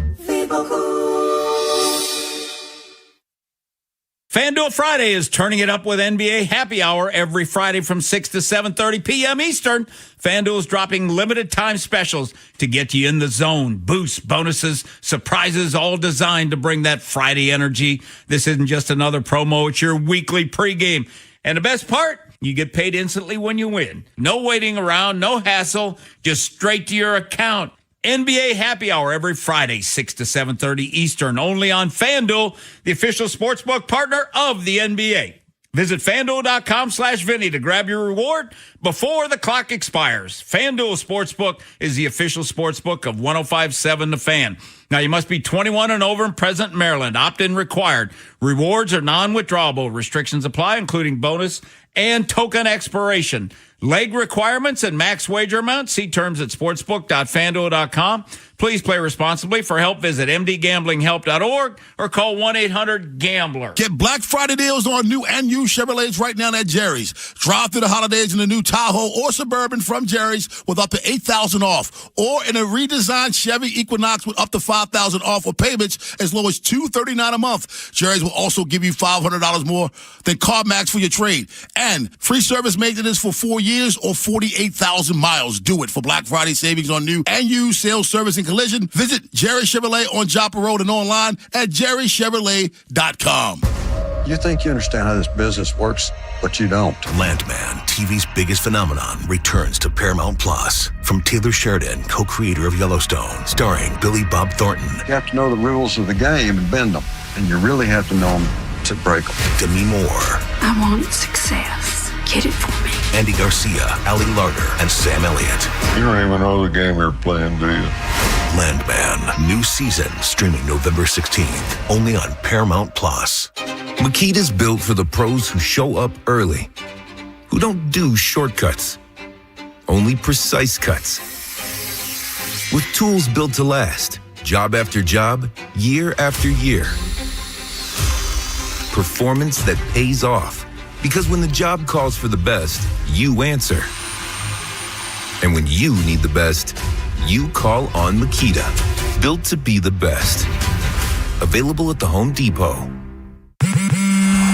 Speaker 2: FanDuel Friday is turning it up with NBA Happy Hour every Friday from 6 to 7:30 p.m. Eastern. FanDuel is dropping limited time specials to get you in the zone. Boosts, bonuses, surprises, all designed to bring that Friday energy. This isn't just another promo. It's your weekly pregame. And the best part, you get paid instantly when you win. No waiting around, no hassle, just straight to your account. NBA Happy Hour every Friday, 6 to 7:30 Eastern, only on FanDuel, the official sportsbook partner of the NBA. Visit FanDuel.com/Vinny to grab your reward before the clock expires. FanDuel Sportsbook is the official sportsbook of 105.7 The Fan. Now, you must be 21 and over and present in Maryland. Opt-in required. Rewards are non-withdrawable. Restrictions apply, including bonus and token expiration. Leg requirements and max wager amount. See terms at sportsbook.fanduel.com. Please play responsibly. For help, visit mdgamblinghelp.org or call 1-800-GAMBLER.
Speaker 19: Get Black Friday deals on new and used Chevrolets right now at Jerry's. Drive through the holidays in a new Tahoe or Suburban from Jerry's with up to $8,000 off, or in a redesigned Chevy Equinox with up to $5,000 off, or payments as low as $239 a month. Jerry's will also give you $500 more than CarMax for your trade, and free service maintenance for 4 years or 48,000 miles. Do it for Black Friday savings on new and used sales, service, and collision. Visit Jerry Chevrolet on Joppa Road and online at jerrychevrolet.com.
Speaker 21: You think you understand how this business works, but you don't.
Speaker 3: Landman, TV's biggest phenomenon, returns to Paramount Plus. From Taylor Sheridan, co-creator of Yellowstone, starring Billy Bob Thornton.
Speaker 21: You have to know the rules of the game and bend them, and you really have to know them to break them.
Speaker 3: Demi Moore.
Speaker 24: I want success. Get it for me.
Speaker 3: Andy Garcia, Ali Larter, and Sam Elliott.
Speaker 21: You don't even know the game you're playing, do you?
Speaker 3: Landman, new season, streaming November 16th, only on Paramount Plus. Makita's built for the pros who show up early, who don't do shortcuts, only precise cuts. With tools built to last, job after job, year after year. Performance that pays off, because when the job calls for the best, you answer. And when you need the best, you call on Makita, built to be the best. Available at the Home Depot.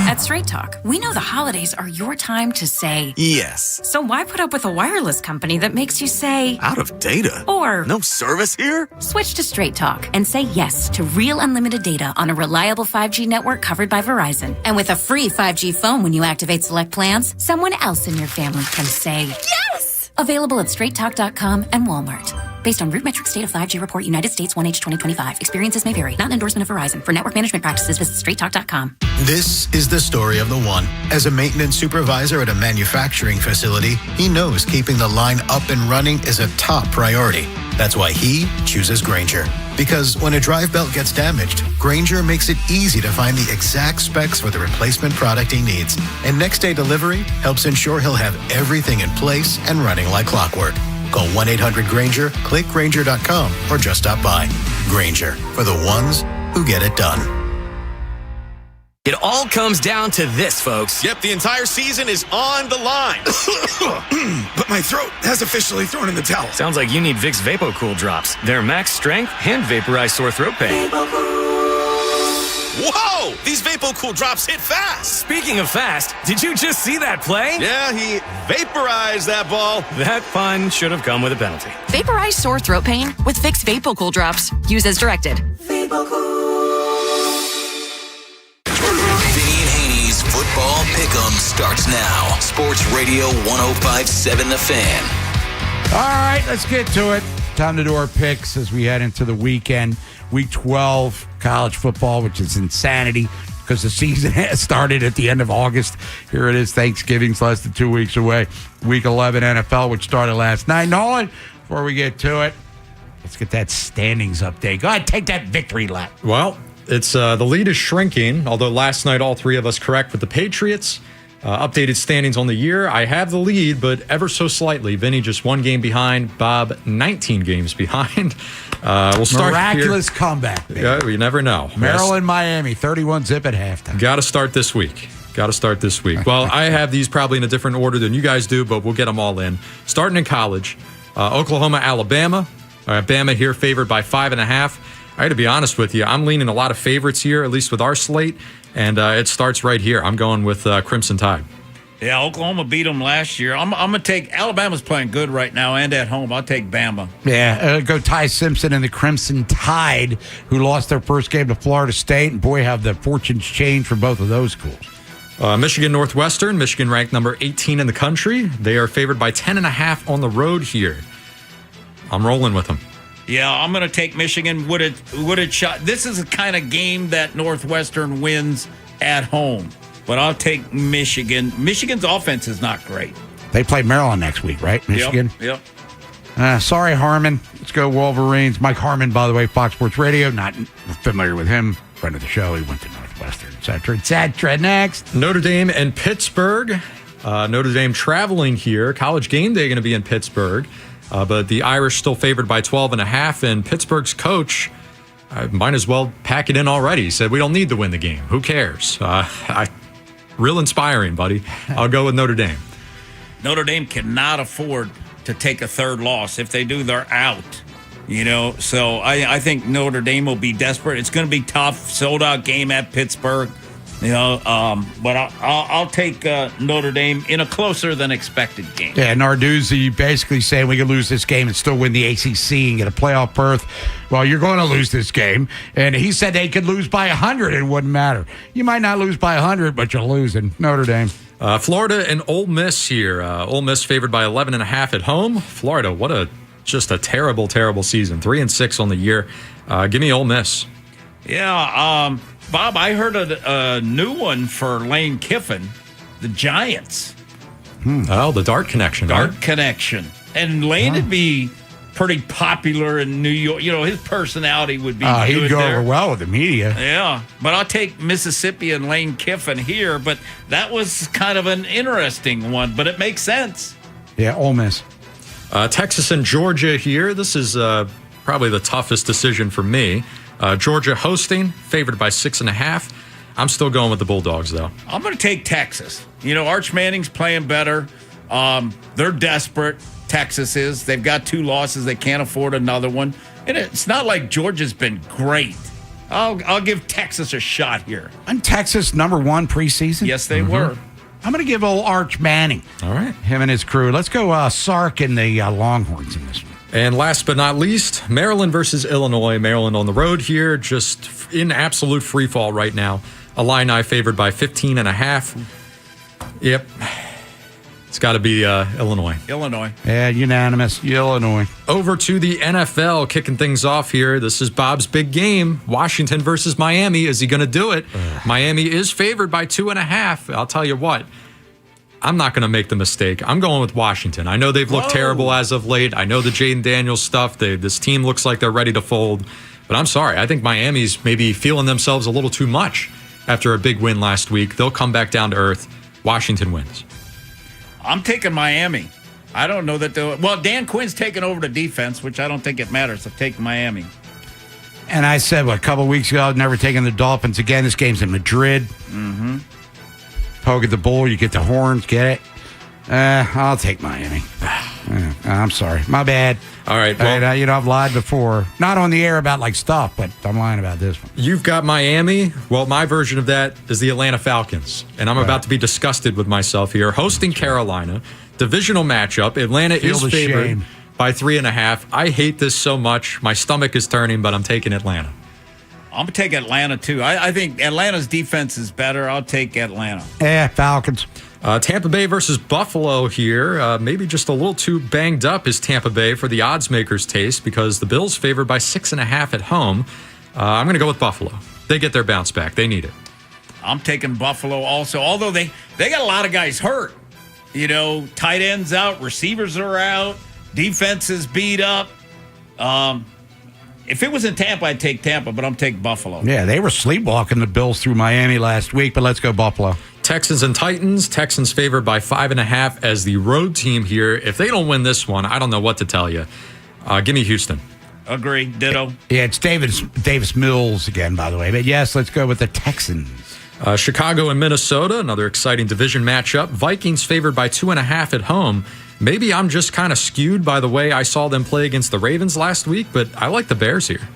Speaker 29: At
Speaker 12: At Straight Talk, we know the holidays are your time to say
Speaker 10: Yes.
Speaker 12: So why put up with a wireless company that makes you say
Speaker 10: Out of data.
Speaker 12: Or
Speaker 10: no service here?
Speaker 12: Switch to Straight Talk and say yes to real unlimited data on a reliable 5G network covered by Verizon. And with a free 5G phone when you activate select plans, someone else in your family can say yes! Available at straighttalk.com and Walmart. Based on RootMetrics State of 5G Report, United States 1H 2025. Experiences may vary. Not an endorsement of Verizon. For network management practices, visit straighttalk.com.
Speaker 6: This is the story of the one. As a maintenance supervisor at a manufacturing facility, he knows keeping the line up and running is a top priority. That's why he chooses Grainger. Because when a drive belt gets damaged, Grainger makes it easy to find the exact specs for the replacement product he needs. And next day delivery helps ensure he'll have everything in place and running like clockwork. Call 1-800-GRAINGER, click Grainger.com, or just stop by. Grainger, for the ones who get it done.
Speaker 10: It all comes down to this, folks. Yep, the entire season is on the line.
Speaker 11: But my throat has officially thrown in the towel.
Speaker 10: Sounds like you need Vicks VapoCool drops. Their max strength and vaporize sore throat pain. Whoa! These VapoCool drops hit fast. Speaking of fast, did you just see that play? Yeah, he vaporized that ball. That pun should have come with a penalty.
Speaker 12: Vaporize sore throat pain with Vicks VapoCool drops. Use as directed.
Speaker 3: Vinny and Haney's Football Pick'em starts now. Sports Radio 105.7 The Fan.
Speaker 1: All right, let's get to it. Time to do our picks as we head into the weekend. Week 12, college football, which is insanity because the season has started at the end of August. Here it is, Thanksgiving's less than 2 weeks away. Week 11 NFL, which started last night. Nolan, before we get to it, let's get that standings update. Go ahead, take that victory lap.
Speaker 20: Well, it's the lead is shrinking, although last night all three of us correct with the Patriots. Updated standings on the year. I have the lead, but ever so slightly. Vinny just 1 game behind. Bob 19 games behind. We'll start
Speaker 1: Miraculous comeback. Baby.
Speaker 20: Yeah, you never know.
Speaker 1: Maryland, Miami, 31-zip at halftime.
Speaker 20: Got to start this week. Well, I have these probably in a different order than you guys do, but we'll get them all in. Starting in college, Oklahoma, Alabama. Bama here favored by 5.5. I got to be honest with you. I'm leaning a lot of favorites here, at least with our slate. And it starts right here. I'm going with Crimson Tide.
Speaker 2: Yeah, Oklahoma beat them last year. I'm going to take Alabama's playing good right now and at home. I'll take Bama.
Speaker 1: Yeah, go Ty Simpson and the Crimson Tide, who lost their first game to Florida State. And boy, have the fortunes changed for both of those schools.
Speaker 20: Michigan Northwestern. Michigan ranked number 18 in the country. They are favored by 10.5 on the road here. I'm rolling with them.
Speaker 2: Yeah, I'm going to take Michigan. Would it shot? This is the kind of game that Northwestern wins at home. But I'll take Michigan. Michigan's offense is not great.
Speaker 1: They play Maryland next week, right? Michigan?
Speaker 2: Yep.
Speaker 1: Sorry, Harmon. Let's go Wolverines. Mike Harmon, by the way, Fox Sports Radio. Not familiar with him. Friend of the show. He went to Northwestern, et cetera. Next.
Speaker 20: Notre Dame and Pittsburgh. Notre Dame traveling here. College game day going to be in Pittsburgh. But the Irish still favored by 12.5, and Pittsburgh's coach might as well pack it in already. He said, we don't need to win the game. Who cares? Real inspiring, buddy. I'll go with Notre Dame.
Speaker 2: Notre Dame cannot afford to take a third loss. If they do, they're out. So I think Notre Dame will be desperate. It's going to be tough, sold-out game at Pittsburgh. But I'll take Notre Dame in a closer than expected game.
Speaker 1: Yeah, Narduzzi basically saying we could lose this game and still win the ACC and get a playoff berth. Well, you're going to lose this game. And he said they could lose by 100. It wouldn't matter. You might not lose by 100, but you're losing. Notre Dame.
Speaker 20: Florida and Ole Miss here. Ole Miss favored by 11.5 at home. Florida, just a terrible, terrible season. 3-6 on the year. Give me Ole Miss.
Speaker 2: Yeah, Bob, I heard a new one for Lane Kiffin, the Giants.
Speaker 20: Oh, the Dart Connection.
Speaker 2: Connection. And Lane would be pretty popular in New York. His personality would be good
Speaker 1: he'd go
Speaker 2: there.
Speaker 1: over well with the media.
Speaker 2: Yeah, but I'll take Mississippi and Lane Kiffin here. But that was kind of an interesting one, but it makes sense.
Speaker 1: Yeah, Ole Miss.
Speaker 20: Texas and Georgia here. This is probably the toughest decision for me. Georgia hosting, favored by 6.5. I'm still going with the Bulldogs, though.
Speaker 2: I'm going to take Texas. Arch Manning's playing better. They're desperate. Texas is. They've got 2 losses. They can't afford another one. And it's not like Georgia's been great. I'll give Texas a shot here.
Speaker 1: And Texas #1 preseason?
Speaker 2: Yes, they were.
Speaker 1: I'm going to give old Arch Manning.
Speaker 18: All right.
Speaker 1: Him and his crew. Let's go Sark and the Longhorns in this one.
Speaker 20: And last but not least, Maryland versus Illinois. Maryland on the road here, just in absolute free fall right now. Illini favored by 15.5. Yep. It's got to be Illinois.
Speaker 2: Illinois.
Speaker 1: Yeah, unanimous. Illinois.
Speaker 20: Over to the NFL, kicking things off here. This is Bob's big game. Washington versus Miami. Is he going to do it? Miami is favored by 2.5. I'll tell you what. I'm not going to make the mistake. I'm going with Washington. I know they've looked terrible as of late. I know the Jaden Daniels stuff. This team looks like they're ready to fold. But I'm sorry. I think Miami's maybe feeling themselves a little too much after a big win last week. They'll come back down to earth. Washington wins.
Speaker 2: I'm taking Miami. I don't know that they'll... Well, Dan Quinn's taking over the defense, which I don't think it matters. I'm taking Miami.
Speaker 1: And I said, a couple weeks ago, I've never taken the Dolphins again. This game's in Madrid.
Speaker 2: Mm-hmm.
Speaker 1: Poke at the bull, you get the horns, get it? I'll take Miami. I'm sorry. My bad.
Speaker 20: All right. Well,
Speaker 1: I've lied before. Not on the air about stuff, but I'm lying about this one.
Speaker 20: You've got Miami. Well, my version of that is the Atlanta Falcons. And I'm about to be disgusted with myself here. Hosting Carolina, divisional matchup. Atlanta is favored by 3.5. I hate this so much. My stomach is turning, but I'm taking Atlanta.
Speaker 2: I'm going to take Atlanta, too. I think Atlanta's defense is better. I'll take Atlanta.
Speaker 1: Falcons.
Speaker 20: Tampa Bay versus Buffalo here. Maybe just a little too banged up is Tampa Bay for the odds makers' taste because the Bills favored by 6.5 at home. I'm going to go with Buffalo. They get their bounce back. They need it.
Speaker 2: I'm taking Buffalo also, although they got a lot of guys hurt. Tight ends out, receivers are out, defense is beat up. If it was in Tampa, I'd take Tampa, but I'm taking Buffalo.
Speaker 1: Yeah, they were sleepwalking the Bills through Miami last week, but let's go Buffalo.
Speaker 20: Texans and Titans. Texans favored by 5.5 as the road team here. If they don't win this one, I don't know what to tell you. Give me Houston.
Speaker 2: Agree. Ditto.
Speaker 1: Yeah, it's Davis Mills again, by the way. But yes, let's go with the Texans.
Speaker 20: Chicago and Minnesota, another exciting division matchup. Vikings favored by 2.5 at home. Maybe I'm just kind of skewed by the way I saw them play against the Ravens last week, but I like the Bears here.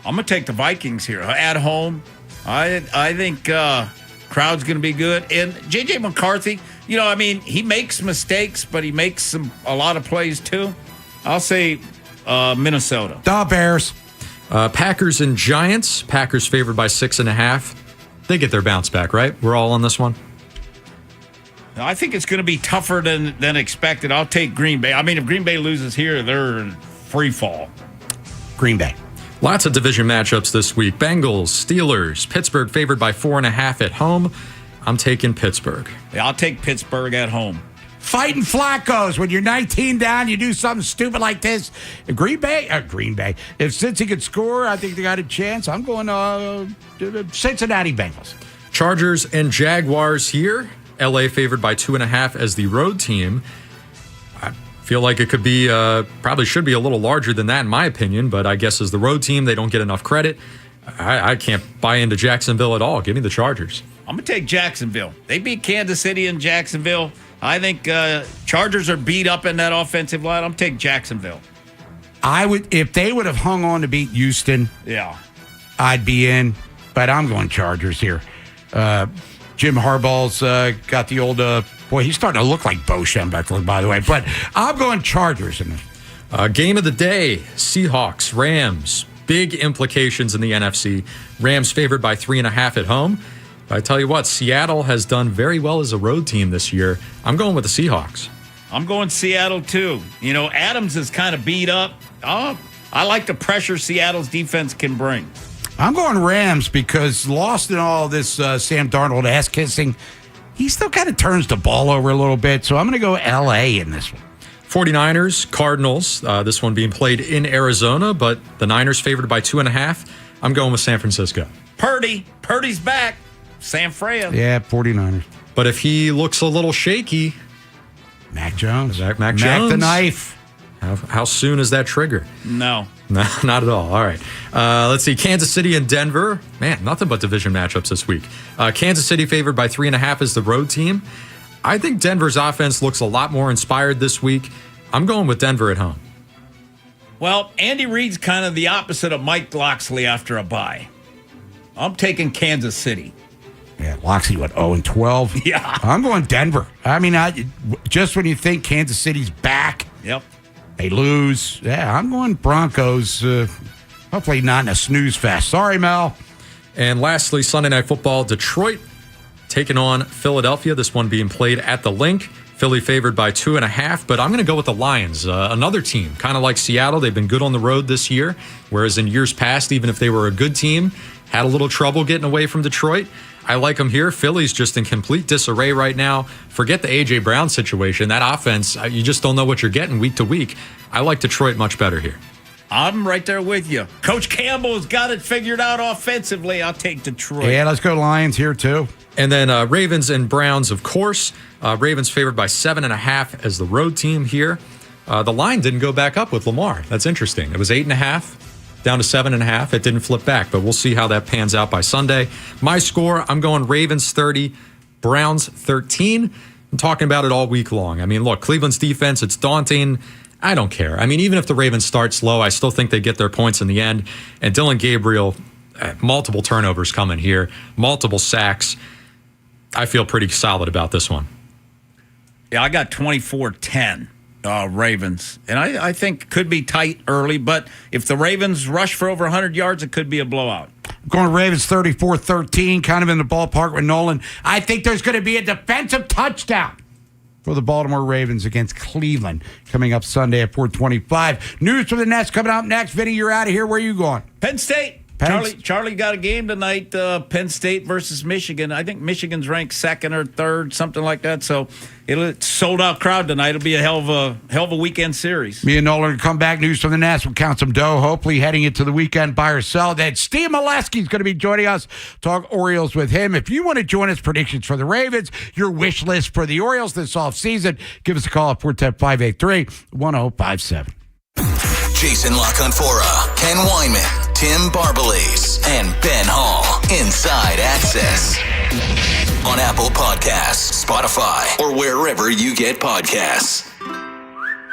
Speaker 2: I'm going to take the Vikings here at home. I think crowd's going to be good. And J.J. McCarthy, he makes mistakes, but he makes a lot of plays too. I'll say Minnesota.
Speaker 1: The Bears.
Speaker 20: Packers and Giants. Packers favored by 6.5. They get their bounce back, right? We're all on this one.
Speaker 2: I think it's going to be tougher than expected. I'll take Green Bay. If Green Bay loses here, they're in free fall.
Speaker 1: Green Bay.
Speaker 20: Lots of division matchups this week. Bengals, Steelers, Pittsburgh favored by 4.5 at home. I'm taking Pittsburgh.
Speaker 2: Yeah, I'll take Pittsburgh at home.
Speaker 1: Fighting Flacco's. When you're 19 down, you do something stupid like this. Green Bay. If Cincy could score, I think they got a chance. I'm going Cincinnati Bengals.
Speaker 20: Chargers and Jaguars here. LA favored by 2.5 as the road team. I feel like it could be, probably should be a little larger than that in my opinion, but I guess as the road team, they don't get enough credit. I can't buy into Jacksonville at all. Give me the Chargers.
Speaker 2: I'm going to take Jacksonville. They beat Kansas City and Jacksonville. I think Chargers are beat up in that offensive line. I'm taking Jacksonville.
Speaker 1: If they would have hung on to beat Houston, I'd be in, but I'm going Chargers here. Jim Harbaugh's got the old, he's starting to look like Bo Schembechler, by the way. But I'm going Chargers in this.
Speaker 20: Game of the day, Seahawks, Rams. Big implications in the NFC. Rams favored by 3.5 at home. But I tell you what, Seattle has done very well as a road team this year. I'm going with the Seahawks.
Speaker 2: I'm going Seattle, too. Adams is kind of beat up. I like the pressure Seattle's defense can bring.
Speaker 1: I'm going Rams because lost in all this Sam Darnold ass-kissing, he still kind of turns the ball over a little bit. So I'm going to go L.A. in this one.
Speaker 20: 49ers, Cardinals, this one being played in Arizona, but the Niners favored by 2.5. I'm going with San Francisco.
Speaker 2: Purdy's back. San Fran.
Speaker 1: Yeah, 49ers.
Speaker 20: But if he looks a little shaky,
Speaker 1: Mac Jones.
Speaker 20: Mac Jones.
Speaker 1: The knife.
Speaker 20: How soon is that trigger?
Speaker 2: No,
Speaker 20: not at all. All right. Let's see. Kansas City and Denver. Man, nothing but division matchups this week. Kansas City favored by 3.5 as the road team. I think Denver's offense looks a lot more inspired this week. I'm going with Denver at home.
Speaker 2: Well, Andy Reid's kind of the opposite of Mike Loxley after a bye. I'm taking Kansas City.
Speaker 1: Yeah, Loxley, 0-12?
Speaker 2: Yeah.
Speaker 1: I'm going Denver. I mean, just when you think Kansas City's back,
Speaker 2: yep,
Speaker 1: they lose. Yeah, I'm going Broncos. Hopefully not in a snooze fest. Sorry, Mel.
Speaker 20: And lastly, Sunday Night Football, Detroit taking on Philadelphia. This one being played at the Link. Philly favored by 2.5, but I'm going to go with the Lions. Another team, kind of like Seattle. They've been good on the road this year, whereas in years past, even if they were a good team, had a little trouble getting away from Detroit. I like them here. Philly's just in complete disarray right now. Forget the A.J. Brown situation. That offense, you just don't know what you're getting week to week. I like Detroit much better here.
Speaker 2: I'm right there with you. Coach Campbell's got it figured out offensively. I'll take Detroit.
Speaker 1: Yeah, let's go Lions here, too.
Speaker 20: And then Ravens and Browns, of course. Ravens favored by 7.5 as the road team here. The line didn't go back up with Lamar. That's interesting. It was 8.5. Down to 7.5. It didn't flip back, but we'll see how that pans out by Sunday. My score, I'm going Ravens 30, Browns 13. I'm talking about it all week long. I mean, look, Cleveland's defense, it's daunting. I don't care. I mean, even if the Ravens start slow, I still think they get their points in the end. And Dylan Gabriel, multiple turnovers coming here, multiple sacks. I feel pretty solid about this one.
Speaker 2: Yeah, I got 24-10. Ravens. And I think could be tight early, but if the Ravens rush for over 100 yards, it could be a blowout.
Speaker 1: I'm going Ravens 34-13, kind of in the ballpark with Nolan. I think there's going to be a defensive touchdown for the Baltimore Ravens against Cleveland coming up Sunday at 4:25. News from the Nets coming up next. Vinny, you're out of here. Where are you going?
Speaker 2: Penn State. Charlie got a game tonight, Penn State versus Michigan. I think Michigan's ranked second or third, something like that. So it's sold-out crowd tonight. It'll be a hell of a weekend series.
Speaker 1: Me and Nolan come back. News from the Nats. We'll count some dough, hopefully heading into the weekend buy or sell. Then Steve Molesky's going to be joining us. Talk Orioles with him. If you want to join us, predictions for the Ravens, your wish list for the Orioles this offseason, give us a call at 410-583-1057.
Speaker 3: Jason LaConfora, Ken Weinman, Tim Barbalace, and Ben Hall. Inside Access. On Apple Podcasts, Spotify, or wherever you get podcasts.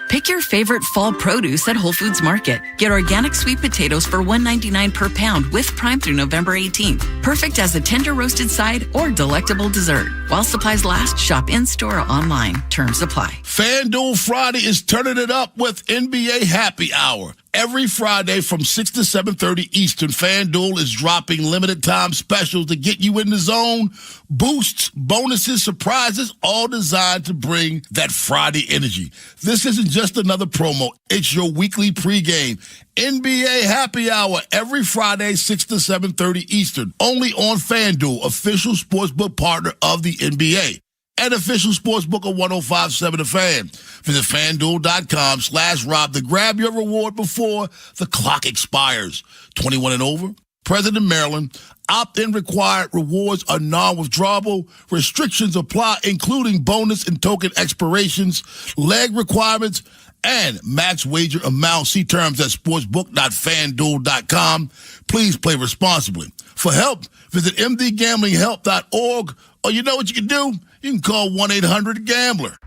Speaker 8: Pick your favorite fall produce at Whole Foods Market. Get organic sweet potatoes for $1.99 per pound with Prime through November 18th. Perfect as a tender roasted side or delectable dessert. While supplies last, shop in-store or online. Terms apply.
Speaker 19: FanDuel Friday is turning it up with NBA Happy Hour. Every Friday from 6 to 7:30 Eastern, FanDuel is dropping limited time specials to get you in the zone. Boosts, bonuses, surprises, all designed to bring that Friday energy. This isn't just another promo. It's your weekly pregame. NBA Happy Hour every Friday, 6 to 7:30 Eastern. Only on FanDuel, official sportsbook partner of the NBA. And official sportsbook of 105.7 The Fan. Visit FanDuel.com/Rob to grab your reward before the clock expires. 21 and over. Present in Maryland. Opt-in required. Rewards are non-withdrawable. Restrictions apply, including bonus and token expirations, leg requirements, and max wager amount. See terms at sportsbook.fanduel.com. Please play responsibly. For help, visit mdgamblinghelp.org. Or you know what you can do? You can call 1-800-GAMBLER.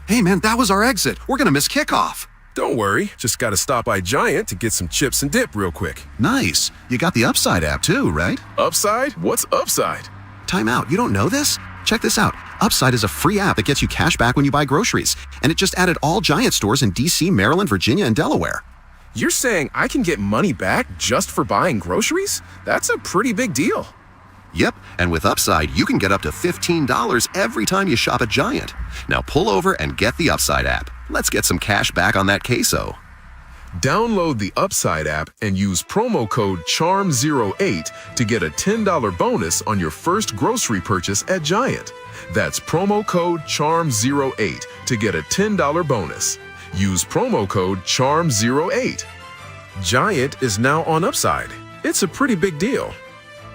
Speaker 16: Hey, man, that was our exit. We're going to miss kickoff.
Speaker 9: Don't worry. Just got to stop by Giant to get some chips and dip real quick.
Speaker 16: Nice. You got the Upside app too, right?
Speaker 9: Upside? What's Upside?
Speaker 16: Time out. You don't know this? Check this out. Upside is a free app that gets you cash back when you buy groceries. And it just added all Giant stores in D.C., Maryland, Virginia, and Delaware.
Speaker 9: You're saying I can get money back just for buying groceries? That's a pretty big deal.
Speaker 16: Yep, and with Upside, you can get up to $15 every time you shop at Giant. Now pull over and get the Upside app. Let's get some cash back on that queso.
Speaker 9: Download the Upside app and use promo code CHARM08 to get a $10 bonus on your first grocery purchase at Giant. That's promo code CHARM08 to get a $10 bonus. Use promo code CHARM08. Giant is now on Upside. It's a pretty big deal.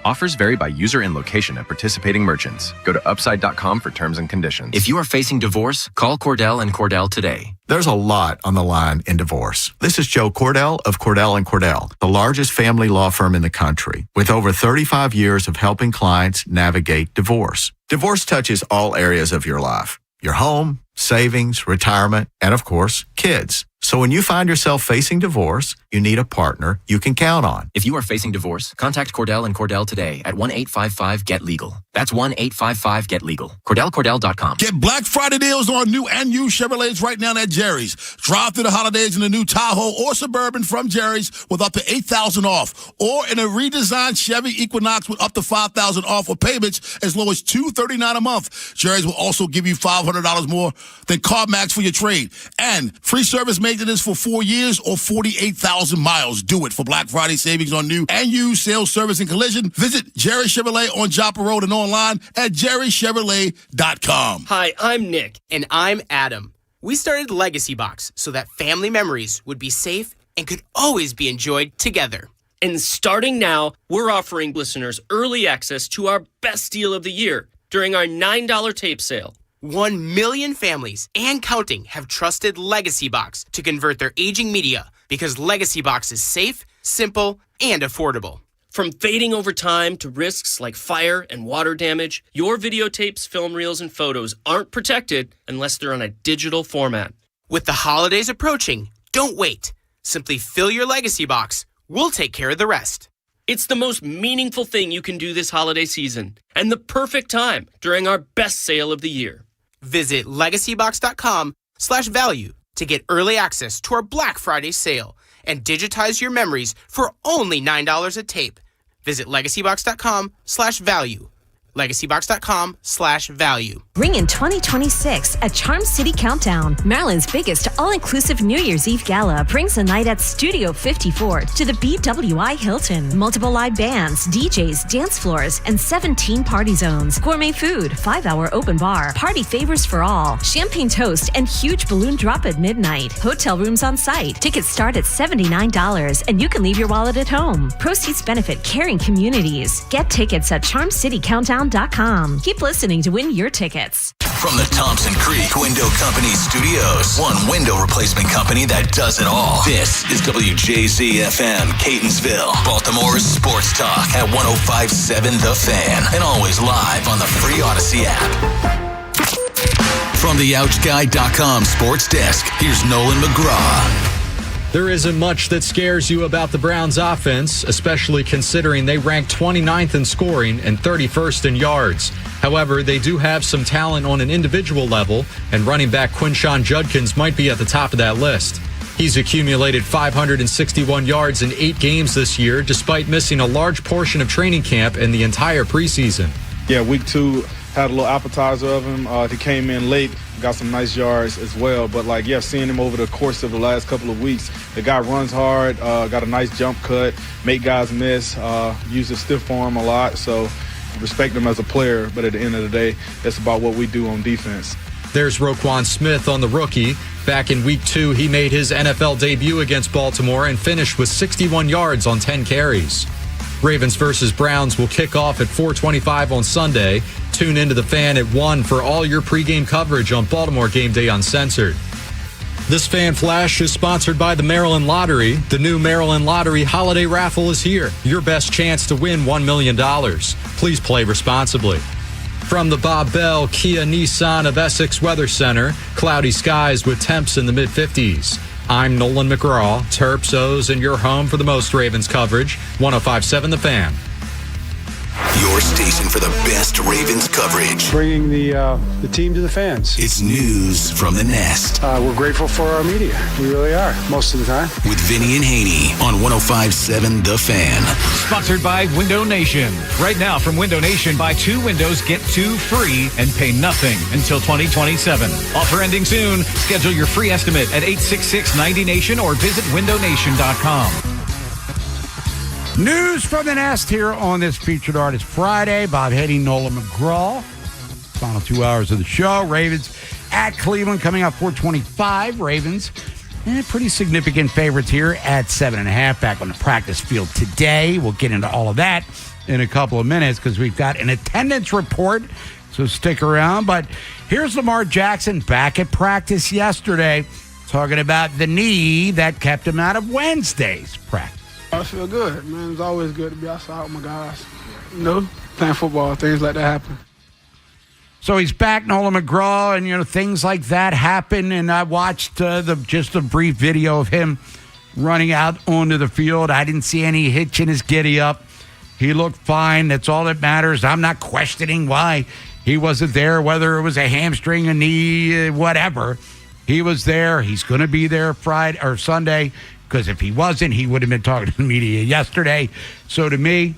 Speaker 13: Offers vary by user and location at participating merchants. Go to upside.com for terms and conditions.
Speaker 14: If you are facing divorce, call Cordell and Cordell today.
Speaker 15: There's a lot on the line in divorce. This is Joe Cordell of Cordell & Cordell, the largest family law firm in the country, with over 35 years of helping clients navigate divorce. Divorce touches all areas of your life: your home, savings, retirement, and of course, kids. So when you find yourself facing divorce, you need a partner you can count on.
Speaker 14: If you are facing divorce, contact Cordell and Cordell today at 1-855-GET-LEGAL. That's 1-855-GET-LEGAL. CordellCordell.com.
Speaker 19: Get Black Friday deals on new and used Chevrolets right now at Jerry's. Drive through the holidays in a new Tahoe or Suburban from Jerry's with up to $8,000 off. Or in a redesigned Chevy Equinox with up to $5,000 off or payments as low as $239 a month. Jerry's will also give you $500 more than CarMax for your trade. And free service maintenance for 4 years or 48,000 miles. Do it for Black Friday savings on new and used sales, service, and collision. Visit Jerry Chevrolet on Joppa Road and online at jerrychevrolet.com.
Speaker 4: Hi, I'm Nick. And I'm Adam. We started Legacy Box so that family memories would be safe and could always be enjoyed together. And starting now, we're offering listeners early access to our best deal of the year during our $9 tape sale. 1 million families and counting have trusted Legacy Box to convert their aging media because Legacy Box is safe, simple, and affordable. From fading over time to risks like fire and water damage, your videotapes, film reels, and photos aren't protected unless they're on a digital format. With the holidays approaching, don't wait. Simply fill your Legacy Box. We'll take care of the rest. It's the most meaningful thing you can do this holiday season and the perfect time during our best sale of the year. Visit legacybox.com/value to get early access to our Black Friday sale and digitize your memories for only $9 a tape. Visit legacybox.com/value. legacybox.com/value.
Speaker 7: Ring in 2026 at Charm City Countdown. Maryland's biggest all-inclusive New Year's Eve gala brings a night at Studio 54 to the BWI Hilton. Multiple live bands, DJs, dance floors, and 17 party zones. Gourmet food, 5-hour open bar, party favors for all, champagne toast, and huge balloon drop at midnight. Hotel rooms on site. Tickets start at $79, and you can leave your wallet at home. Proceeds benefit caring communities. Get tickets at CharmCityCountdown.com. Keep listening to win your tickets.
Speaker 3: From the Thompson Creek Window Company studios, one window replacement company that does it all. This is WJZ-FM, Catonsville, Baltimore's sports talk at 105.7 The Fan, and always live on the free Odyssey app. From the OutGuy.com sports desk, here's Nolan McGraw.
Speaker 20: There isn't much that scares you about the Browns offense, especially considering they rank 29th in scoring and 31st in yards. However, they do have some talent on an individual level, and running back Quinshon Judkins might be at the top of that list. He's accumulated 561 yards in 8 games this year, despite missing a large portion of training camp and the entire preseason.
Speaker 17: Yeah, week 2 had a little appetizer of him. He came in late, got some nice yards as well. But, seeing him over the course of the last couple of weeks, the guy runs hard, got a nice jump cut, make guys miss, uses stiff arm a lot. So respect him as a player, but at the end of the day, it's about what we do on defense.
Speaker 20: There's Roquan Smith on the rookie. Back in week 2, he made his NFL debut against Baltimore and finished with 61 yards on 10 carries. Ravens versus Browns will kick off at 4:25 on Sunday. Tune into the Fan at 1 for all your pregame coverage on Baltimore Game Day Uncensored. This Fan Flash is sponsored by the Maryland Lottery. The new Maryland Lottery Holiday Raffle is here. Your best chance to win $1 million. Please play responsibly. From the Bob Bell Kia Nissan of Essex Weather Center, cloudy skies with temps in the mid-50s. I'm Nolan McGraw, Terps, O's, and your home for the most Ravens coverage, 105.7 The Fan.
Speaker 3: Your station for the best Ravens coverage.
Speaker 22: Bringing the team to the fans.
Speaker 3: It's news from the Nest.
Speaker 22: We're grateful for our media. We really are, most of the time.
Speaker 3: With Vinny and Haynie on 105.7 The Fan.
Speaker 23: Sponsored by Window Nation. Right now from Window Nation, buy 2 windows, get 2 free, and pay nothing until 2027. Offer ending soon. Schedule your free estimate at 866-90Nation or visit windownation.com.
Speaker 1: News from the Nest here on this Featured Artist Friday. Bob Haynie, Nolan McGraw. Final 2 hours of the show. Ravens at Cleveland coming up 4:25. Ravens, pretty significant favorites here at 7.5 back on the practice field today. We'll get into all of that in a couple of minutes because we've got an attendance report, so stick around. But here's Lamar Jackson back at practice yesterday talking about the knee that kept him out of Wednesday's practice.
Speaker 22: I feel good, man. It's always good to be outside with my guys. Playing football, things like that happen.
Speaker 1: So he's back, Nolan McGraw, and, things like that happen. And I watched just a brief video of him running out onto the field. I didn't see any hitch in his giddy-up. He looked fine. That's all that matters. I'm not questioning why he wasn't there, whether it was a hamstring, a knee, whatever. He was there. He's going to be there Friday or Sunday, because if he wasn't, he would have been talking to the media yesterday. So to me,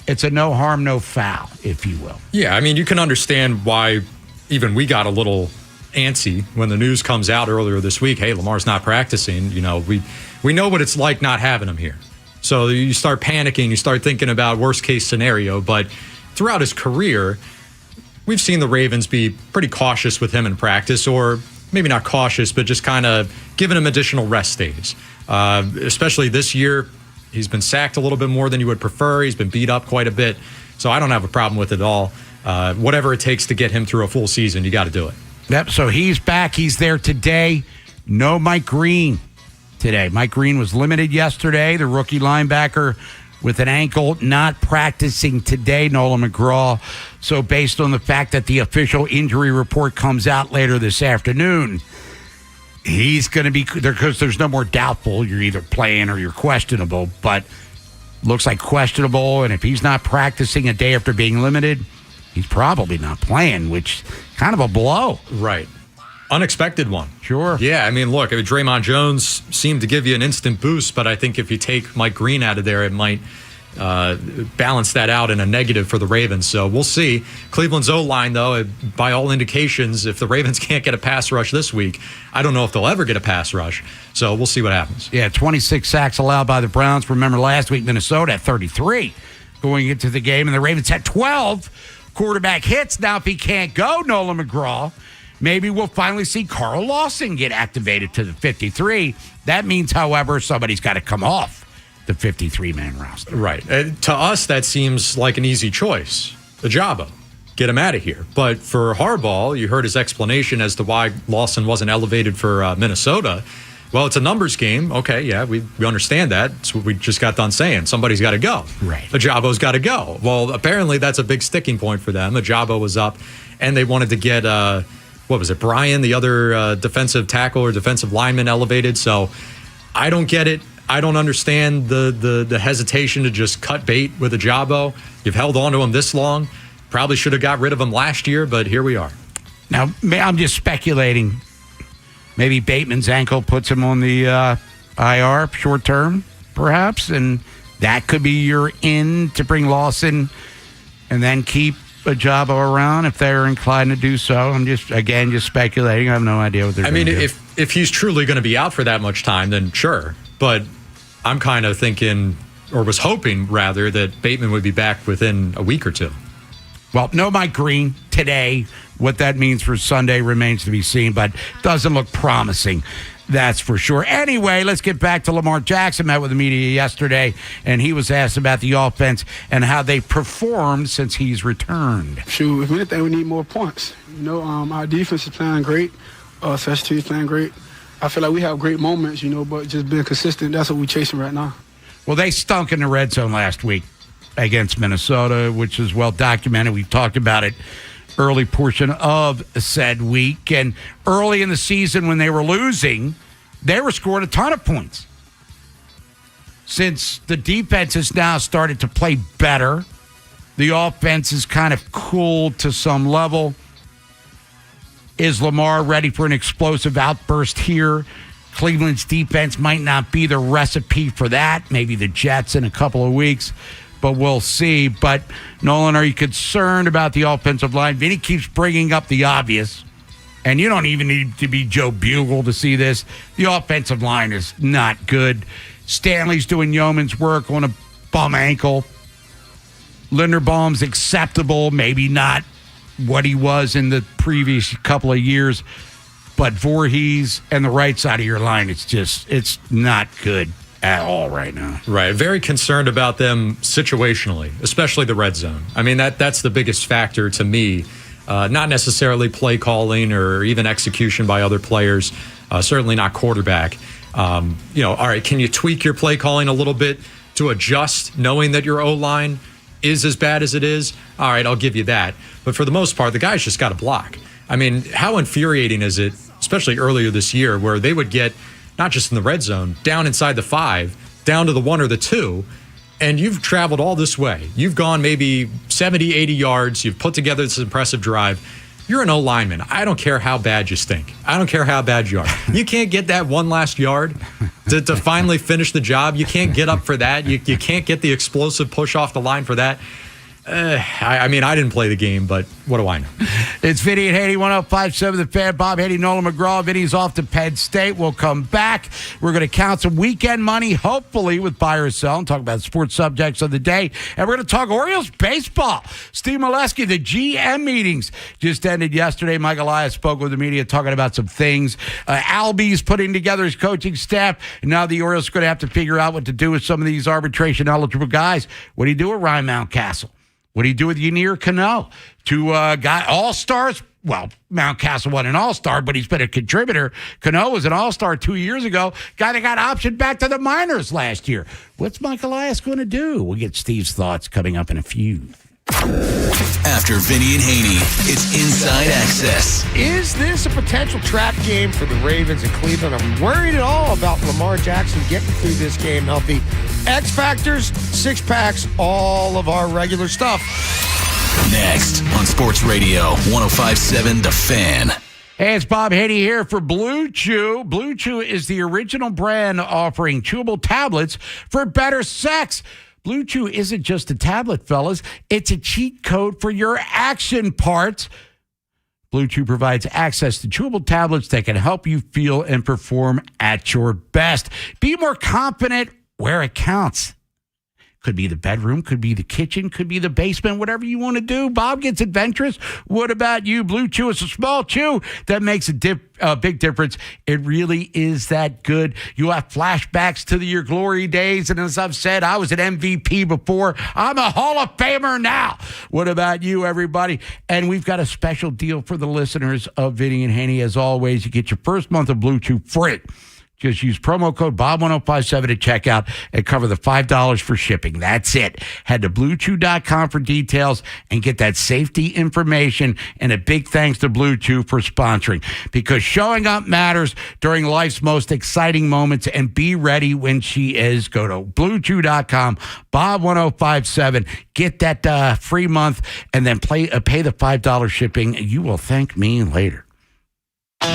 Speaker 1: it's a no harm, no foul, if you will.
Speaker 20: Yeah, I mean, you can understand why even we got a little antsy when the news comes out earlier this week. Hey, Lamar's not practicing. You know, we know what it's like not having him here. So you start panicking, you start thinking about worst case scenario. But throughout his career, we've seen the Ravens be pretty cautious with him in practice, or maybe not cautious, but just kind of giving him additional rest days. Especially this year, he's been sacked a little bit more than you would prefer. He's been beat up quite a bit. So I don't have a problem with it at all. Whatever it takes to get him through a full season, you got to do it.
Speaker 1: Yep, so he's back. He's there today. No Mike Green today. Mike Green was limited yesterday, the rookie linebacker with an ankle, not practicing today, Nolan McGraw. So based on the fact that the official injury report comes out later this afternoon, he's going to be there because there's no more doubtful. You're either playing or you're questionable, but looks like questionable. And if he's not practicing a day after being limited, he's probably not playing, which kind of a blow.
Speaker 20: Right. Unexpected one.
Speaker 1: Sure.
Speaker 20: Yeah, I mean, look, Draymond Jones seemed to give you an instant boost, but I think if you take Mike Green out of there, it might balance that out in a negative for the Ravens. So we'll see. Cleveland's O-line, though, by all indications, if the Ravens can't get a pass rush this week, I don't know if they'll ever get a pass rush. So we'll see what happens.
Speaker 1: Yeah, 26 sacks allowed by the Browns. Remember last week, Minnesota had 33 going into the game, and the Ravens had 12 quarterback hits. Now, if he can't go, Nolan McGraw, maybe we'll finally see Carl Lawson get activated to the 53. That means, however, somebody's got to come off the 53-man roster.
Speaker 20: Right. To us, that seems like an easy choice. Ajabo. Get him out of here. But for Harbaugh, you heard his explanation as to why Lawson wasn't elevated for Minnesota. Well, it's a numbers game. Okay, yeah, we understand that. It's what we just got done saying. Somebody's got to go.
Speaker 1: Right.
Speaker 20: Ajabo's got to go. Well, apparently that's a big sticking point for them. Ajabo was up, and they wanted to get, what was it, Brian, the other defensive tackle or defensive lineman, elevated. So I don't get it. I don't understand the hesitation to just cut bait with Ajabo. You've held on to him this long. Probably should have got rid of him last year, but here we are.
Speaker 1: Now, I'm just speculating. Maybe Bateman's ankle puts him on the IR short term, perhaps, and that could be your in to bring Lawson and then keep Ajabo around if they're inclined to do so. I'm just speculating. I have no idea what they're doing.
Speaker 20: I mean, if he's truly going to be out for that much time, then sure. But I'm kind of thinking, or was hoping rather, that Bateman would be back within a week or two.
Speaker 1: Well, no Mike Green today. What that means for Sunday remains to be seen, but doesn't look promising. That's for sure. Anyway, let's get back to Lamar Jackson. Met with the media yesterday, and he was asked about the offense and how they performed since he's returned.
Speaker 22: Shoot, if anything, we need more points. You know, our defense is playing great. Special teams playing great. I feel like we have great moments, you know, but just being consistent, that's what we're chasing right now.
Speaker 1: Well, they stunk in the red zone last week against Minnesota, which is well documented. We've talked about it early portion of said week. And early in the season when they were losing, they were scoring a ton of points. Since the defense has now started to play better, the offense is kind of cooled to some level. Is Lamar ready for an explosive outburst here? Cleveland's defense might not be the recipe for that. Maybe the Jets in a couple of weeks, but we'll see. But, Nolan, are you concerned about the offensive line? Vinny keeps bringing up the obvious, and you don't even need to be Joe Bugle to see this. The offensive line is not good. Stanley's doing yeoman's work on a bum ankle. Linderbaum's acceptable, maybe not what he was in the previous couple of years, but Voorhees and the right side of your line, it's not good at all right now.
Speaker 20: Right. Very concerned about them situationally, especially the red zone. I mean, that's the biggest factor to me. Not necessarily play calling or even execution by other players. Certainly not quarterback. All right, can you tweak your play calling a little bit to adjust, knowing that your O-line is as bad as it is? All right, I'll give you that. But for the most part, the guy's just got to block. I mean, how infuriating is it, especially earlier this year, where they would get not just in the red zone, down inside the 5, down to the 1 or the 2, and you've traveled all this way. You've gone maybe 70, 80 yards. You've put together this impressive drive. You're an O-lineman. I don't care how bad you stink. I don't care how bad you are. You can't get that one last yard to finally finish the job. You can't get up for that. You can't get the explosive push off the line for that. I mean, I didn't play the game, but what do I know?
Speaker 1: It's Vinny and Haynie, 105.7 The Fan. Bob Haynie, Nolan McGraw. Vinny's off to Penn State. We'll come back. We're going to count some weekend money, hopefully, with buy or sell, and talk about sports subjects of the day. And we're going to talk Orioles baseball. Steve Molesky, the GM meetings just ended yesterday. Mike Elias spoke with the media talking about some things. Albie's putting together his coaching staff. And now the Orioles are going to have to figure out what to do with some of these arbitration-eligible guys. What do you do with Ryan Mountcastle? What do you do with Ynier Cano? Two guy all-stars. Well, Mountcastle wasn't an all-star, but he's been a contributor. Cano was an all-star 2 years ago. Guy that got optioned back to the minors last year. What's Mike Elias going to do? We'll get Steve's thoughts coming up in a few.
Speaker 3: After Vinny and Haynie, it's Inside Access.
Speaker 5: Is this a potential trap game for the Ravens in Cleveland? I'm worried at all about Lamar Jackson getting through this game healthy. X Factors, 6-packs, all of our regular stuff.
Speaker 3: Next on Sports Radio 105.7 The Fan.
Speaker 1: Hey, it's Bob Haynie here for Blue Chew. Blue Chew is the original brand offering chewable tablets for better sex. Blue Chew isn't just a tablet, fellas. It's a cheat code for your action parts. Blue Chew provides access to chewable tablets that can help you feel and perform at your best. Be more confident where it counts. Could be the bedroom, could be the kitchen, could be the basement, whatever you want to do. Bob gets adventurous. What about you? Blue Chew is a small chew that makes a big difference. It really is that good. You have flashbacks to your glory days. And as I've said, I was an MVP before. I'm a Hall of Famer now. What about you, everybody? And we've got a special deal for the listeners of Vinny and Haynie. As always, you get your first month of Blue Chew free. Just use promo code BOB1057 at checkout and cover the $5 for shipping. That's it. Head to BlueChew.com for details and get that safety information. And a big thanks to Blue Chew for sponsoring, because showing up matters during life's most exciting moments, and be ready when she is. Go to BlueChew.com, Bob1057. Get that free month and then pay the $5 shipping. You will thank me later.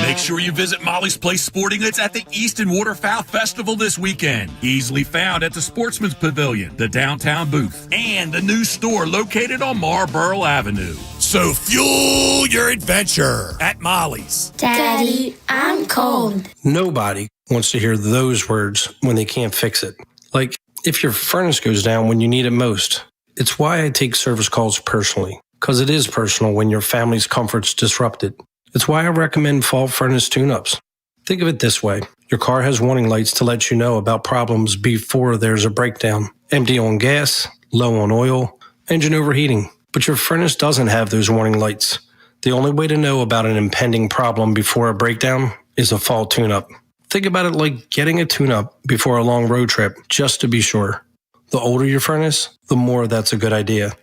Speaker 6: Make sure you visit Molly's Place Sporting Goods at the Easton Waterfowl Festival this weekend. Easily found at the Sportsman's Pavilion, the downtown booth, and the new store located on Marlborough Avenue.
Speaker 11: So fuel your adventure at Molly's.
Speaker 21: Daddy, I'm cold.
Speaker 24: Nobody wants to hear those words when they can't fix it. Like if your furnace goes down when you need it most. It's why I take service calls personally, because it is personal when your family's comfort's disrupted. It's why I recommend fault furnace tune-ups. Think of it this way. Your car has warning lights to let you know about problems before there's a breakdown. Empty on gas, low on oil, engine overheating. But your furnace doesn't have those warning lights. The only way to know about an impending problem before a breakdown is a fault tune-up. Think about it like getting a tune-up before a long road trip, just to be sure. The older your furnace, the more that's a good idea.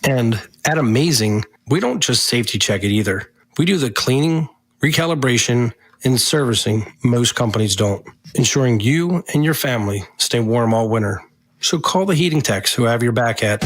Speaker 24: And at Amazing, we don't just safety check it either. We do the cleaning, recalibration, and servicing most companies don't, ensuring you and your family stay warm all winter. So call the heating techs who have your back at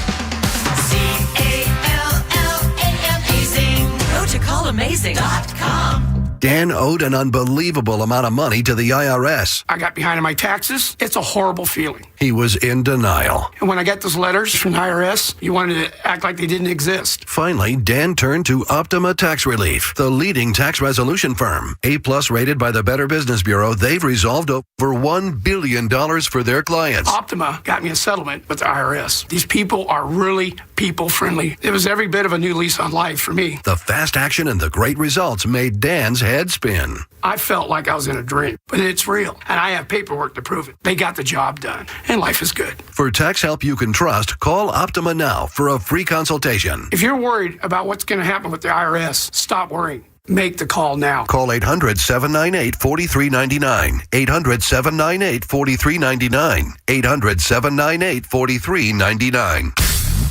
Speaker 25: Amazing. Go to callamazing.com.
Speaker 26: Dan owed an unbelievable amount of money to the IRS.
Speaker 22: I got behind on my taxes. It's a horrible feeling.
Speaker 26: He was in denial.
Speaker 22: And when I got those letters from the IRS, you wanted to act like they didn't exist.
Speaker 26: Finally, Dan turned to Optima Tax Relief, the leading tax resolution firm. A-plus rated by the Better Business Bureau, they've resolved over $1 billion for their clients.
Speaker 22: Optima got me a settlement with the IRS. These people are really people-friendly. It was every bit of a new lease on life for me.
Speaker 26: The fast action and the great results made Dan's head spin.
Speaker 22: I felt like I was in a dream, but it's real, and I have paperwork to prove it. They got the job done, and life is good.
Speaker 26: For tax help you can trust, call Optima now for a free consultation.
Speaker 22: If you're worried about what's going to happen with the IRS, stop worrying. Make the call now.
Speaker 26: Call 800-798-4399. 800-798-4399. 800-798-4399.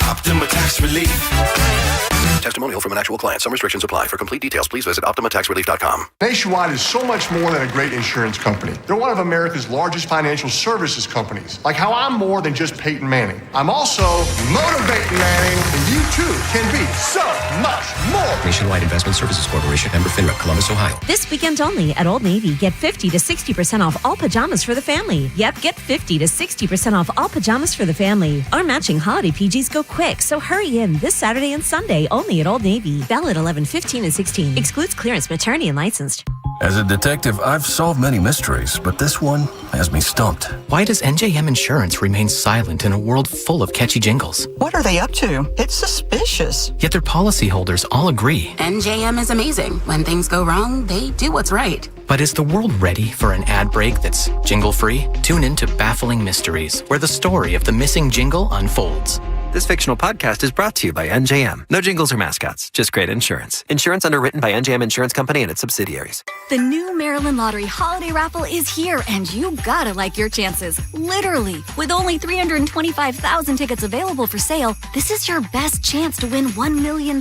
Speaker 11: Optima Tax Relief.
Speaker 26: Testimonial from an actual client. Some restrictions apply. For complete details, please visit OptimaTaxRelief.com.
Speaker 2: Nationwide is so much more than a great insurance company. They're one of America's largest financial services companies. Like how I'm more than just Peyton Manning. I'm also motivating Manning, and you too can be so much more.
Speaker 14: Nationwide Investment Services Corporation, member FINRA, Columbus, Ohio.
Speaker 7: This weekend only at Old Navy, get 50 to 60% off all pajamas for the family. Yep, get 50 to 60% off all pajamas for the family. Our matching holiday PGs go quick, so hurry in this Saturday and Sunday only at Old Navy. Valid 11/15 and 16. Excludes clearance, maternity, and licensed.
Speaker 8: As a detective, I've solved many mysteries, but this one has me stumped.
Speaker 14: Why does NJM Insurance remain silent in a world full of catchy jingles?
Speaker 10: What are they up to? It's suspicious.
Speaker 14: Yet their policyholders all agree.
Speaker 12: NJM is amazing. When things go wrong, they do what's right.
Speaker 14: But is the world ready for an ad break that's jingle-free? Tune in to Baffling Mysteries, where the story of the missing jingle unfolds.
Speaker 16: This fictional podcast is brought to you by NJM. No jingles or mascots, just great insurance. Insurance underwritten by NJM Insurance Company and its subsidiaries.
Speaker 18: The new Maryland Lottery Holiday Raffle is here, and you gotta like your chances. Literally. With only 325,000 tickets available for sale, this is your best chance to win $1 million.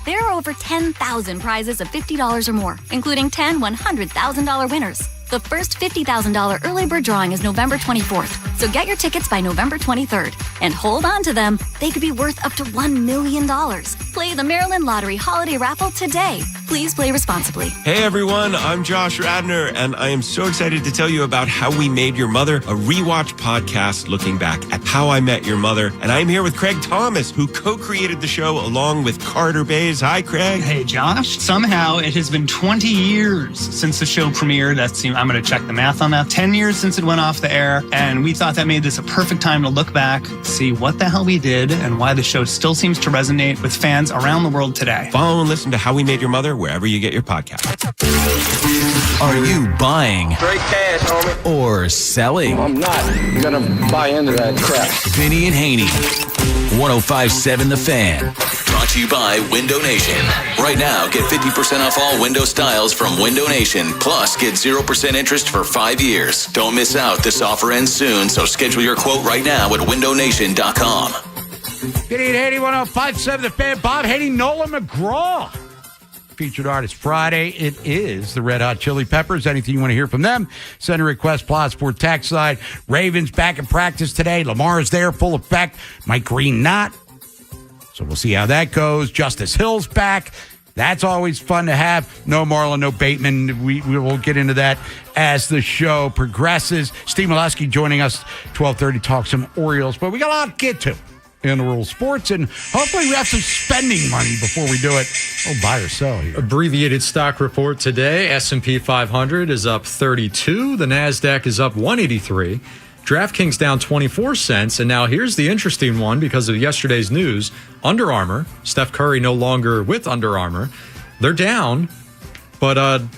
Speaker 18: There are over 10,000 prizes of $50 or more, including 10 $100,000 winners. The first $50,000 early bird drawing is November 24th, so get your tickets by November 23rd. And hold on to them. They could be worth up to $1 million. Play the Maryland Lottery Holiday Raffle today. Please play responsibly.
Speaker 27: Hey everyone, I'm Josh Radner, and I am so excited to tell you about How We Made Your Mother, a rewatch podcast looking back at How I Met Your Mother. And I'm here with Craig Thomas, who co-created the show along with Carter Bays. Hi, Craig.
Speaker 28: Hey, Josh. Somehow it has been 20 years since the show premiered. I'm going to check the math on that. 10 years since it went off the air, and we thought that made this a perfect time to look back, see what the hell we did, and why the show still seems to resonate with fans around the world today.
Speaker 27: Follow and listen to How We Made Your Mother wherever you get your podcast.
Speaker 3: Are you buying
Speaker 29: Straight cash, homie.
Speaker 3: or selling?
Speaker 29: I'm not gonna buy into that crap.
Speaker 3: Vinny and Haynie, 105.7 The Fan. Brought to you by Window Nation. Right now, get 50% off all window styles from Window Nation. Plus, get 0% interest for 5 years. Don't miss out. This offer ends soon, so schedule your quote right now at windownation.com.
Speaker 1: Vinny and Haynie, 105.7 The Fan. Bob Haynie, Nolan McGraw. Featured Artist Friday. It is the Red Hot Chili Peppers. Anything you want to hear from them, send a request, Plus for text line. Ravens back in practice today. Lamar's there, full effect. Mike Green not. So we'll see how that goes. Justice Hill's back. That's always fun to have. No Marlon, no Bateman. We will get into that as the show progresses. Steve Molesky joining us 12:30, talk some Orioles. But we got a lot to get to in the world of sports, and hopefully we have some spending money before we do it. Oh, buy or sell here.
Speaker 20: Abbreviated stock report today. S&P 500 is up 32. The NASDAQ is up 183. DraftKings down 24 cents. And now here's the interesting one because of yesterday's news. Under Armour, Steph Curry no longer with Under Armour. They're down, but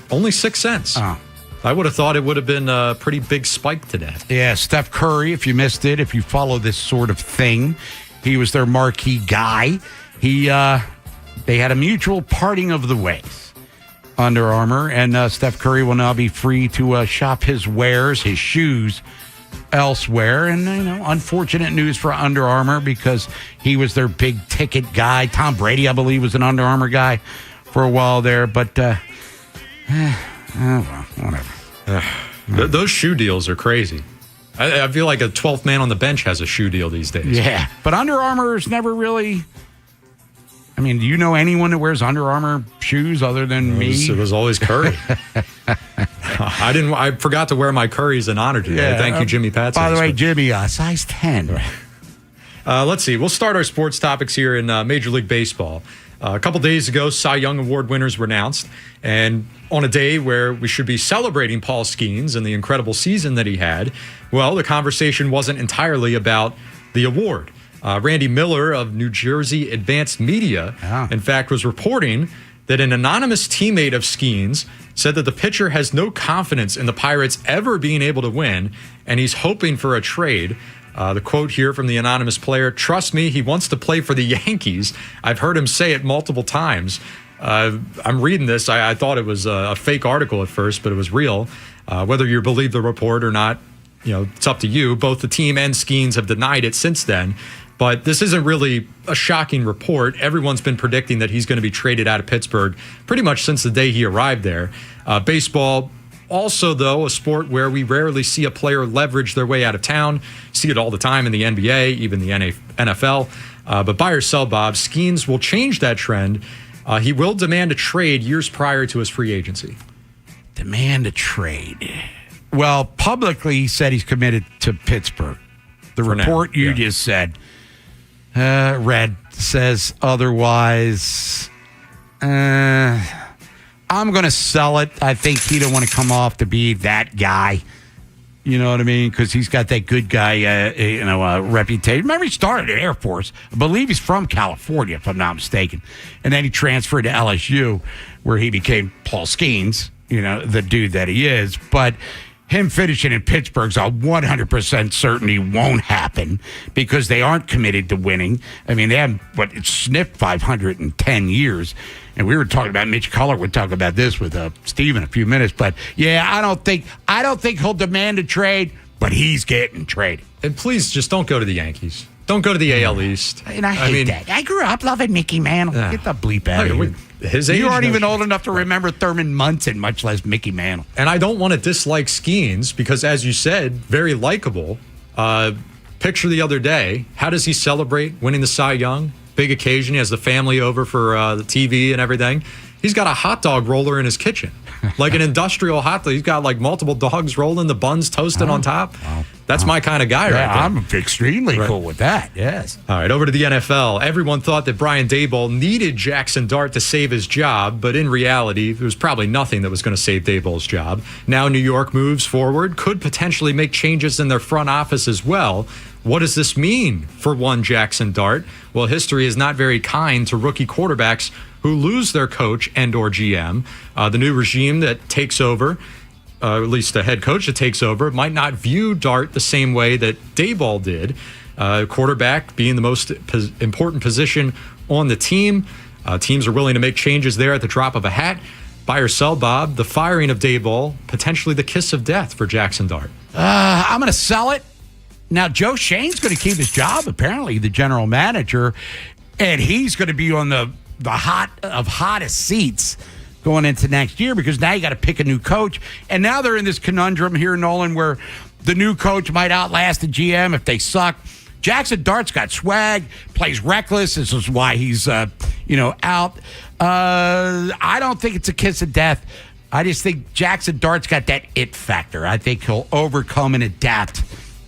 Speaker 20: only 6 cents.
Speaker 1: Oh.
Speaker 20: I would have thought it would have been a pretty big spike today.
Speaker 1: Yeah, Steph Curry, if you missed it, if you follow this sort of thing, he was their marquee guy. They had a mutual parting of the ways. Under Armour, and Steph Curry will now be free to shop his wares, his shoes, elsewhere. And, unfortunate news for Under Armour because he was their big ticket guy. Tom Brady, I believe, was an Under Armour guy for a while there. But, well, whatever.
Speaker 20: Those shoe deals are crazy. I feel like a 12th man on the bench has a shoe deal these days.
Speaker 1: Yeah, but Under Armour's never really... I mean, do you know anyone that wears Under Armour shoes other than me?
Speaker 20: It was always Curry. I forgot to wear my Currys in honor today. Yeah, thank you, Jimmy Patson.
Speaker 1: By the way, Jimmy, size 10.
Speaker 20: Let's see. We'll start our sports topics here in Major League Baseball. A couple days ago, Cy Young Award winners were announced. And on a day where we should be celebrating Paul Skeens and the incredible season that he had, well, the conversation wasn't entirely about the award. Randy Miller of New Jersey Advanced Media, in fact, was reporting that an anonymous teammate of Skeens said that the pitcher has no confidence in the Pirates ever being able to win, and he's hoping for a trade. The quote here from the anonymous player, "Trust me, he wants to play for the Yankees. I've heard him say it multiple times." I'm reading this. I thought it was a fake article at first, but it was real. Whether you believe the report or not, it's up to you. Both the team and Skeens have denied it since then. But this isn't really a shocking report. Everyone's been predicting that he's going to be traded out of Pittsburgh pretty much since the day he arrived there. Baseball, also, though, a sport where we rarely see a player leverage their way out of town. See it all the time in the NBA, even the NFL. But buy or sell, Bob, Skeens will change that trend. He will demand a trade years prior to his free agency.
Speaker 1: Demand a trade. Well, publicly, he said he's committed to Pittsburgh. The report you just said, read, says otherwise. I'm going to sell it. I think he don't want to come off to be that guy. You know what I mean? Because he's got that good guy, reputation. Remember, he started at Air Force. I believe he's from California, if I'm not mistaken. And then he transferred to LSU, where he became Paul Skeens, the dude that he is. But him finishing in Pittsburgh's a 100% certainty won't happen because they aren't committed to winning. I mean, they haven't sniffed 500 in 10 years. And we were talking about Mitch Culler. We'll talk about this with Steve in a few minutes. But yeah, I don't think he'll demand a trade, but he's getting traded.
Speaker 20: And please just don't go to the Yankees. Don't go to the AL East.
Speaker 1: And I hate that. I grew up loving Mickey Mantle. Get the bleep out of here.
Speaker 20: His age,
Speaker 1: you aren't even old enough to remember Thurman Munson, much less Mickey Mantle.
Speaker 20: And I don't want to dislike Skeens because, as you said, very likable. Picture the other day. How does he celebrate winning the Cy Young? Big occasion. He has the family over for the TV and everything. He's got a hot dog roller in his kitchen, like an industrial hot dog. He's got like multiple dogs rolling, the buns toasted on top. Wow. That's my kind of guy right there.
Speaker 1: I'm extremely cool with that, yes.
Speaker 20: All right, over to the NFL. Everyone thought that Brian Daboll needed Jackson Dart to save his job, but in reality, there was probably nothing that was going to save Daboll's job. Now New York moves forward, could potentially make changes in their front office as well. What does this mean for one Jackson Dart? Well, history is not very kind to rookie quarterbacks who lose their coach and or GM. The new regime that takes over, at least the head coach that takes over, might not view Dart the same way that Daboll did. Quarterback being the most important position on the team. Teams are willing to make changes there at the drop of a hat. Buy or sell, Bob, the firing of Daboll, potentially the kiss of death for Jackson Dart.
Speaker 1: I'm going to sell it. Now, Joe Shane's going to keep his job, apparently, the general manager, and he's going to be on the hottest seats going into next year because now you got to pick a new coach. And now they're in this conundrum here, Nolan, where the new coach might outlast the GM if they suck. Jackson Dart's got swag, plays reckless. This is why he's, out. I don't think it's a kiss of death. I just think Jackson Dart's got that it factor. I think he'll overcome and adapt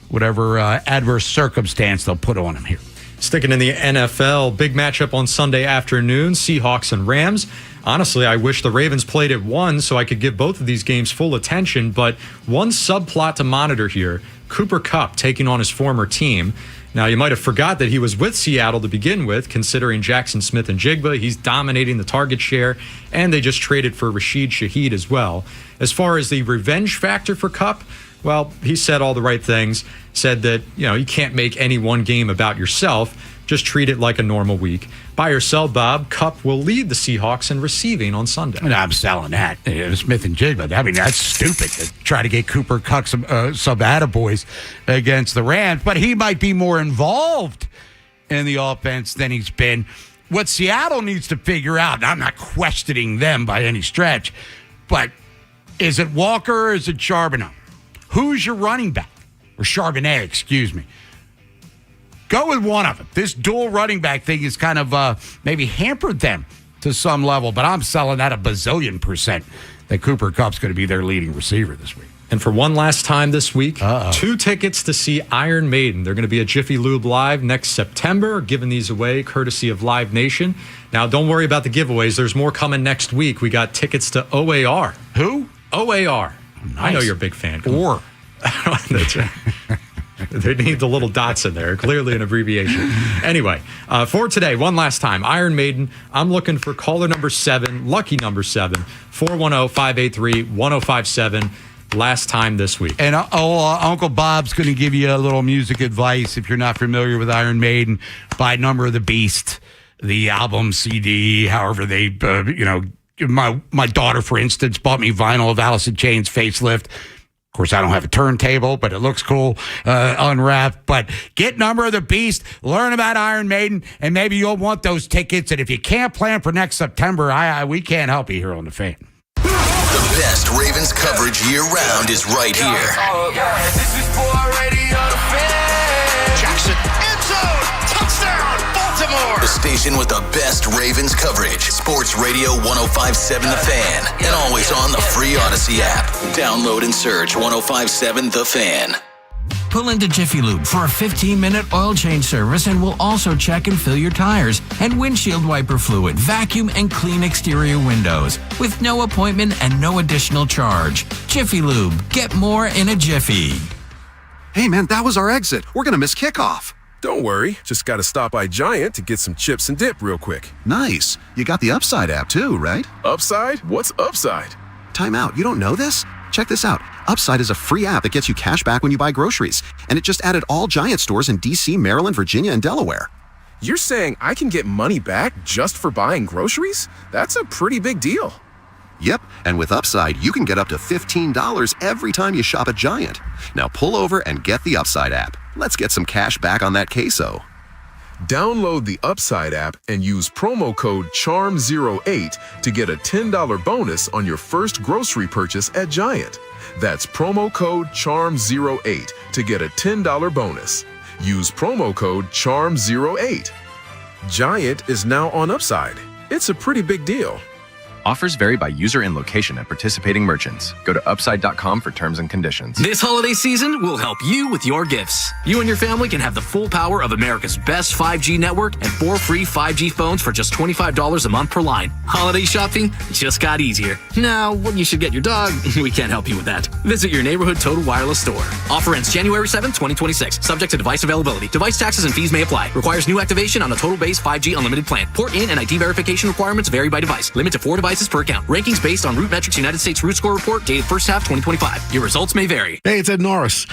Speaker 1: whatever adverse circumstance they'll put on him here.
Speaker 20: Sticking in the NFL, big matchup on Sunday afternoon, Seahawks and Rams. Honestly, I wish the Ravens played at 1 so I could give both of these games full attention, but one subplot to monitor here, Cooper Kupp taking on his former team. Now, you might have forgot that he was with Seattle to begin with, considering Jackson Smith and Jigba. He's dominating the target share, and they just traded for Rashid Shaheed as well. As far as the revenge factor for Kupp, well, he said all the right things, said that, you can't make any one game about yourself. Just treat it like a normal week. Buy or sell, Bob, Kupp will lead the Seahawks in receiving on Sunday.
Speaker 1: And I'm selling that. Smith and Jigba. I mean, that's stupid to try to get Cooper Kupp some attaboys against the Rams, but he might be more involved in the offense than he's been. What Seattle needs to figure out, and I'm not questioning them by any stretch, but is it Walker or is it Charbonnet? Who's your running back? Or Charbonnet, excuse me. Go with one of them. This dual running back thing is kind of maybe hampered them to some level, but I'm selling that a bazillion % that Cooper Kupp's going to be their leading receiver this week.
Speaker 20: And for one last time this week, 2 tickets to see Iron Maiden. They're going to be at Jiffy Lube Live next September, giving these away courtesy of Live Nation. Now, don't worry about the giveaways. There's more coming next week. We got tickets to OAR.
Speaker 1: Who?
Speaker 20: OAR.
Speaker 1: Nice.
Speaker 20: I know you're a big fan.
Speaker 1: Or.
Speaker 20: That's right. They need the little dots in there. Clearly an abbreviation. Anyway, for today, one last time, Iron Maiden. I'm looking for caller number 7, lucky number 7, 410-583-1057. Last time this week.
Speaker 1: And Uncle Bob's going to give you a little music advice if you're not familiar with Iron Maiden. Buy Number of the Beast, the album, CD, however they, my daughter, for instance, bought me vinyl of Alice in Chains' Facelift. course, I don't have a turntable, but it looks cool unwrapped. But get Number of the Beast, learn about Iron Maiden, and maybe you'll want those tickets. And if you can't plan for next September, we can't help you here on The Fan.
Speaker 3: The best Ravens coverage year-round is right here.
Speaker 4: This is for Radio The Fan. Jackson, end zone, touchdown, Baltimore.
Speaker 3: The station with the best Ravens coverage. Sports Radio 105.7 The Fan. And always on the free Odyssey app. Download and search 105.7 The Fan.
Speaker 5: Pull into Jiffy Lube for a 15-minute oil change service, and we'll also check and fill your tires and windshield wiper fluid, vacuum and clean exterior windows with no appointment and no additional charge. Jiffy Lube. Get more in a jiffy.
Speaker 6: Hey, man, that was our exit. We're going to miss kickoff.
Speaker 9: Don't worry. Just got to stop by Giant to get some chips and dip real quick.
Speaker 6: Nice. You got the Upside app too, right?
Speaker 9: Upside? What's Upside?
Speaker 6: Time out. You don't know this? Check this out. Upside is a free app that gets you cash back when you buy groceries. And it just added all Giant stores in D.C., Maryland, Virginia, and Delaware.
Speaker 9: You're saying I can get money back just for buying groceries? That's a pretty big deal.
Speaker 6: Yep, and with Upside, you can get up to $15 every time you shop at Giant. Now pull over and get the Upside app. Let's get some cash back on that queso.
Speaker 9: Download the Upside app and use promo code CHARM08 to get a $10 bonus on your first grocery purchase at Giant. That's promo code CHARM08 to get a $10 bonus. Use promo code CHARM08. Giant is now on Upside. It's a pretty big deal.
Speaker 13: Offers vary by user and location at participating merchants. Go to upside.com for terms and conditions.
Speaker 15: This holiday season will help you with your gifts. You and your family can have the full power of America's best 5G network and 4 free 5G phones for just $25 a month per line. Holiday shopping just got easier. Now, what you should get your dog, we can't help you with that. Visit your neighborhood Total Wireless store. Offer ends January 7th, 2026. Subject to device availability. Device taxes and fees may apply. Requires new activation on a total base 5G unlimited plan. Port in and ID verification requirements vary by device. Limit to 4 devices per account. Rankings based on Root Metrics United States Root Score Report dated first half 2025. Your results may vary.
Speaker 17: Hey, it's Ed Norris.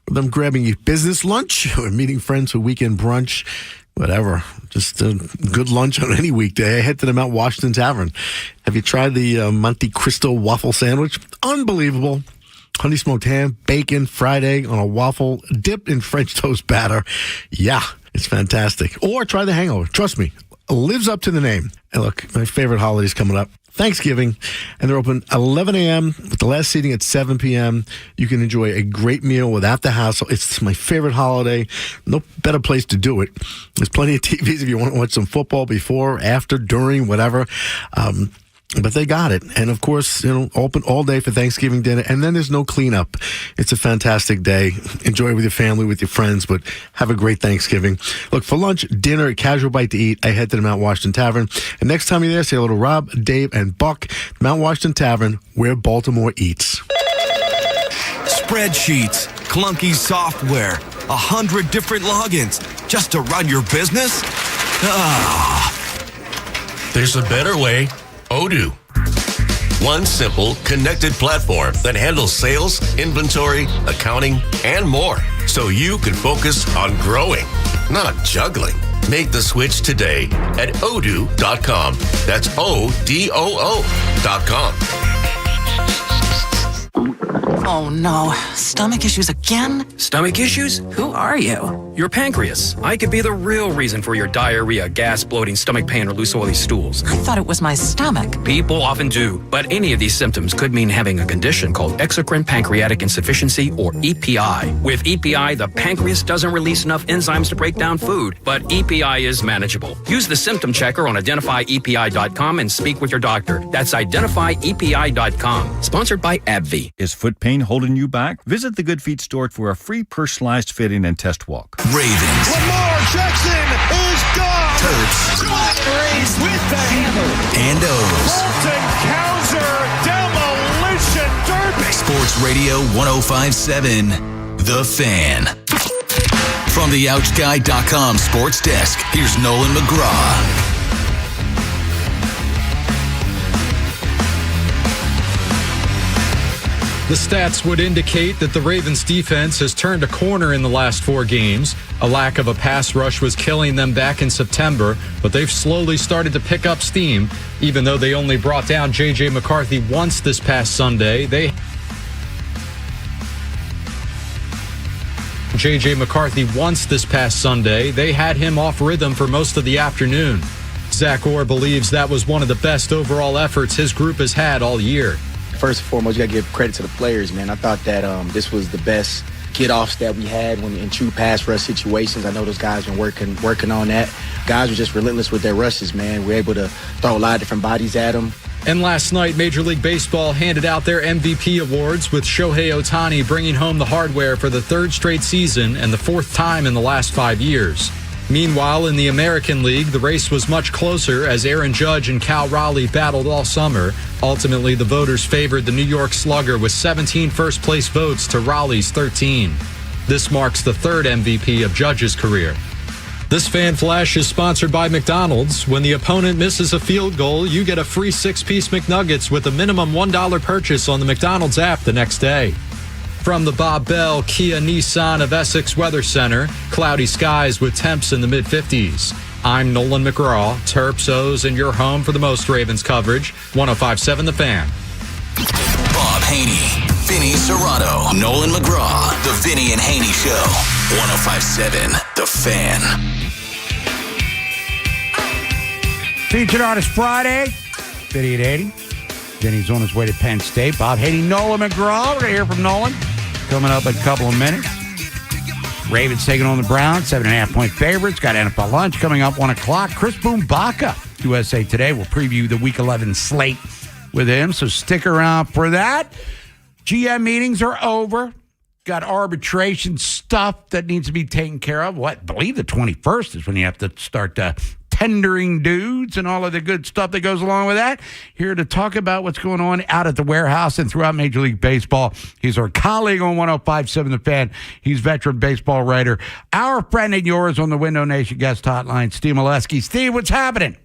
Speaker 17: With them grabbing a business lunch or meeting friends for weekend brunch, whatever. Just a good lunch on any weekday. I head to the Mount Washington Tavern. Have you tried the Monte Cristo waffle sandwich? Unbelievable. Honey smoked ham, bacon, fried egg on a waffle dipped in French toast batter. Yeah, it's fantastic. Or try the hangover. Trust me. Lives up to the name. And look, my favorite holiday's coming up. Thanksgiving, and they're open 11 a.m. with the last seating at 7 p.m. You can enjoy a great meal without the hassle. It's my favorite holiday. No better place to do it. There's plenty of TVs if you want to watch some football before, after, during, whatever. But they got it. And of course, open all day for Thanksgiving dinner. And then there's no cleanup. It's a fantastic day. Enjoy it with your family, with your friends, but have a great Thanksgiving. Look, for lunch, dinner, casual bite to eat, I head to the Mount Washington Tavern. And next time you're there, say hello to Rob, Dave, and Buck. Mount Washington Tavern, where Baltimore eats.
Speaker 19: Spreadsheets, clunky software, 100 different logins just to run your business?
Speaker 23: There's a better way. Odoo. One simple, connected platform that handles sales, inventory, accounting, and more. So you can focus on growing, not juggling. Make the switch today at odoo.com. That's ODOO.com.
Speaker 15: Oh no, stomach issues again?
Speaker 14: Stomach issues?
Speaker 15: Who are you?
Speaker 14: Your pancreas. I could be the real reason for your diarrhea, gas, bloating, stomach pain, or loose oily stools.
Speaker 15: I thought it was my stomach.
Speaker 14: People often do, but any of these symptoms could mean having a condition called exocrine pancreatic insufficiency, or EPI. With EPI, the pancreas doesn't release enough enzymes to break down food, but EPI is manageable. Use the symptom checker on identifyepi.com and speak with your doctor. That's identifyepi.com. Sponsored by AbbVie.
Speaker 30: Is foot pain holding you back? Visit the Good Feet store for a free personalized fitting and test walk.
Speaker 3: Ravens.
Speaker 4: Lamar Jackson is gone.
Speaker 3: Terps.
Speaker 4: Rays with the handle.
Speaker 3: And O's.
Speaker 4: Colton Cowser demolition derby.
Speaker 3: Sports Radio 105.7 The Fan. From the OutGuy.com sports desk, here's Nolan McGraw.
Speaker 20: The stats would indicate that the Ravens defense has turned a corner in the last 4 games. A lack of a pass rush was killing them back in September, but they've slowly started to pick up steam. Even though they only brought down J.J. McCarthy once this past Sunday, J.J. McCarthy once this past Sunday. They had him off rhythm for most of the afternoon. Zach Orr believes that was one of the best overall efforts his group has had all year.
Speaker 2: First and foremost, you got to give credit to the players, man. I thought that this was the best get-offs that we had when in true pass rush situations. I know those guys been working on that. Guys were just relentless with their rushes, man. We're able to throw a lot of different bodies at them.
Speaker 20: And last night, Major League Baseball handed out their MVP awards, with Shohei Ohtani bringing home the hardware for the third straight season and the fourth time in the last 5 years. Meanwhile, in the American League, the race was much closer as Aaron Judge and Cal Raleigh battled all summer. Ultimately, the voters favored the New York Slugger with 17 first-place votes to Raleigh's 13. This marks the third MVP of Judge's career. This Fan Flash is sponsored by McDonald's. When the opponent misses a field goal, you get a free 6-piece McNuggets with a minimum $1 purchase on the McDonald's app the next day. From the Bob Bell Kia Nissan of Essex Weather Center, cloudy skies with temps in the mid-50s. I'm Nolan McGraw, Terps, O's, and your home for the most Ravens coverage. 105.7 The Fan.
Speaker 3: Bob Haynie, Vinny Serrato, Nolan McGraw, The Vinny and Haynie Show. 105.7 The Fan.
Speaker 1: Featured Artist Friday, Vinny and Haynie. Vinny's on his way to Penn State. Bob Haynie, Nolan McGraw. We're going to hear from Nolan coming up in a couple of minutes. Ravens taking on the Browns, 7.5-point favorites. Got NFL lunch coming up 1 o'clock. Chris Boombaka, USA Today. We'll preview the Week 11 slate with him, so stick around for that. GM meetings are over. Got arbitration stuff that needs to be taken care of. I believe the 21st is when you have to start tendering dudes and all of the good stuff that goes along with that. Here to talk about what's going on out at the warehouse and throughout Major League Baseball. He's our colleague on 105.7 The Fan. He's veteran baseball writer. Our friend and yours on the Window Nation guest hotline, Steve Molesky. Steve, what's happening?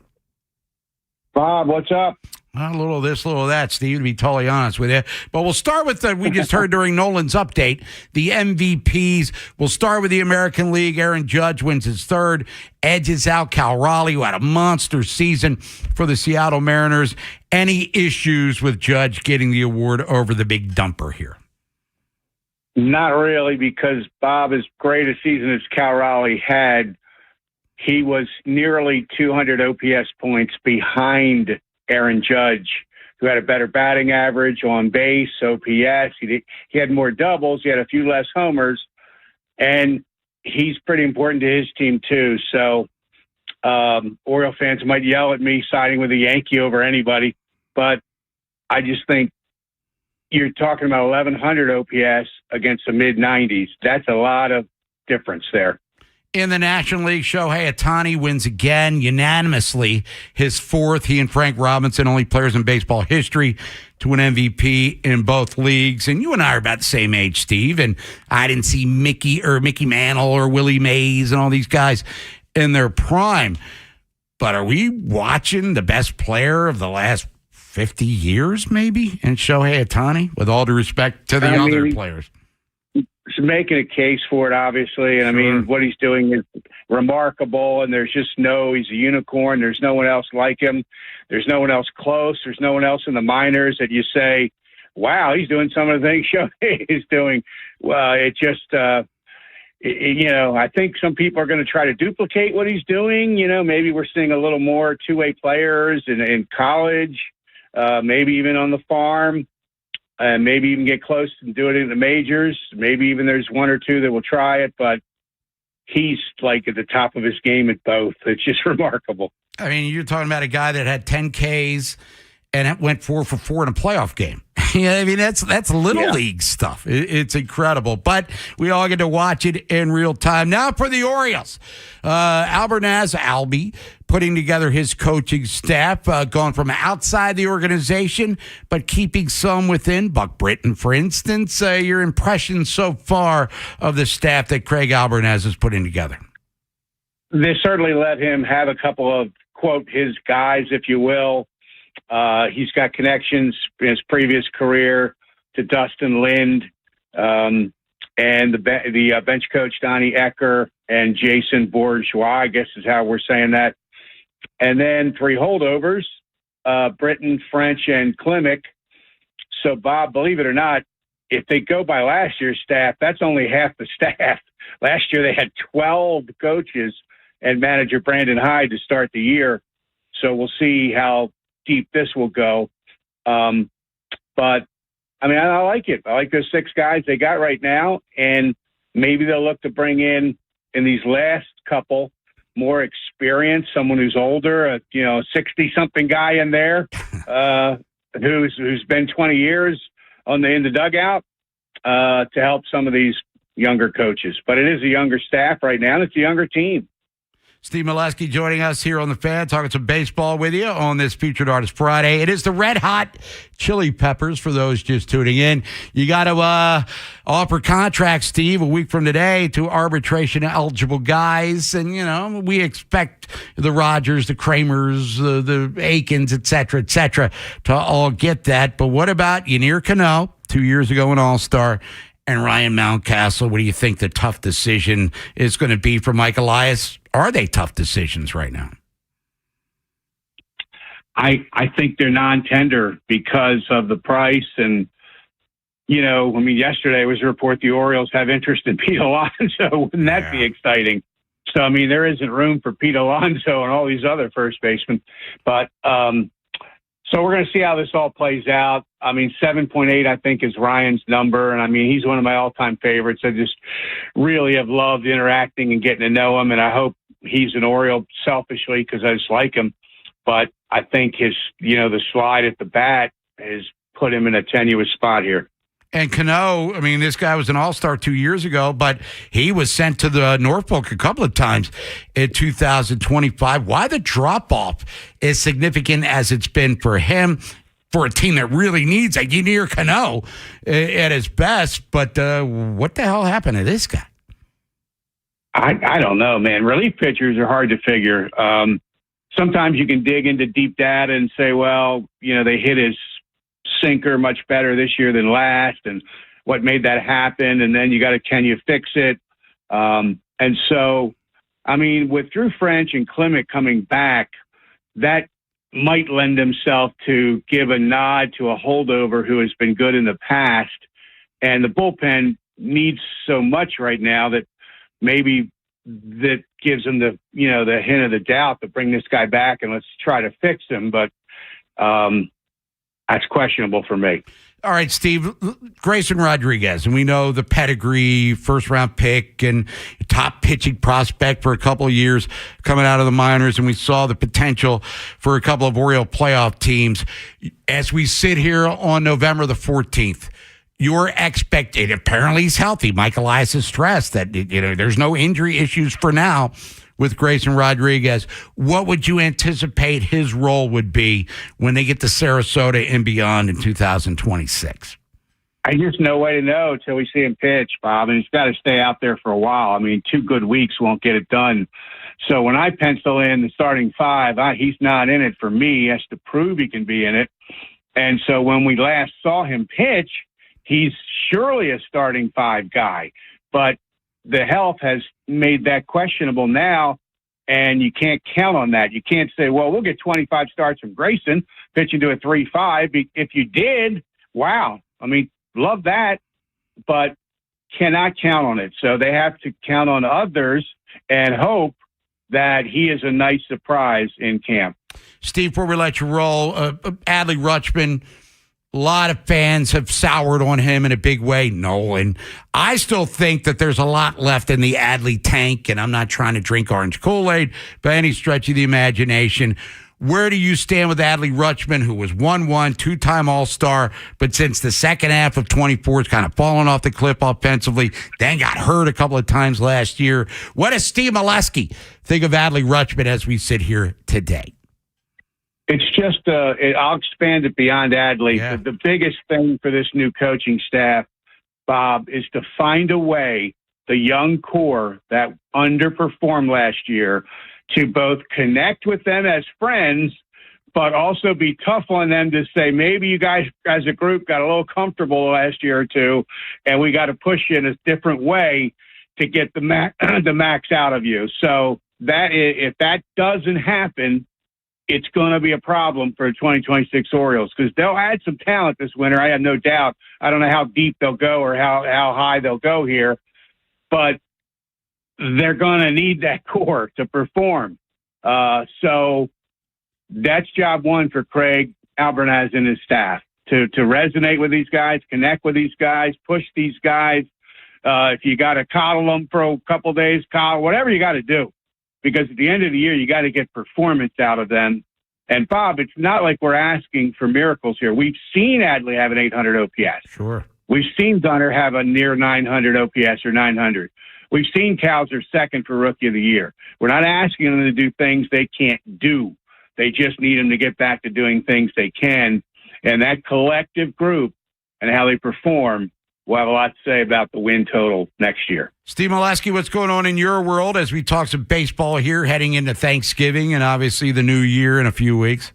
Speaker 7: Bob, what's up?
Speaker 1: A little of this, little of that, Steve, to be totally honest with you. But we'll start with we just heard during Nolan's update, the MVPs. We'll start with the American League. Aaron Judge wins his third, edges out Cal Raleigh, who had a monster season for the Seattle Mariners. Any issues with Judge getting the award over the big dumper here?
Speaker 7: Not really, because Bob, as great a season as Cal Raleigh had, he was nearly 200 OPS points behind Aaron Judge, who had a better batting average, on base, OPS. He had more doubles. He had a few less homers, and he's pretty important to his team too. So Oriole fans might yell at me siding with a Yankee over anybody, but I just think you're talking about 1,100 OPS against the mid-90s. That's a lot of difference there.
Speaker 1: In the National League, Shohei Ohtani wins again unanimously, his fourth. He and Frank Robinson, only players in baseball history to win MVP in both leagues. And you and I are about the same age, Steve. And I didn't see Mickey Mantle or Willie Mays and all these guys in their prime. But are we watching the best player of the last 50 years, maybe, in Shohei Ohtani, with all due respect to the other players?
Speaker 7: He's making a case for it, obviously. And I mean, what he's doing is remarkable. And he's a unicorn. There's no one else like him. There's no one else close. There's no one else in the minors that you say, wow, he's doing some of the things Shohei is doing. Well, it just, I think some people are going to try to duplicate what he's doing. Maybe we're seeing a little more two-way players in college, maybe even on the farm. And maybe even get close and do it in the majors. Maybe even there's one or two that will try it, but he's like at the top of his game at both. It's just remarkable.
Speaker 1: I mean, you're talking about a guy that had 10 Ks and it went 4 for 4 in a playoff game. I mean, that's little league stuff. It's incredible, but we all get to watch it in real time. Now for the Orioles, Albie, putting together his coaching staff, going from outside the organization, but keeping some within. Buck Britton, for instance, your impression so far of the staff that Craig Albernaz is putting together?
Speaker 7: They certainly let him have a couple of, quote, his guys, if you will. He's got connections in his previous career to Dustin Lind and the bench coach, Donnie Ecker, and Jason Bourgeois, I guess is how we're saying that. And then 3 holdovers, Britton, French, and Klimek. So, Bob, believe it or not, if they go by last year's staff, that's only half the staff. last year they had 12 coaches and manager Brandon Hyde to start the year. So we'll see how deep this will go. But I mean, I like it. I like those 6 guys they got right now, and maybe they'll look to bring in these last couple more experience, someone who's older, 60-something guy in there who's been 20 years in the dugout to help some of these younger coaches. But it is a younger staff right now, and it's a younger team.
Speaker 1: Steve Molesky joining us here on The Fan, talking some baseball with you on this Featured Artist Friday. It is the Red Hot Chili Peppers for those just tuning in. You got to offer contracts, Steve, a week from today to arbitration-eligible guys. And, we expect the Rodgers, the Kramers, the Aikens, et cetera, to all get that. But what about Yanier Cano, 2 years ago an All-Star, and Ryan Mountcastle? What do you think the tough decision is going to be for Mike Elias? Are they tough decisions right now?
Speaker 7: I think they're non-tender because of the price. And, yesterday was a report the Orioles have interest in Pete Alonso. Wouldn't that be exciting? So, there isn't room for Pete Alonso and all these other first basemen. But so we're going to see how this all plays out. 7.8, I think, is Ryan's number. And, he's one of my all-time favorites. I just really have loved interacting and getting to know him. And I hope he's an Oriole selfishly because I just like him. But I think his, the slide at the bat has put him in a tenuous spot here.
Speaker 1: And Cano, this guy was an All-Star 2 years ago, but he was sent to the Norfolk a couple of times in 2025. Why the drop-off is significant as it's been for him, for a team that really needs a Yanier Cano at his best. But what the hell happened to this guy?
Speaker 7: I don't know, man. Relief pitchers are hard to figure. Sometimes you can dig into deep data and say, well, they hit his sinker much better this year than last, and what made that happen. And then can you fix it? And so, with Drew French and Clement coming back, that might lend himself to give a nod to a holdover who has been good in the past. And the bullpen needs so much right now that maybe that gives him the hint of the doubt to bring this guy back and let's try to fix him. But that's questionable for me.
Speaker 1: All right, Steve, Grayson Rodriguez, and we know the pedigree, first-round pick and top pitching prospect for a couple of years coming out of the minors, and we saw the potential for a couple of Oriole playoff teams. As we sit here on November the 14th, your expectation, apparently he's healthy. Mike Elias has stressed that there's no injury issues for now with Grayson Rodriguez. What would you anticipate his role would be when they get to Sarasota and beyond in 2026?
Speaker 7: I just no way to know until we see him pitch, Bob, and he's got to stay out there for a while. 2 good weeks won't get it done. So when I pencil in the starting 5, he's not in it for me. He has to prove he can be in it. And so when we last saw him pitch, he's surely a starting 5 guy. But the health has made that questionable now, and you can't count on that. You can't say, well, we'll get 25 starts from Grayson pitching to a 3.5. If you did, wow. Love that, but cannot count on it. So they have to count on others and hope that he is a nice surprise in camp.
Speaker 1: Steve, before we let you roll, Adley Rutschman, a lot of fans have soured on him in a big way. Nolan, I still think that there's a lot left in the Adley tank, and I'm not trying to drink orange Kool-Aid by any stretch of the imagination. Where do you stand with Adley Rutschman, who was 1-1, 2-time All-Star, but since the second half of 24 has kind of fallen off the cliff offensively, then got hurt a couple of times last year? What does Steve Molesky think of Adley Rutschman as we sit here today?
Speaker 7: It's just, I'll expand it beyond Adley.
Speaker 1: Yeah.
Speaker 7: The biggest thing for this new coaching staff, Bob, is to find a way, the young core that underperformed last year, to both connect with them as friends, but also be tough on them to say, maybe you guys as a group got a little comfortable the last year or two, and we got to push you in a different way to get the max out of you. So if that doesn't happen, it's going to be a problem for 2026 Orioles because they'll add some talent this winter. I have no doubt. I don't know how deep they'll go or how high they'll go here, but they're going to need that core to perform. So that's job one for Craig Albernaz and his staff, to resonate with these guys, connect with these guys, push these guys. If you got to coddle them for a couple of days, whatever you got to do, because at the end of the year, you got to get performance out of them. And Bob, it's not like we're asking for miracles here. We've seen Adley have an 800 OPS.
Speaker 1: Sure.
Speaker 7: We've seen Dunner have a near 900 OPS or 900. We've seen Cowser second for Rookie of the Year. We're not asking them to do things they can't do. They just need them to get back to doing things they can. And that collective group and how they perform will have a lot to say about the win total next year.
Speaker 1: Steve Molesky, what's going on in your world as we talk some baseball here heading into Thanksgiving and obviously the new year in a few weeks?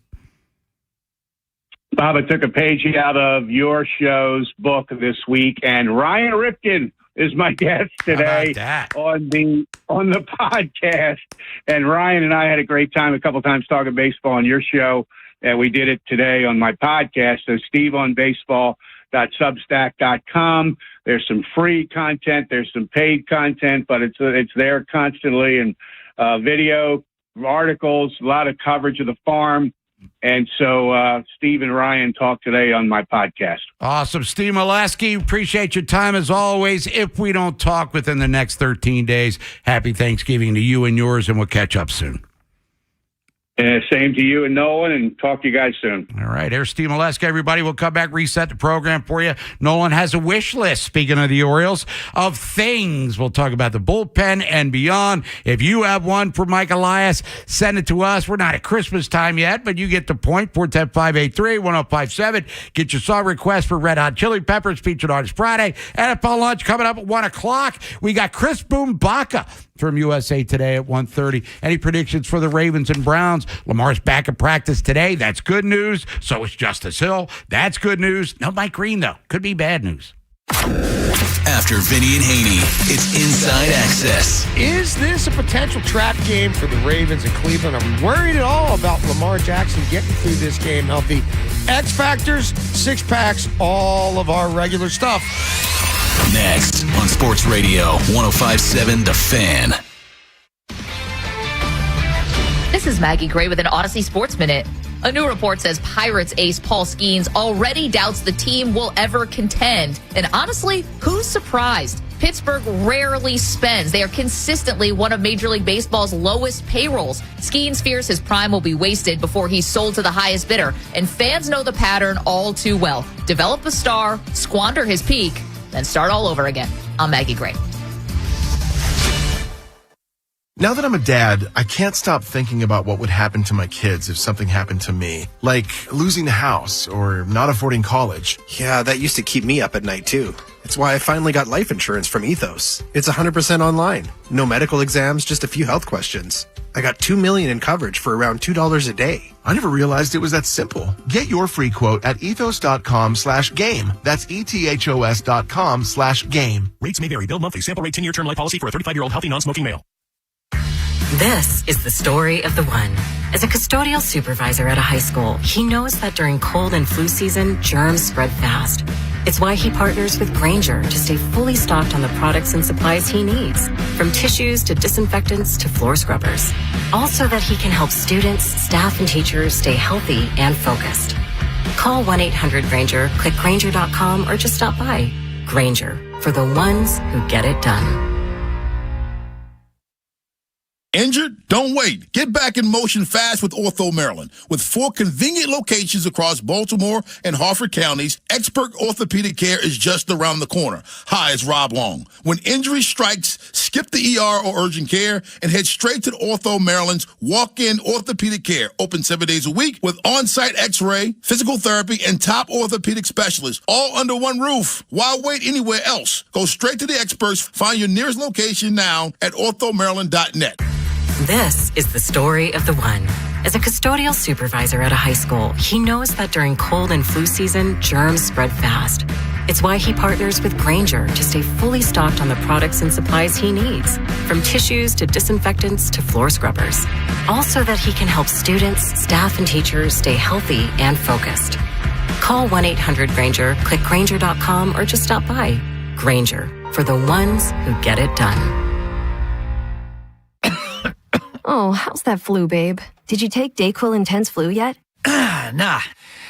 Speaker 7: Bob, I took a page out of your show's book this week, and Ryan Ripken is my guest today on the podcast. And Ryan and I had a great time a couple times talking baseball on your show, and we did it today on my podcast. So steveonbaseball.substack.com. There's some free content, there's some paid content, but it's there constantly, and video, articles, a lot of coverage of the farm. And so Steve and Ryan talked today on my podcast.
Speaker 1: Awesome. Steve Molesky, appreciate your time as always. If we don't talk within the next 13 days, happy Thanksgiving to you and yours, and we'll catch up soon.
Speaker 7: Same to you and Nolan, and talk to you guys soon.
Speaker 1: All right, here's Steve Molesky, everybody. We'll come back, reset the program for you. Nolan has a wish list, speaking of the Orioles, of things. We'll talk about the bullpen and beyond. If you have one for Mike Elias, send it to us. We're not at Christmas time yet, but you get the point. 410-583-1057. Get your song request for Red Hot Chili Peppers, featured Artist Friday. NFL lunch coming up at 1 o'clock. We got Chris Boombaka from USA Today at 1:30. Any predictions for the Ravens and Browns? Lamar's back in practice today. That's good news. So is Justice Hill. That's good news. No Mike Green, though. Could be bad news.
Speaker 3: After Vinny and Haynie, it's Inside Access.
Speaker 8: Is this a potential trap game for the Ravens in Cleveland? Are we worried at all about Lamar Jackson getting through this game healthy? X Factors, six packs, all of our regular stuff.
Speaker 3: Next on Sports Radio 105.7 The Fan.
Speaker 10: This is Maggie Gray with an Odyssey Sports Minute. A new report says Pirates ace Paul Skeens already doubts the team will ever contend. And honestly, who's surprised? Pittsburgh rarely spends. They are consistently one of Major League Baseball's lowest payrolls. Skeens fears his prime will be wasted before he's sold to the highest bidder. And fans know the pattern all too well. Develop a star, squander his peak, then start all over again. I'm Maggie Gray.
Speaker 11: Now that I'm a dad, I can't stop thinking about what would happen to my kids if something happened to me. Like losing the house or not affording college.
Speaker 12: Yeah, that used to keep me up at night too. It's why I finally got life insurance from Ethos. It's 100% online. No medical exams, just a few health questions. I got $2 million in coverage for around $2 a day.
Speaker 11: I never realized it was that simple. Get your free quote at ethos.com/game. That's ethos.com/game.
Speaker 16: Rates may vary. Bill monthly. Sample rate 10-year term life policy for a 35-year-old healthy non-smoking male.
Speaker 21: This is the story of the one. As a custodial supervisor at a high school, he knows that during cold and flu season, germs spread fast. It's why he partners with Grainger to stay fully stocked on the products and supplies he needs, from tissues to disinfectants to floor scrubbers. All so that he can help students, staff, and teachers stay healthy and focused. Call 1-800-GRAINGER, click Grainger.com, or just stop by. Grainger, for the ones who get it done.
Speaker 22: Injured? Don't wait. Get back in motion fast with Ortho Maryland. With 4 convenient locations across Baltimore and Harford counties, expert orthopedic care is just around the corner. Hi, it's Rob Long. When injury strikes, skip the ER or urgent care and head straight to Ortho Maryland's walk-in orthopedic care. Open 7 days a week with on-site x-ray, physical therapy, and top orthopedic specialists, all under one roof. Why wait anywhere else? Go straight to the experts. Find your nearest location now at orthomaryland.net.
Speaker 21: This is the story of the one. As a custodial supervisor at a high school, he knows that during cold and flu season, germs spread fast. It's why he partners with Grainger to stay fully stocked on the products and supplies he needs, from tissues to disinfectants to floor scrubbers. All so that he can help students, staff, and teachers stay healthy and focused. Call 1-800-GRAINGER, click Grainger.com, or just stop by. Grainger, for the ones who get it done.
Speaker 5: Oh, how's that flu, babe? Did you take Dayquil Intense Flu yet?
Speaker 6: Nah,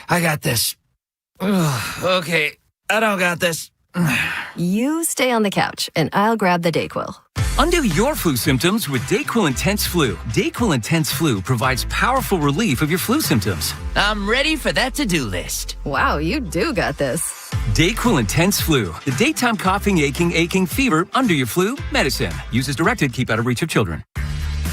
Speaker 6: I got this. Ugh, okay, I don't got this.
Speaker 5: You stay on the couch, and I'll grab the Dayquil.
Speaker 9: Undo your flu symptoms with Dayquil Intense Flu. Dayquil Intense Flu provides powerful relief of your flu symptoms.
Speaker 6: I'm ready for that to-do list.
Speaker 5: Wow, you do got this.
Speaker 9: Dayquil Intense Flu. The daytime coughing, aching, fever, under your flu medicine. Use as directed. Keep out of reach of children.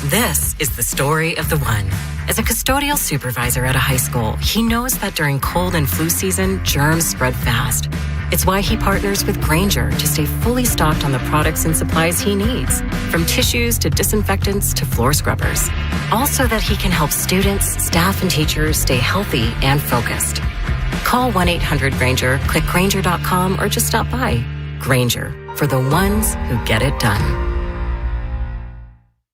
Speaker 21: This is the story of the one. As a custodial supervisor at a high school, he knows that during cold and flu season, germs spread fast. It's why he partners with Grainger to stay fully stocked on the products and supplies he needs, from tissues to disinfectants to floor scrubbers. All so that he can help students, staff, and teachers stay healthy and focused. Call 1-800-GRAINGER, click Grainger.com, or just stop by. Grainger, for the ones who get it done.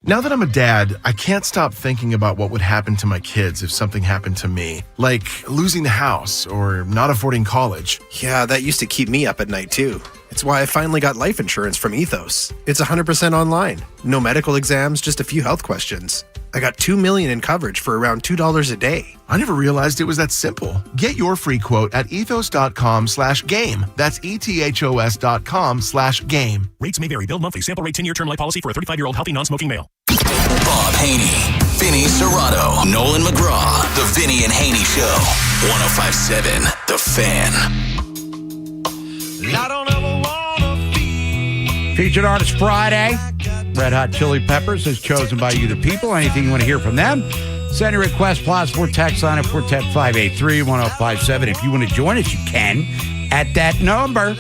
Speaker 11: Now that I'm a dad, I can't stop thinking about what would happen to my kids if something happened to me, like losing the house or not affording college.
Speaker 12: Yeah, that used to keep me up at night too. It's why I finally got life insurance from Ethos. It's 100% online. No medical exams, just a few health questions. I got $2 million in coverage for around $2 a day.
Speaker 11: I never realized it was that simple. Get your free quote at ethos.com/game. That's ethos.com/game.
Speaker 16: Rates may vary. Bill monthly. Sample rate 10-year term life policy for a 35-year-old healthy non-smoking male.
Speaker 3: Bob Haney, Vinny Serrato, Nolan McGraw. The Vinny and Haney Show. 105.7 The Fan.
Speaker 1: Featured Artist Friday. Red Hot Chili Peppers is chosen by you, the people. Anything you want to hear from them, send a request, +4 text line at 410-583-1057. If you want to join us, you can at that number.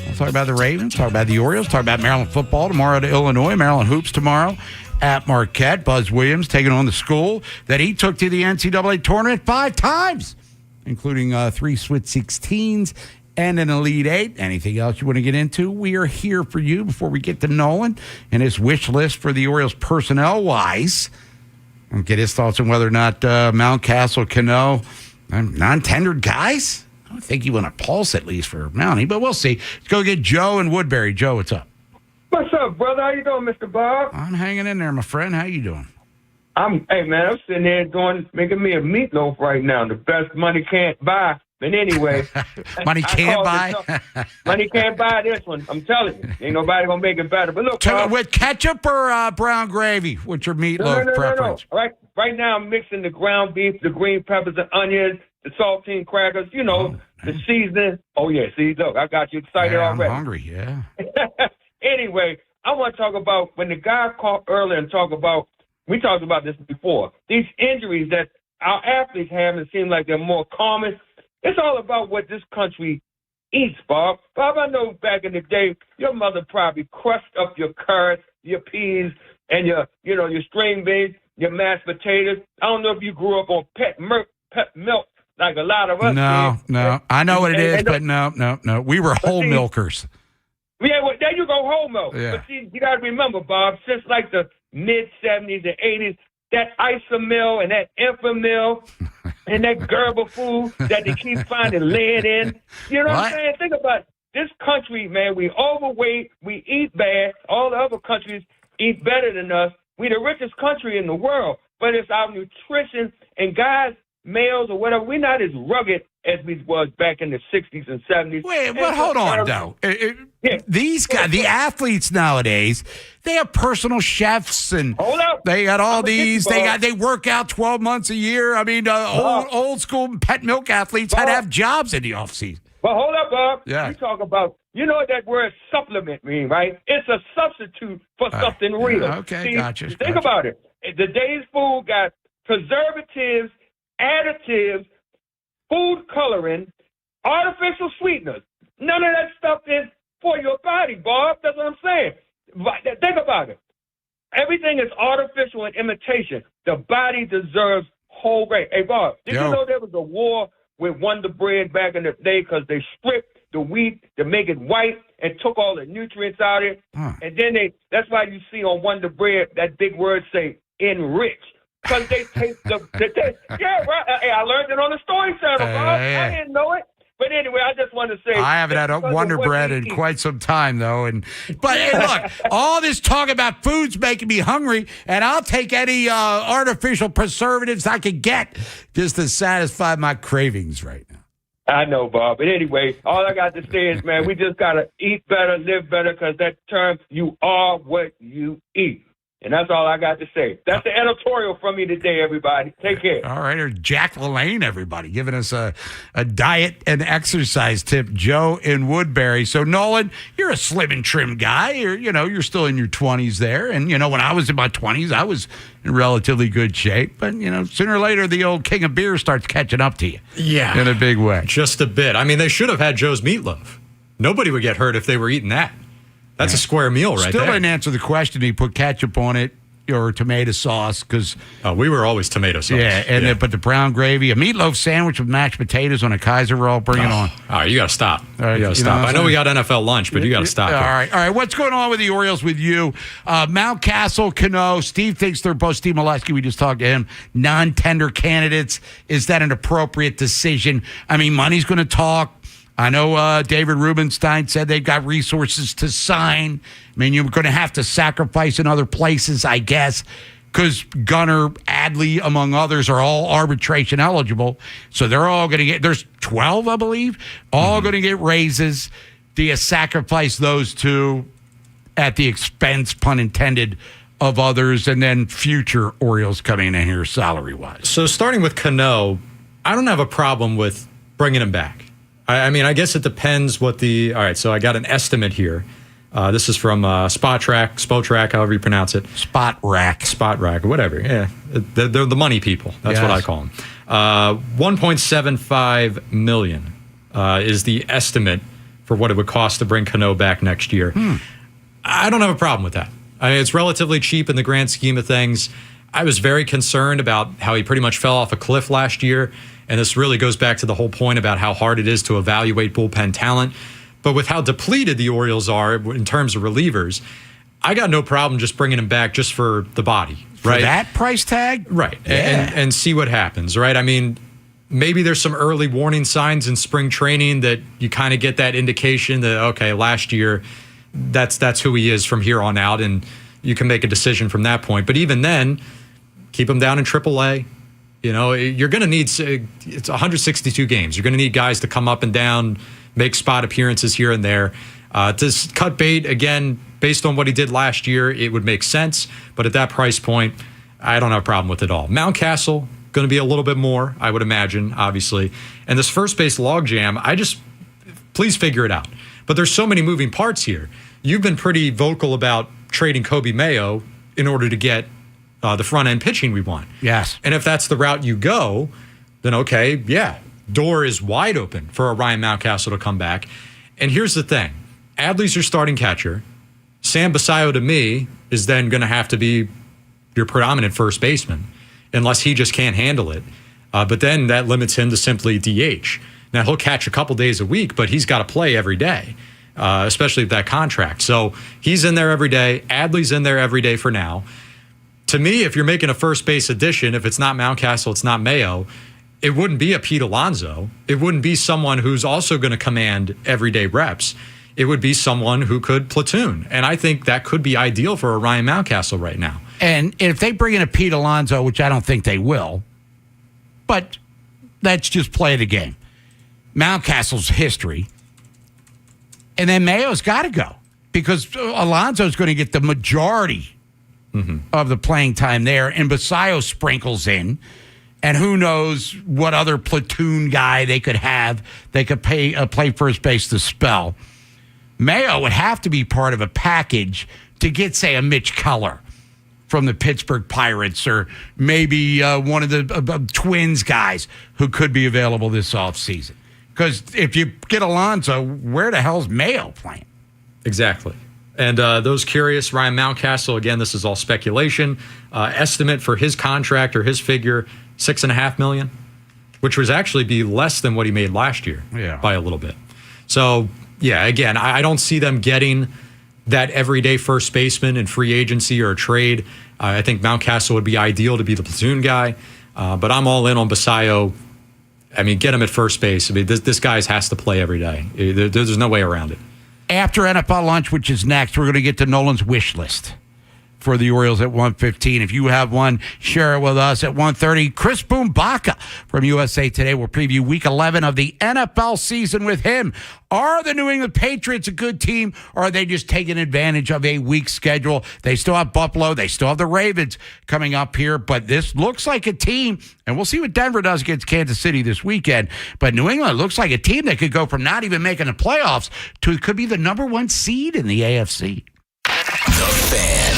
Speaker 1: We'll talk about the Ravens, talk about the Orioles, talk about Maryland football tomorrow to Illinois, Maryland hoops tomorrow at Marquette. Buzz Williams taking on the school that he took to the NCAA tournament 5 times, including 3 Sweet 16s and an Elite 8. Anything else you want to get into? We are here for you before we get to Nolan and his wish list for the Orioles personnel-wise. And get his thoughts on whether or not Mountcastle, Cano, non-tendered guys. I don't think you want a pulse at least for Mountie, but we'll see. Let's go get Joe in Woodbury. Joe, what's up?
Speaker 18: What's up, brother? How you doing, Mr. Bob?
Speaker 1: I'm hanging in there, my friend. How you doing?
Speaker 18: Hey, man, I'm sitting there making me a meatloaf right now. The best money can't buy. But anyway.
Speaker 1: Money can't buy?
Speaker 18: Money can't buy this one. I'm telling you. Ain't nobody going to make it better. But look,
Speaker 1: with ketchup or brown gravy? What's your meatloaf preference?
Speaker 18: No. Right now, I'm mixing the ground beef, the green peppers, the onions, the saltine crackers, the seasoning. Oh, yeah. See, look, I got you excited already.
Speaker 1: I'm hungry, yeah.
Speaker 18: Anyway, I want to talk about when the guy called earlier and we talked about this before, these injuries that our athletes have, and it seems like they're more common. It's all about what this country eats, Bob. Bob, I know back in the day, your mother probably crushed up your carrots, your peas, and your string beans, your mashed potatoes. I don't know if you grew up on pet milk like a lot of us
Speaker 1: No. I know what it is, but no. We were whole milkers.
Speaker 18: Yeah, well, there you go, whole milk.
Speaker 1: Yeah.
Speaker 18: But see, you got to remember, Bob, since like the mid-'70s and '80s, that Isomil and that Enfamil and that Gerber food that they keep finding lead in. You know what I'm saying? Think about it. This country, man, we overweight, we eat bad. All the other countries eat better than us. We the richest country in the world, but it's our nutrition and guys, males or whatever, we're not as rugged as we was back in the 60s and 70s.
Speaker 1: Wait, but hold on, though. These guys, the athletes nowadays, they have personal chefs and they got all these. They work out 12 months a year. I mean, old school pet milk athletes had to have jobs in the offseason.
Speaker 18: But hold up, Bob.
Speaker 1: Yeah.
Speaker 18: You talk about, what that word supplement mean, right? It's a substitute for something real.
Speaker 1: Okay,
Speaker 18: See,
Speaker 1: gotcha.
Speaker 18: Think about it. Today's food got preservatives, additives, food coloring, artificial sweeteners. None of that stuff is for your body, Bob. That's what I'm saying. Think about it. Everything is artificial and imitation. The body deserves whole grain. Hey, Bob, did you know there was a war with Wonder Bread back in the day because they stripped the wheat to make it white and took all the nutrients out of it? And then that's why you see on Wonder Bread that big word say enrich. Because they take yeah, right. Hey, I learned it on the Story Channel, Bob. I didn't know it. But anyway, I just want to say
Speaker 1: I haven't had a Wonder Bread in quite some time, though. But hey, look, all this talk about food's making me hungry, and I'll take any artificial preservatives I can get just to satisfy my cravings right now.
Speaker 18: I know, Bob. But anyway, all I got to say is, man, we just got to eat better, live better, because that term, you are what you eat. And that's all I got to say. That's the editorial from me today, everybody. Take care.
Speaker 1: All right, or Jack LaLanne, everybody, giving us a diet and exercise tip. Joe in Woodbury. So, Nolan, you're a slim and trim guy. You're still in your 20s there. And, when I was in my 20s, I was in relatively good shape. But, sooner or later, the old king of beer starts catching up to you.
Speaker 20: Yeah.
Speaker 1: In a big way.
Speaker 20: Just a bit. I mean, they should have had Joe's meatloaf. Nobody would get hurt if they were eating that. That's a square meal right
Speaker 1: Still
Speaker 20: there.
Speaker 1: didn't answer the question. He put ketchup on it or tomato sauce because
Speaker 20: we were always tomato sauce.
Speaker 1: Yeah, and then put the brown gravy, a meatloaf sandwich with mashed potatoes on a Kaiser roll. Bring it on.
Speaker 20: All right, you got to stop.
Speaker 1: All right,
Speaker 20: you got to stop. I know we got NFL lunch, but you got to stop.
Speaker 1: All right. What's going on with the Orioles with you? Mountcastle, Cano. Steve thinks they're both. Steve Molesky, we just talked to him. Non-tender candidates. Is that an appropriate decision? I mean, money's going to talk. I know David Rubenstein said they've got resources to sign. I mean, you're going to have to sacrifice in other places, I guess, because Gunnar, Adley, among others, are all arbitration eligible. So they're all going to get, there's 12, I believe, all going to get raises. Do you sacrifice those two at the expense, pun intended, of others, and then future Orioles coming in here salary-wise?
Speaker 20: So starting with Cano, I don't have a problem with bringing him back. I mean, I guess it depends what all right, so I got an estimate here. This is from Spotrac, however you pronounce it.
Speaker 1: Spot Rack,
Speaker 20: whatever. Yeah, they're the money people. That's what I call them. $1.75 million is the estimate for what it would cost to bring Cano back next year. I don't have a problem with that. I mean, it's relatively cheap in the grand scheme of things. I was very concerned about how he pretty much fell off a cliff last year. And this really goes back to the whole point about how hard it is to evaluate bullpen talent. But with how depleted the Orioles are in terms of relievers, I got no problem just bringing him back just for the body.
Speaker 1: For that price tag?
Speaker 20: Right.
Speaker 1: Yeah.
Speaker 20: And see what happens, right? I mean, maybe there's some early warning signs in spring training that you kind of get that indication that, okay, last year, that's who he is from here on out. And you can make a decision from that point. But even then, keep him down in AAA. You're going to need, it's 162 games. You're going to need guys to come up and down, make spot appearances here and there. To cut bait, again, based on what he did last year, it would make sense. But at that price point, I don't have a problem with it all. Mountcastle, going to be a little bit more, I would imagine, obviously. And this first base logjam, please figure it out. But there's so many moving parts here. You've been pretty vocal about trading Kobe Mayo in order to get the front-end pitching we want.
Speaker 1: Yes.
Speaker 20: And if that's the route you go, then okay, yeah, door is wide open for a Ryan Mountcastle to come back. And here's the thing. Adley's your starting catcher. Sam Basayo, to me, is then going to have to be your predominant first baseman unless he just can't handle it. But then that limits him to simply DH. Now, he'll catch a couple days a week, but he's got to play every day, especially with that contract. So he's in there every day. Adley's in there every day for now. To me, if you're making a first base addition, if it's not Mountcastle, it's not Mayo, it wouldn't be a Pete Alonso. It wouldn't be someone who's also going to command everyday reps. It would be someone who could platoon. And I think that could be ideal for a Ryan Mountcastle right now.
Speaker 1: And if they bring in a Pete Alonso, which I don't think they will, but let's just play the game. Mountcastle's history. And then Mayo's got to go because Alonso's going to get the majority of the playing time there, and Basayo sprinkles in, and who knows what other platoon guy they could have. They could play first base to spell. Mayo would have to be part of a package to get, say, a Mitch Keller from the Pittsburgh Pirates, or maybe one of the Twins guys who could be available this offseason. Because if you get Alonso, where the hell's Mayo playing?
Speaker 20: Exactly. And those curious, Ryan Mountcastle, again, this is all speculation. Estimate for his contract or his figure, $6.5 million, which would actually be less than what he made last year by a little bit. So, yeah, again, I don't see them getting that everyday first baseman in free agency or a trade. I think Mountcastle would be ideal to be the platoon guy. But I'm all in on Basayo I mean, get him at first base. I mean, this guy has to play every day. There's no way around it.
Speaker 1: After NFL lunch, which is next, we're going to get to Nolan's wish list for the Orioles at 1:15. If you have one, share it with us at 1:30. Chris Boombaka from USA Today will preview Week 11 of the NFL season with him. Are the New England Patriots a good team, or are they just taking advantage of a weak schedule? They still have Buffalo. They still have the Ravens coming up here, but this looks like a team, and we'll see what Denver does against Kansas City this weekend. But New England looks like a team that could go from not even making the playoffs to it could be the number 1 seed in the AFC.
Speaker 3: The Fan.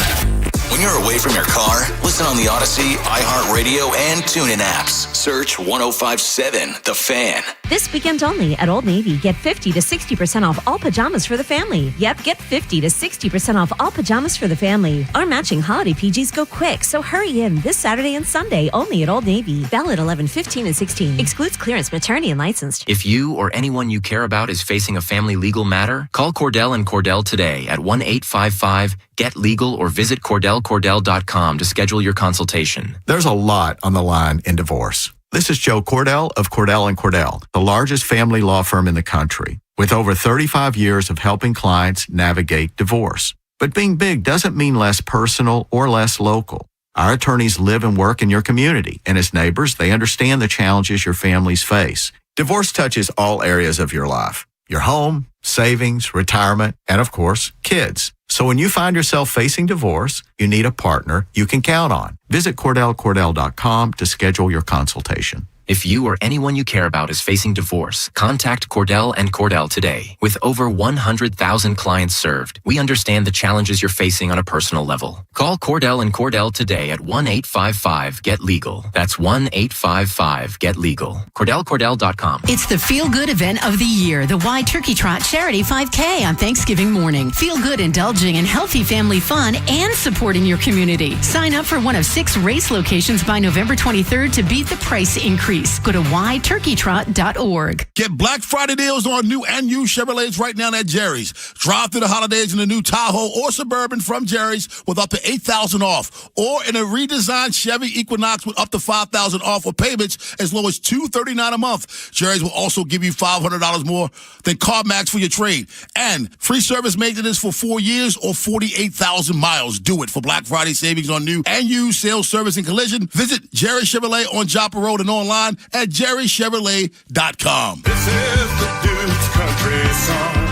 Speaker 3: When you're away from your car, listen on the Odyssey, iHeartRadio, and TuneIn apps. Search 105.7 The Fan.
Speaker 13: This weekend only at Old Navy, get 50 to 60% off all pajamas for the family. Yep, get 50 to 60% off all pajamas for the family. Our matching holiday PGs go quick, so hurry in this Saturday and Sunday only at Old Navy. Valid 11, 15, and 16. Excludes clearance, maternity, and licensed.
Speaker 17: If you or anyone you care about is facing a family legal matter, call Cordell and Cordell today at 1-855-GET-LEGAL or visit CordellCordell.com to schedule your consultation.
Speaker 19: There's a lot on the line in divorce. This is Joe Cordell of Cordell & Cordell, the largest family law firm in the country, with over 35 years of helping clients navigate divorce. But being big doesn't mean less personal or less local. Our attorneys live and work in your community, and as neighbors, they understand the challenges your families face. Divorce touches all areas of your life: your home, savings, retirement, and of course, kids. So when you find yourself facing divorce, you need a partner you can count on. Visit CordellCordell.com to schedule your consultation.
Speaker 17: If you or anyone you care about is facing divorce, contact Cordell and Cordell today. With over 100,000 clients served, we understand the challenges you're facing on a personal level. Call Cordell and Cordell today at 1-855-GET-LEGAL. That's 1-855-GET-LEGAL. CordellCordell.com.
Speaker 23: It's the feel-good event of the year, the Y Turkey Trot Charity 5K on Thanksgiving morning. Feel good indulging in healthy family fun and supporting your community. Sign up for one of 6 race locations by November 23rd to beat the price increase. Go to yturkeytrot.org.
Speaker 22: Get Black Friday deals on new and used Chevrolets right now at Jerry's. Drive through the holidays in a new Tahoe or Suburban from Jerry's with up to $8,000 off, or in a redesigned Chevy Equinox with up to $5,000 off for payments as low as $239 a month. Jerry's will also give you $500 more than CarMax for your trade, and free service maintenance for 4 years or 48,000 miles. Do it for Black Friday savings on new and used sales, service, and collision. Visit Jerry Chevrolet on Joppa Road and online at jerrychevrolet.com.
Speaker 4: This is the Duke's country song.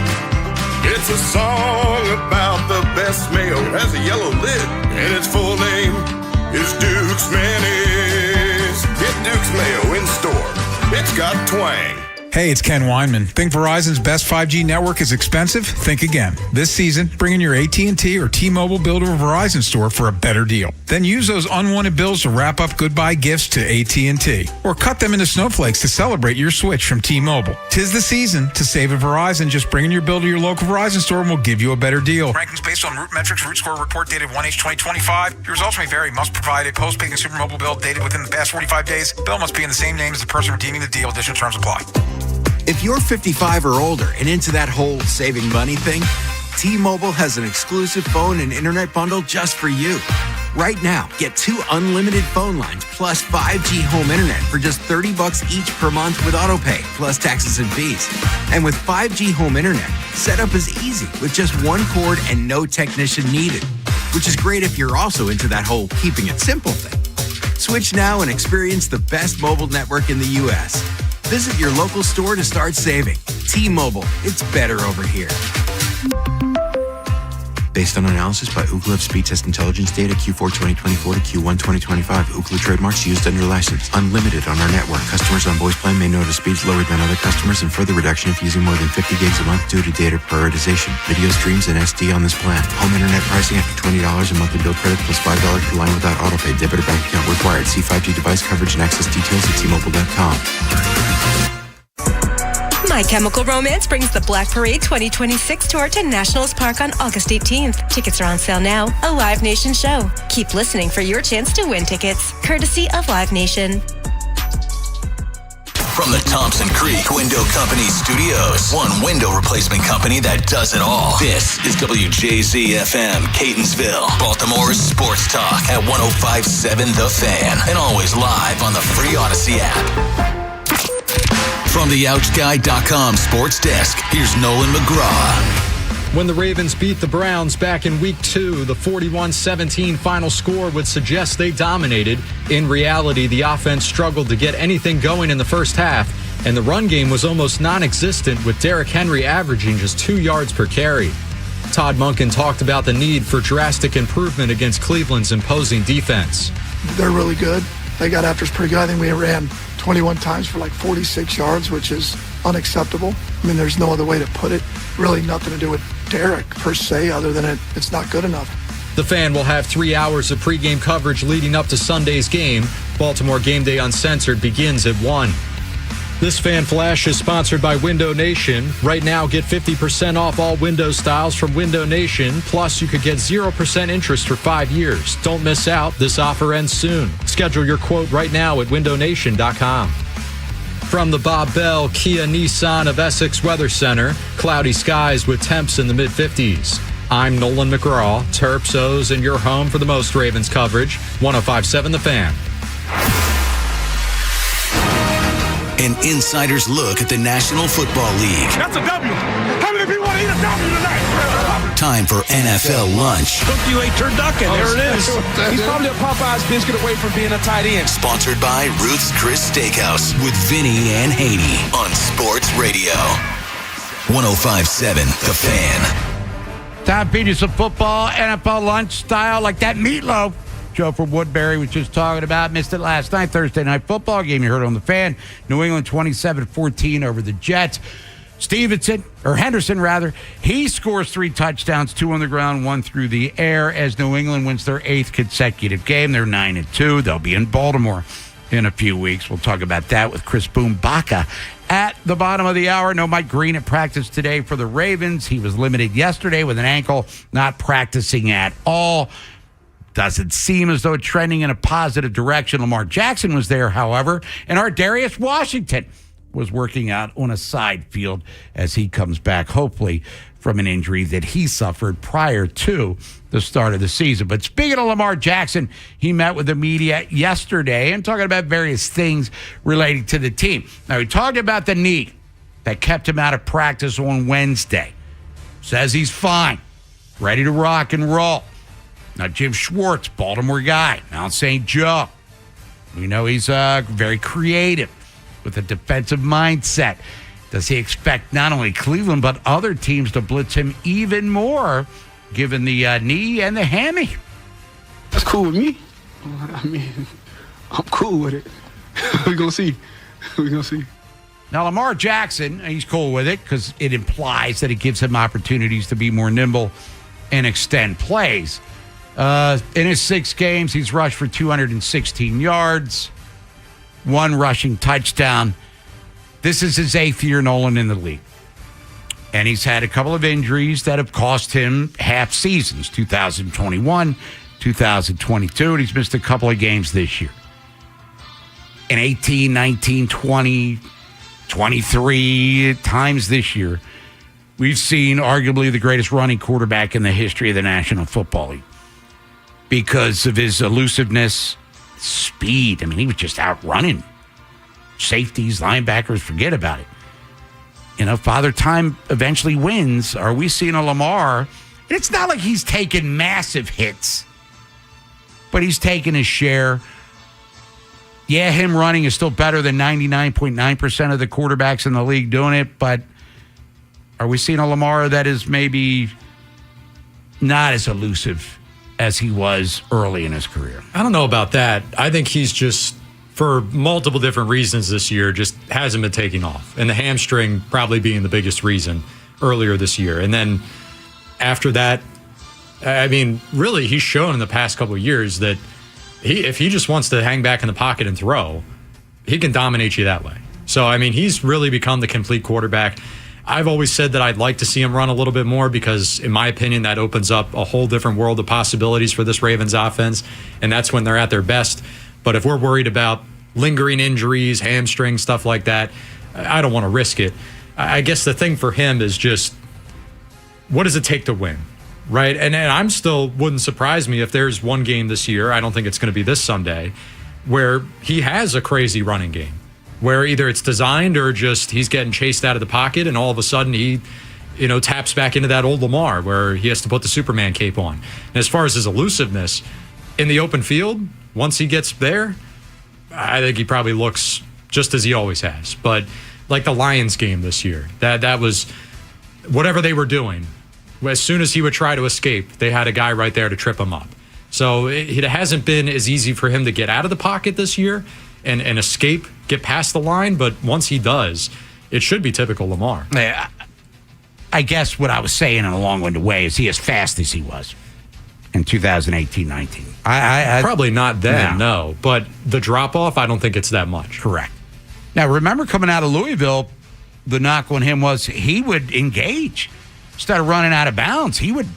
Speaker 4: It's a song about the best mayo. It has a yellow lid, and its full name is Duke's Mayonnaise. Get Duke's Mayo in store. It's got twang.
Speaker 24: Hey, it's Ken Weinman. Think Verizon's best 5G network is expensive? Think again. This season, bring in your AT&T or T-Mobile bill to a Verizon store for a better deal. Then use those unwanted bills to wrap up goodbye gifts to AT&T. Or cut them into snowflakes to celebrate your switch from T-Mobile. 'Tis the season to save at Verizon. Just bring in your bill to your local Verizon store and we'll give you a better deal. Rankings based on Root Metrics Root Score report dated 1H2025. Your results may vary. Must provide a postpaid consumer mobile bill dated within the past 45 days. Bill must be in the same name as the person redeeming the deal. Additional terms apply.
Speaker 25: If you're 55 or older and into that whole saving money thing, T-Mobile has an exclusive phone and internet bundle just for you. Right now, get 2 unlimited phone lines plus 5G home internet for just $30 each per month with autopay, plus taxes and fees. And with 5G home internet, setup is easy with just 1 cord and no technician needed, which is great if you're also into that whole keeping it simple thing. Switch now and experience the best mobile network in the U.S. Visit your local store to start saving. T-Mobile, it's better over here.
Speaker 26: Based on analysis by Ookla of speed test intelligence data Q4 2024 to Q1 2025, Ookla trademarks used under license. Unlimited on our network. Customers on voice plan may notice speeds lower than other customers and further reduction if using more than 50 gigs a month due to data prioritization. Video streams and SD on this plan. Home internet pricing after $20 a monthly bill credit plus $5 per line without autopay. Debit or bank account required. See 5G device coverage and access details at T-Mobile.com.
Speaker 27: My Chemical Romance brings the Black Parade 2026 tour to Nationals Park on August 18th. Tickets are on sale now. A Live Nation show. Keep listening for your chance to win tickets, courtesy of Live Nation.
Speaker 3: From the Thompson Creek Window Company Studios, one window replacement company that does it all. This is WJZ-FM, Catonsville, Baltimore's sports talk at 105.7 The Fan, and always live on the free Odyssey app. From the OuchGuy.com sports desk, here's Nolan McGraw.
Speaker 20: When the Ravens beat the Browns back in Week 2, the 41-17 final score would suggest they dominated. In reality, the offense struggled to get anything going in the first half, and the run game was almost non-existent, with Derrick Henry averaging just 2 yards per carry. Todd Monken talked about the need for drastic improvement against Cleveland's imposing defense.
Speaker 2: They're really good. They got after us pretty good. I think we ran 21 times for like 46 yards, which is unacceptable. I mean, there's no other way to put it. Really nothing to do with Derrick per se, other than it's not good enough.
Speaker 20: The Fan will have 3 hours of pregame coverage leading up to Sunday's game. Baltimore Game Day Uncensored begins at 1. This Fan Flash is sponsored by Window Nation. Right now, get 50% off all window styles from Window Nation. Plus, you could get 0% interest for 5 years. Don't miss out. This offer ends soon. Schedule your quote right now at windownation.com. From the Bob Bell Kia Nissan of Essex Weather Center, cloudy skies with temps in the mid-50s. I'm Nolan McGraw, Terps O's, and your home for the most Ravens coverage, 105.7 The Fan.
Speaker 3: An insider's look at the National Football League.
Speaker 16: That's a W. How many people want to eat a W tonight?
Speaker 3: Time for NFL lunch.
Speaker 16: Look, you ate turducken. There it is. He's probably a Popeye's biscuit away from being a tight end.
Speaker 3: Sponsored by Ruth's Chris Steakhouse with Vinny and Haynie on Sports Radio. 105.7 The Fan.
Speaker 1: Time for you some football, NFL lunch style, like that meatloaf Joe from Woodbury was just talking about. Missed it last night, Thursday night football game. You heard on the Fan. New England 27-14 over the Jets. Henderson, he scores 3 touchdowns, 2 on the ground, 1 through the air, as New England wins their 8th consecutive game. They're 9-2. They'll be in Baltimore in a few weeks. We'll talk about that with Chris Boombaka at the bottom of the hour. No Mike Green at practice today for the Ravens. He was limited yesterday with an ankle, not practicing at all. Doesn't seem as though it's trending in a positive direction. Lamar Jackson was there, however, and our Darius Washington was working out on a side field as he comes back, hopefully, from an injury that he suffered prior to the start of the season. But speaking of Lamar Jackson, he met with the media yesterday and talking about various things relating to the team. Now, he talked about the knee that kept him out of practice on Wednesday. Says he's fine, ready to rock and roll. Now, Jim Schwartz, Baltimore guy, Mount St. Joe. We know he's very creative with a defensive mindset. Does he expect not only Cleveland, but other teams to blitz him even more, given the knee and the hammy?
Speaker 6: That's cool with me. I mean, I'm cool with it. We're going to see.
Speaker 1: Now, Lamar Jackson, he's cool with it because it implies that it gives him opportunities to be more nimble and extend plays. In his 6 games, he's rushed for 216 yards, 1 rushing touchdown. This is his 8th year, Nolan, in the league. And he's had a couple of injuries that have cost him half seasons, 2021, 2022, and he's missed a couple of games this year. In 18, 19, 20, 23 times this year, we've seen arguably the greatest running quarterback in the history of the National Football League because of his elusiveness, speed. I mean, he was just outrunning safeties, linebackers, forget about it. You know, Father Time eventually wins. Are we seeing a Lamar? And it's not like he's taking massive hits, but he's taking his share. Yeah, him running is still better than 99.9% of the quarterbacks in the league doing it, but are we seeing a Lamar that is maybe not as elusive as he was early in his career?
Speaker 20: I don't know about that. I think he's just, for multiple different reasons this year, just hasn't been taking off. And the hamstring probably being the biggest reason earlier this year. And then after that, I mean, really, he's shown in the past couple of years that if he just wants to hang back in the pocket and throw, he can dominate you that way. So, I mean, he's really become the complete quarterback. I've always said that I'd like to see him run a little bit more because, in my opinion, that opens up a whole different world of possibilities for this Ravens offense, and that's when they're at their best. But if we're worried about lingering injuries, hamstring, stuff like that, I don't want to risk it. I guess the thing for him is just, what does it take to win, right? And I'm still, wouldn't surprise me if there's one game this year, I don't think it's going to be this Sunday, where he has a crazy running game. where either it's designed or just he's getting chased out of the pocket, and all of a sudden he, taps back into that old Lamar where he has to put the Superman cape on. And as far as his elusiveness in the open field, once he gets there, I think he probably looks just as he always has. But like the Lions game this year, that was whatever they were doing. As soon as he would try to escape, they had a guy right there to trip him up. So it hasn't been as easy for him to get out of the pocket this year and escape, get past the line. But once he does, it should be typical Lamar.
Speaker 1: Yeah, I guess what I was saying in a long-winded way is he as fast as he was in 2018-19. I
Speaker 20: probably not then, no. But the drop-off, I don't think it's that much.
Speaker 1: Correct. Now, remember coming out of Louisville, the knock on him was he would engage. Instead of running out of bounds, he would,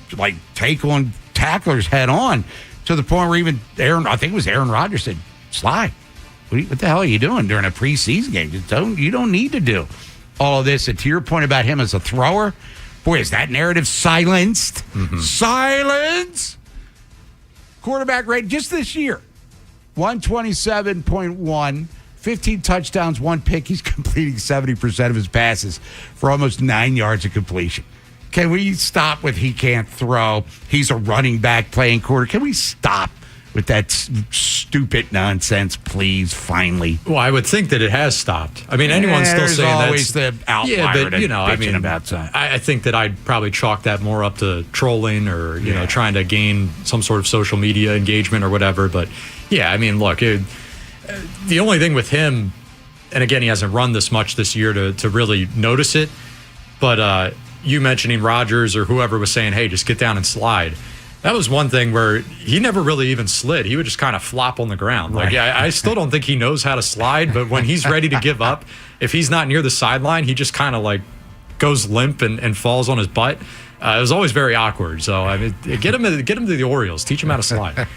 Speaker 1: take on tacklers head on to the point where even Aaron Rodgers said, slide. What the hell are you doing during a preseason game? You don't need to do all of this. And to your point about him as a thrower, boy, is that narrative silenced. Mm-hmm. Silence! Quarterback rate just this year, 127.1, 15 touchdowns, 1 pick. He's completing 70% of his passes for almost 9 yards of completion. Can we stop with he can't throw? He's a running back playing quarter. Can we stop with that stupid nonsense, please, finally?
Speaker 20: Well, I would think that it has stopped. I mean, anyone's still saying that's...
Speaker 1: always the outlier.
Speaker 20: Yeah, but,
Speaker 1: about something.
Speaker 20: I think that I'd probably chalk that more up to trolling or, trying to gain some sort of social media engagement or whatever. But, yeah, I mean, look, the only thing with him, and again, he hasn't run this much this year to really notice it, but you mentioning Rodgers or whoever was saying, hey, just get down and slide. That was one thing where he never really even slid. He would just kind of flop on the ground.
Speaker 1: Right.
Speaker 20: I still don't think he knows how to slide, but when he's ready to give up, if he's not near the sideline, he just kind of goes limp and falls on his butt. It was always very awkward. So I mean, get him to the Orioles. Teach him how to slide.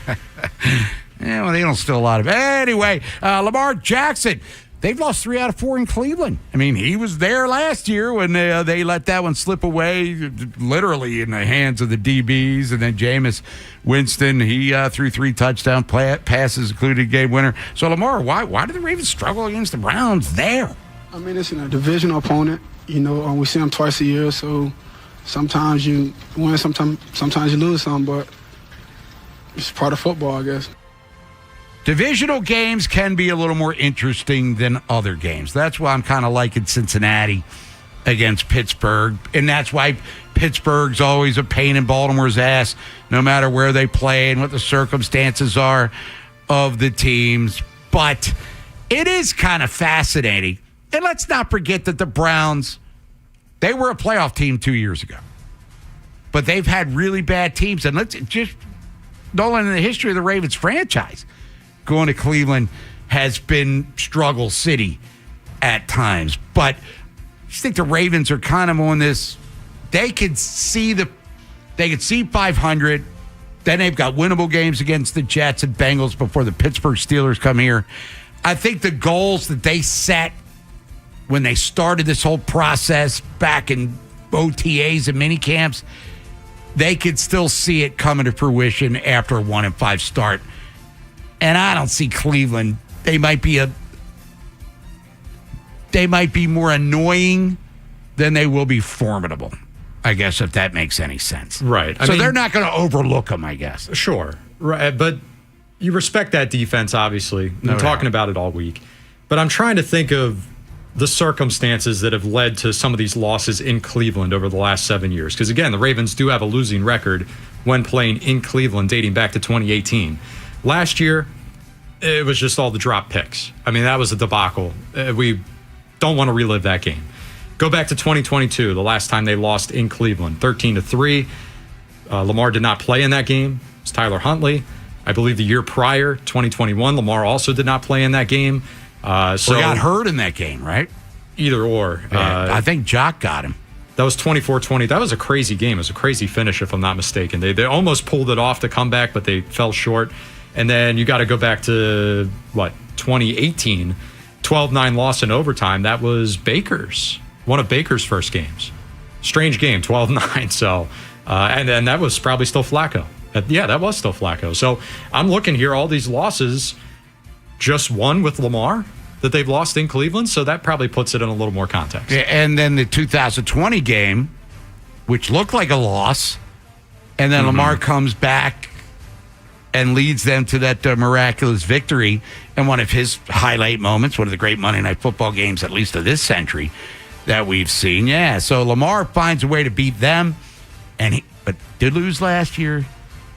Speaker 1: Yeah, well, they don't steal a lot of it. Anyway, Lamar Jackson. They've lost 3 out of 4 in Cleveland. I mean, he was there last year when they let that one slip away, literally in the hands of the DBs. And then Jameis Winston, he threw 3 touchdown passes, including game winner. So, Lamar, why do the Ravens struggle against the Browns there?
Speaker 6: I mean, it's a divisional opponent. We see them twice a year, so sometimes you win, sometimes you lose some, but it's part of football, I guess.
Speaker 1: Divisional games can be a little more interesting than other games. That's why I'm kind of liking Cincinnati against Pittsburgh. And that's why Pittsburgh's always a pain in Baltimore's ass, no matter where they play and what the circumstances are of the teams. But it is kind of fascinating. And let's not forget that the Browns, they were a playoff team 2 years ago. But they've had really bad teams. And let's just, Nolan, in the history of the Ravens franchise, going to Cleveland has been struggle city at times. But I just think the Ravens are kind of on this. They could see 500. Then they've got winnable games against the Jets and Bengals before the Pittsburgh Steelers come here. I think the goals that they set when they started this whole process back in OTAs and mini camps, they could still see it coming to fruition after a 1-5 start. And I don't see Cleveland. They might be more annoying than they will be formidable, I guess, if that makes any sense.
Speaker 20: Right.
Speaker 1: So they're not going to overlook them, I guess.
Speaker 20: Sure. Right. But you respect that defense, obviously. I'm talking about it all week. But I'm trying to think of the circumstances that have led to some of these losses in Cleveland over the last 7 years. Because, again, the Ravens do have a losing record when playing in Cleveland dating back to 2018. Last year, it was just all the drop picks. I mean, that was a debacle. We don't want to relive that game. Go back to 2022, the last time they lost in Cleveland, 13-3. Lamar did not play in that game. It was Tyler Huntley. I believe the year prior, 2021, Lamar also did not play in that game.
Speaker 1: So got hurt in that game, right?
Speaker 20: Either or.
Speaker 1: I think Jock got him.
Speaker 20: That was 24-20. That was a crazy game. It was a crazy finish, if I'm not mistaken. They almost pulled it off to come back, but they fell short. And then you got to go back to, 2018, 12-9 loss in overtime. That was Baker's, one of Baker's first games. Strange game, 12-9. So, and then that was probably still Flacco. Yeah, that was still Flacco. So I'm looking here, all these losses, just one with Lamar. that they've lost in Cleveland, so that probably puts it in a little more context.
Speaker 1: Yeah, and then the 2020 game, which looked like a loss, and then Lamar comes back and leads them to that miraculous victory, and one of his highlight moments, one of the great Monday Night Football games, at least of this century, that we've seen. Yeah, so Lamar finds a way to beat them, but did lose last year.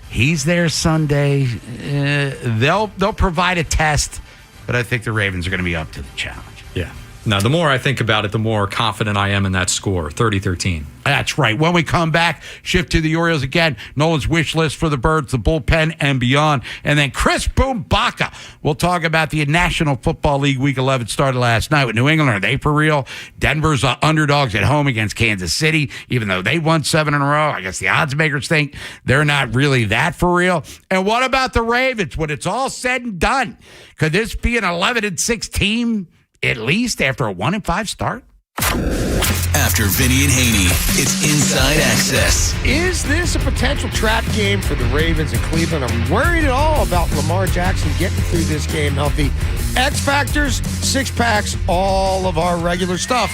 Speaker 1: He's there Sunday. They'll provide a test, but I think the Ravens are going to be up to the challenge.
Speaker 20: Yeah. Now, the more I think about it, the more confident I am in that score, 30-13.
Speaker 1: That's right. When we come back, shift to the Orioles again. Nolan's wish list for the Birds, the bullpen, and beyond. And then Chris Boombaka. We'll talk about the National Football League Week 11 started last night with New England. Are they for real? Denver's underdogs at home against Kansas City, even though they won 7 in a row. I guess the odds makers think they're not really that for real. And what about the Ravens? When it's all said and done, could this be an 11-6 team at least after a 1-5 start?
Speaker 3: After Vinny and Haynie, it's Inside Access.
Speaker 5: Is this a potential trap game for the Ravens in Cleveland? Are we worried at all about Lamar Jackson getting through this game healthy? X Factors, 6-packs, all of our regular stuff.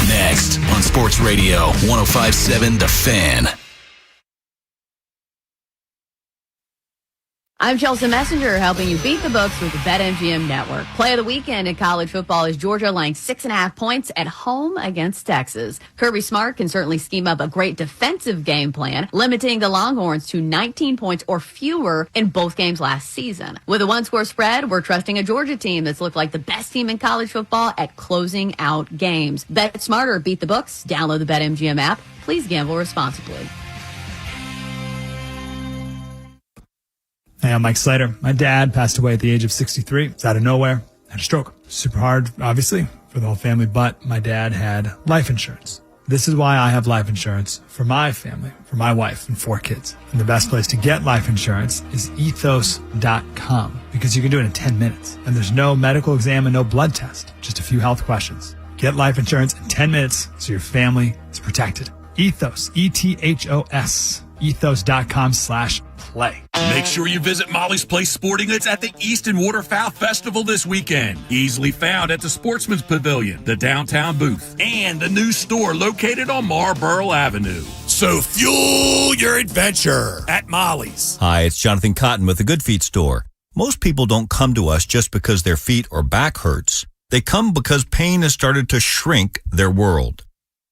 Speaker 3: Next on Sports Radio 105.7 The Fan.
Speaker 7: I'm Chelsea Messenger, helping you beat the books with the BetMGM Network. Play of the weekend in college football is Georgia laying 6.5 points at home against Texas. Kirby Smart can certainly scheme up a great defensive game plan, limiting the Longhorns to 19 points or fewer in both games last season. With a one-score spread, we're trusting a Georgia team that's looked like the best team in college football at closing out games. Bet smarter, beat the books. Download the BetMGM app. Please gamble responsibly.
Speaker 8: Hey, I'm Mike Slater. My dad passed away at the age of 63. It's out of nowhere. Had a stroke. Super hard, obviously, for the whole family, but my dad had life insurance. This is why I have life insurance for my family, for my wife and 4 kids. And the best place to get life insurance is ethos.com, because you can do it in 10 minutes. And there's no medical exam and no blood test, just a few health questions. Get life insurance in 10 minutes so your family is protected. Ethos, ETHOS, ethos.com/play.
Speaker 9: Make sure you visit Molly's Place Sporting Goods at the Easton Waterfowl Festival this weekend. Easily found at the Sportsman's Pavilion, the downtown booth, and the new store located on Marlborough Avenue.
Speaker 10: So fuel your adventure at Molly's.
Speaker 14: Hi, it's Jonathan Cotton with the Good Feet store. Most people don't come to us just because their feet or back hurts. They come because pain has started to shrink their world.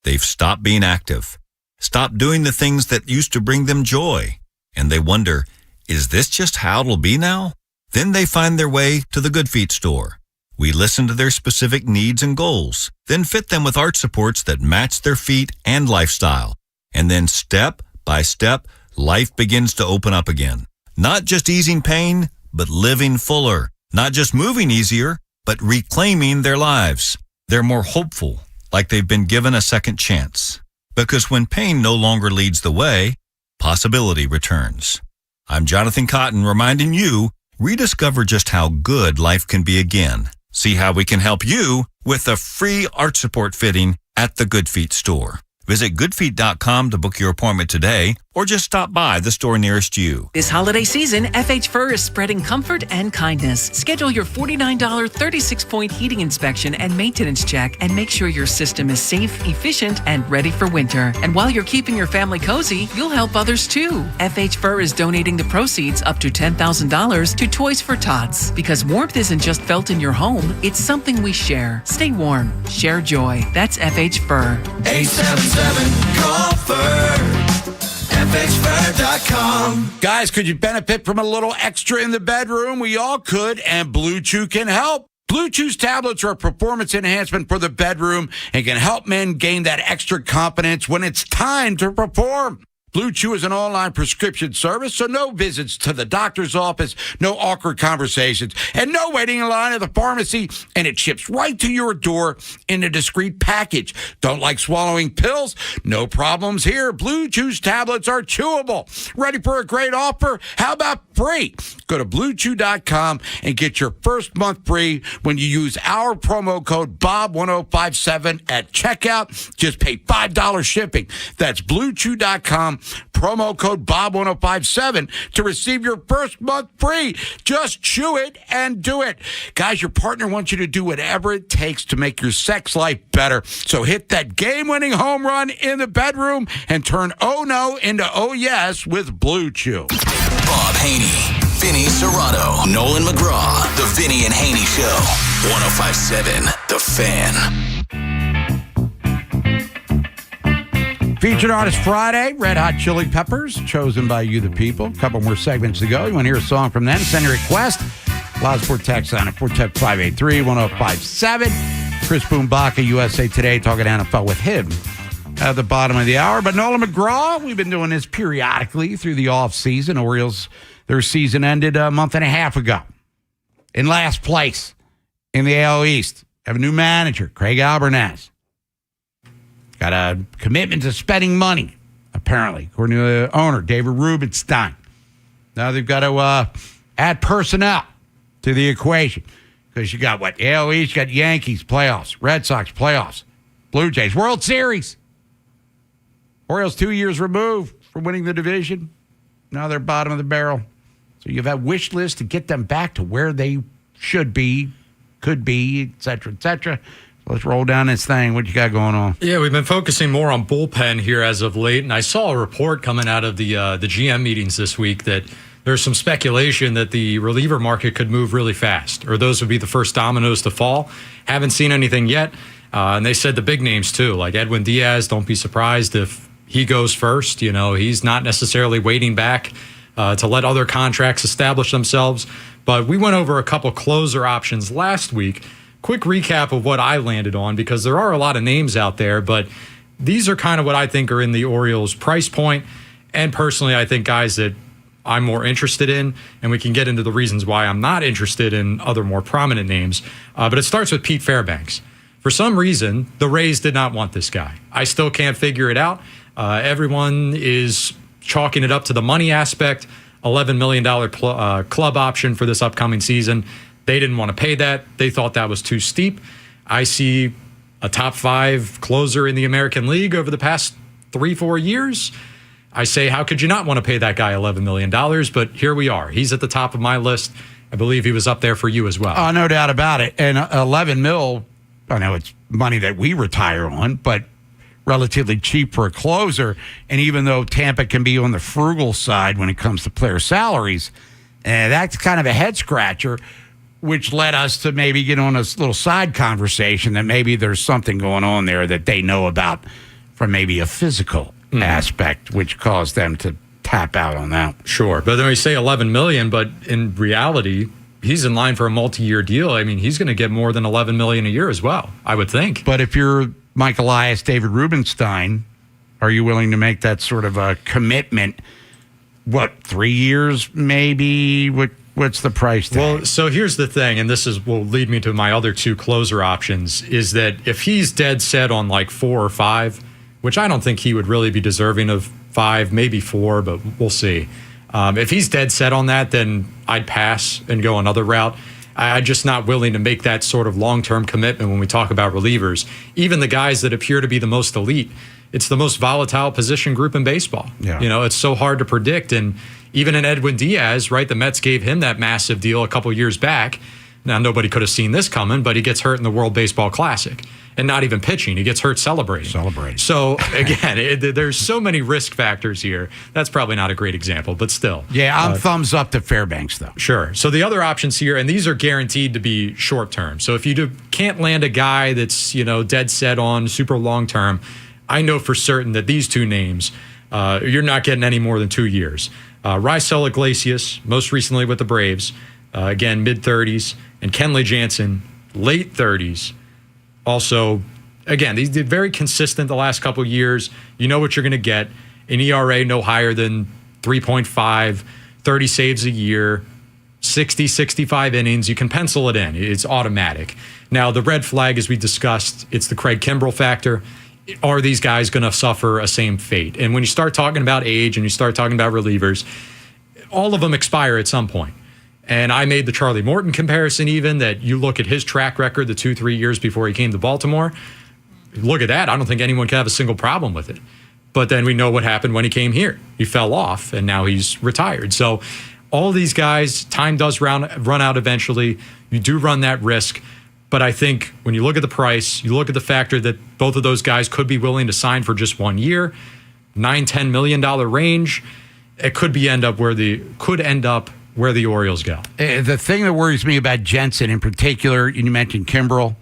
Speaker 14: They've stopped being active, stopped doing the things that used to bring them joy. And they wonder, is this just how it'll be now? Then they find their way to the Good Feet store. We listen to their specific needs and goals, then fit them with arch supports that match their feet and lifestyle. And then step by step, life begins to open up again. Not just easing pain, but living fuller. Not just moving easier, but reclaiming their lives. They're more hopeful, like they've been given a second chance. Because when pain no longer leads the way, possibility returns. I'm Jonathan Cotton reminding you, rediscover just how good life can be again. See how we can help you with a free arch support fitting at the Good Feet store. Visit goodfeet.com to book your appointment today, or just stop by the store nearest you.
Speaker 15: This holiday season, FH Fur is spreading comfort and kindness. Schedule your $49 36-point heating inspection and maintenance check, and make sure your system is safe, efficient, and ready for winter. And while you're keeping your family cozy, you'll help others too. FH Fur is donating the proceeds up to $10,000 to Toys for Tots, because warmth isn't just felt in your home, it's something we share. Stay warm. Share joy. That's FH Fur.
Speaker 10: 877-COMFORT. FHFur.com.
Speaker 1: Guys, could you benefit from a little extra in the bedroom? We all could, and Blue Chew can help. Blue Chew's tablets are a performance enhancement for the bedroom and can help men gain that extra confidence when it's time to perform. Blue Chew is an online prescription service, so no visits to the doctor's office, no awkward conversations, and no waiting in line at the pharmacy, and it ships right to your door in a discreet package. Don't like swallowing pills? No problems here. Blue Chew's tablets are chewable. Ready for a great offer? How about free? Go to BlueChew.com and get your first month free when you use our promo code BOB1057 at checkout. Just pay $5 shipping. That's BlueChew.com Promo code Bob1057 to receive your first month free. Just chew it and do it. Guys, your partner wants you to do whatever it takes to make your sex life better. So hit that game-winning home run in the bedroom and turn oh no into oh yes with Blue Chew.
Speaker 3: Bob Haney, Vinny Serrato, Nolan McGraw. The Vinny and Haney Show. 105.7 The Fan.
Speaker 1: Featured Artist Friday, Red Hot Chili Peppers, chosen by you, the people. A couple more segments to go. You want to hear a song from them? Send your request. Loud Sport text on it, 410-583-1057. Chris Boombaka, USA Today, talking NFL with him at the bottom of the hour. But Nolan McGraw, we've been doing this periodically through the offseason. Orioles, their season ended a month and a half ago. In last place in the AL East. Have a new manager, Craig Albernaz. Got a commitment to spending money, apparently, according to the owner, David Rubenstein. Now they've got to add personnel to the equation. Because you got what? AL East, you got Yankees, playoffs, Red Sox, playoffs, Blue Jays, World Series. Orioles 2 years removed from winning the division. Now they're bottom of the barrel. So you've had wish lists to get them back to where they should be, could be, et cetera, et cetera. Let's roll down this thing. What you got going on?
Speaker 20: Yeah, we've been focusing more on bullpen here as of late, and I saw a report coming out of the GM meetings this week that there's some speculation that the reliever market could move really fast, or those would be the first dominoes to fall. Haven't seen anything yet, and they said the big names too, like Edwin Diaz. Don't be surprised if he goes first. You know, he's not necessarily waiting back to let other contracts establish themselves. But we went over a couple closer options last week. Quick recap of what I landed on, because there are a lot of names out there, but these are kind of what I think are in the Orioles' price point. And personally, I think guys that I'm more interested in, and we can get into the reasons why I'm not interested in other more prominent names. But it starts with Pete Fairbanks. For some reason, the Rays did not want this guy. I still can't figure it out. Everyone is chalking it up to the money aspect. $11 million club option for this upcoming season. They didn't want to pay that. They thought that was too steep. I see a top 5 closer in the American League over the past 3-4 years. I say, how could you not want to pay that guy $11 million? But here we are. He's at the top of my list. I believe he was up there for you as well.
Speaker 1: No doubt about it. And 11 mil, I know it's money that we retire on, but relatively cheap for a closer. And even though Tampa can be on the frugal side when it comes to player salaries, that's kind of a head scratcher, which led us to maybe get on a little side conversation that maybe there's something going on there that they know about from maybe a physical aspect, which caused them to tap out on that.
Speaker 20: Sure. But then we say $11 million, but in reality, he's in line for a multi-year deal. I mean, he's going to get more than $11 million a year as well, I would think.
Speaker 1: But if you're Mike Elias, David Rubenstein, are you willing to make that sort of a commitment? What, 3 years maybe? What's the price tag?
Speaker 20: Well, so here's the thing, and this will lead me to my other 2 closer options, is that if he's dead set on like 4 or 5, which I don't think he would really be deserving of 5, maybe 4, but we'll see. If he's dead set on that, then I'd pass and go another route. I'm just not willing to make that sort of long-term commitment when we talk about relievers. Even the guys that appear to be the most elite, it's the most volatile position group in baseball.
Speaker 1: Yeah.
Speaker 20: You know, it's so hard to predict. And even in Edwin Diaz, right, the Mets gave him that massive deal a couple years back. Now, nobody could have seen this coming, but he gets hurt in the World Baseball Classic. And not even pitching. He gets hurt celebrating. So, again, there's so many risk factors here. That's probably not a great example, but still.
Speaker 1: Yeah, I'm thumbs up to Fairbanks, though.
Speaker 20: Sure. So the other options here, and these are guaranteed to be short term. So if you can't land a guy that's, dead set on super long term, I know for certain that these 2 names, you're not getting any more than 2 years. Raisel Iglesias, most recently with the Braves, again, mid-30s, and Kenley Jansen, late 30s. Also, again, these did very consistent the last couple of years. You know what you're going to get. An ERA no higher than 3.5, 30 saves a year, 60, 65 innings. You can pencil it in. It's automatic. Now, the red flag, as we discussed, it's the Craig Kimbrell factor. Are these guys going to suffer a same fate? And when you start talking about age and you start talking about relievers, all of them expire at some point. And I made the Charlie Morton comparison even, that you look at his track record the 2-3 years before he came to Baltimore. Look at that. I don't think anyone can have a single problem with it. But then we know what happened when he came here. He fell off, and now he's retired. So all these guys, time does run out eventually. You do run that risk. But I think when you look at the price, you look at the factor that both of those guys could be willing to sign for just 1 year, $9-10 million range, it could end up where the Orioles go.
Speaker 1: The thing that worries me about Jensen in particular, you mentioned Kimbrel,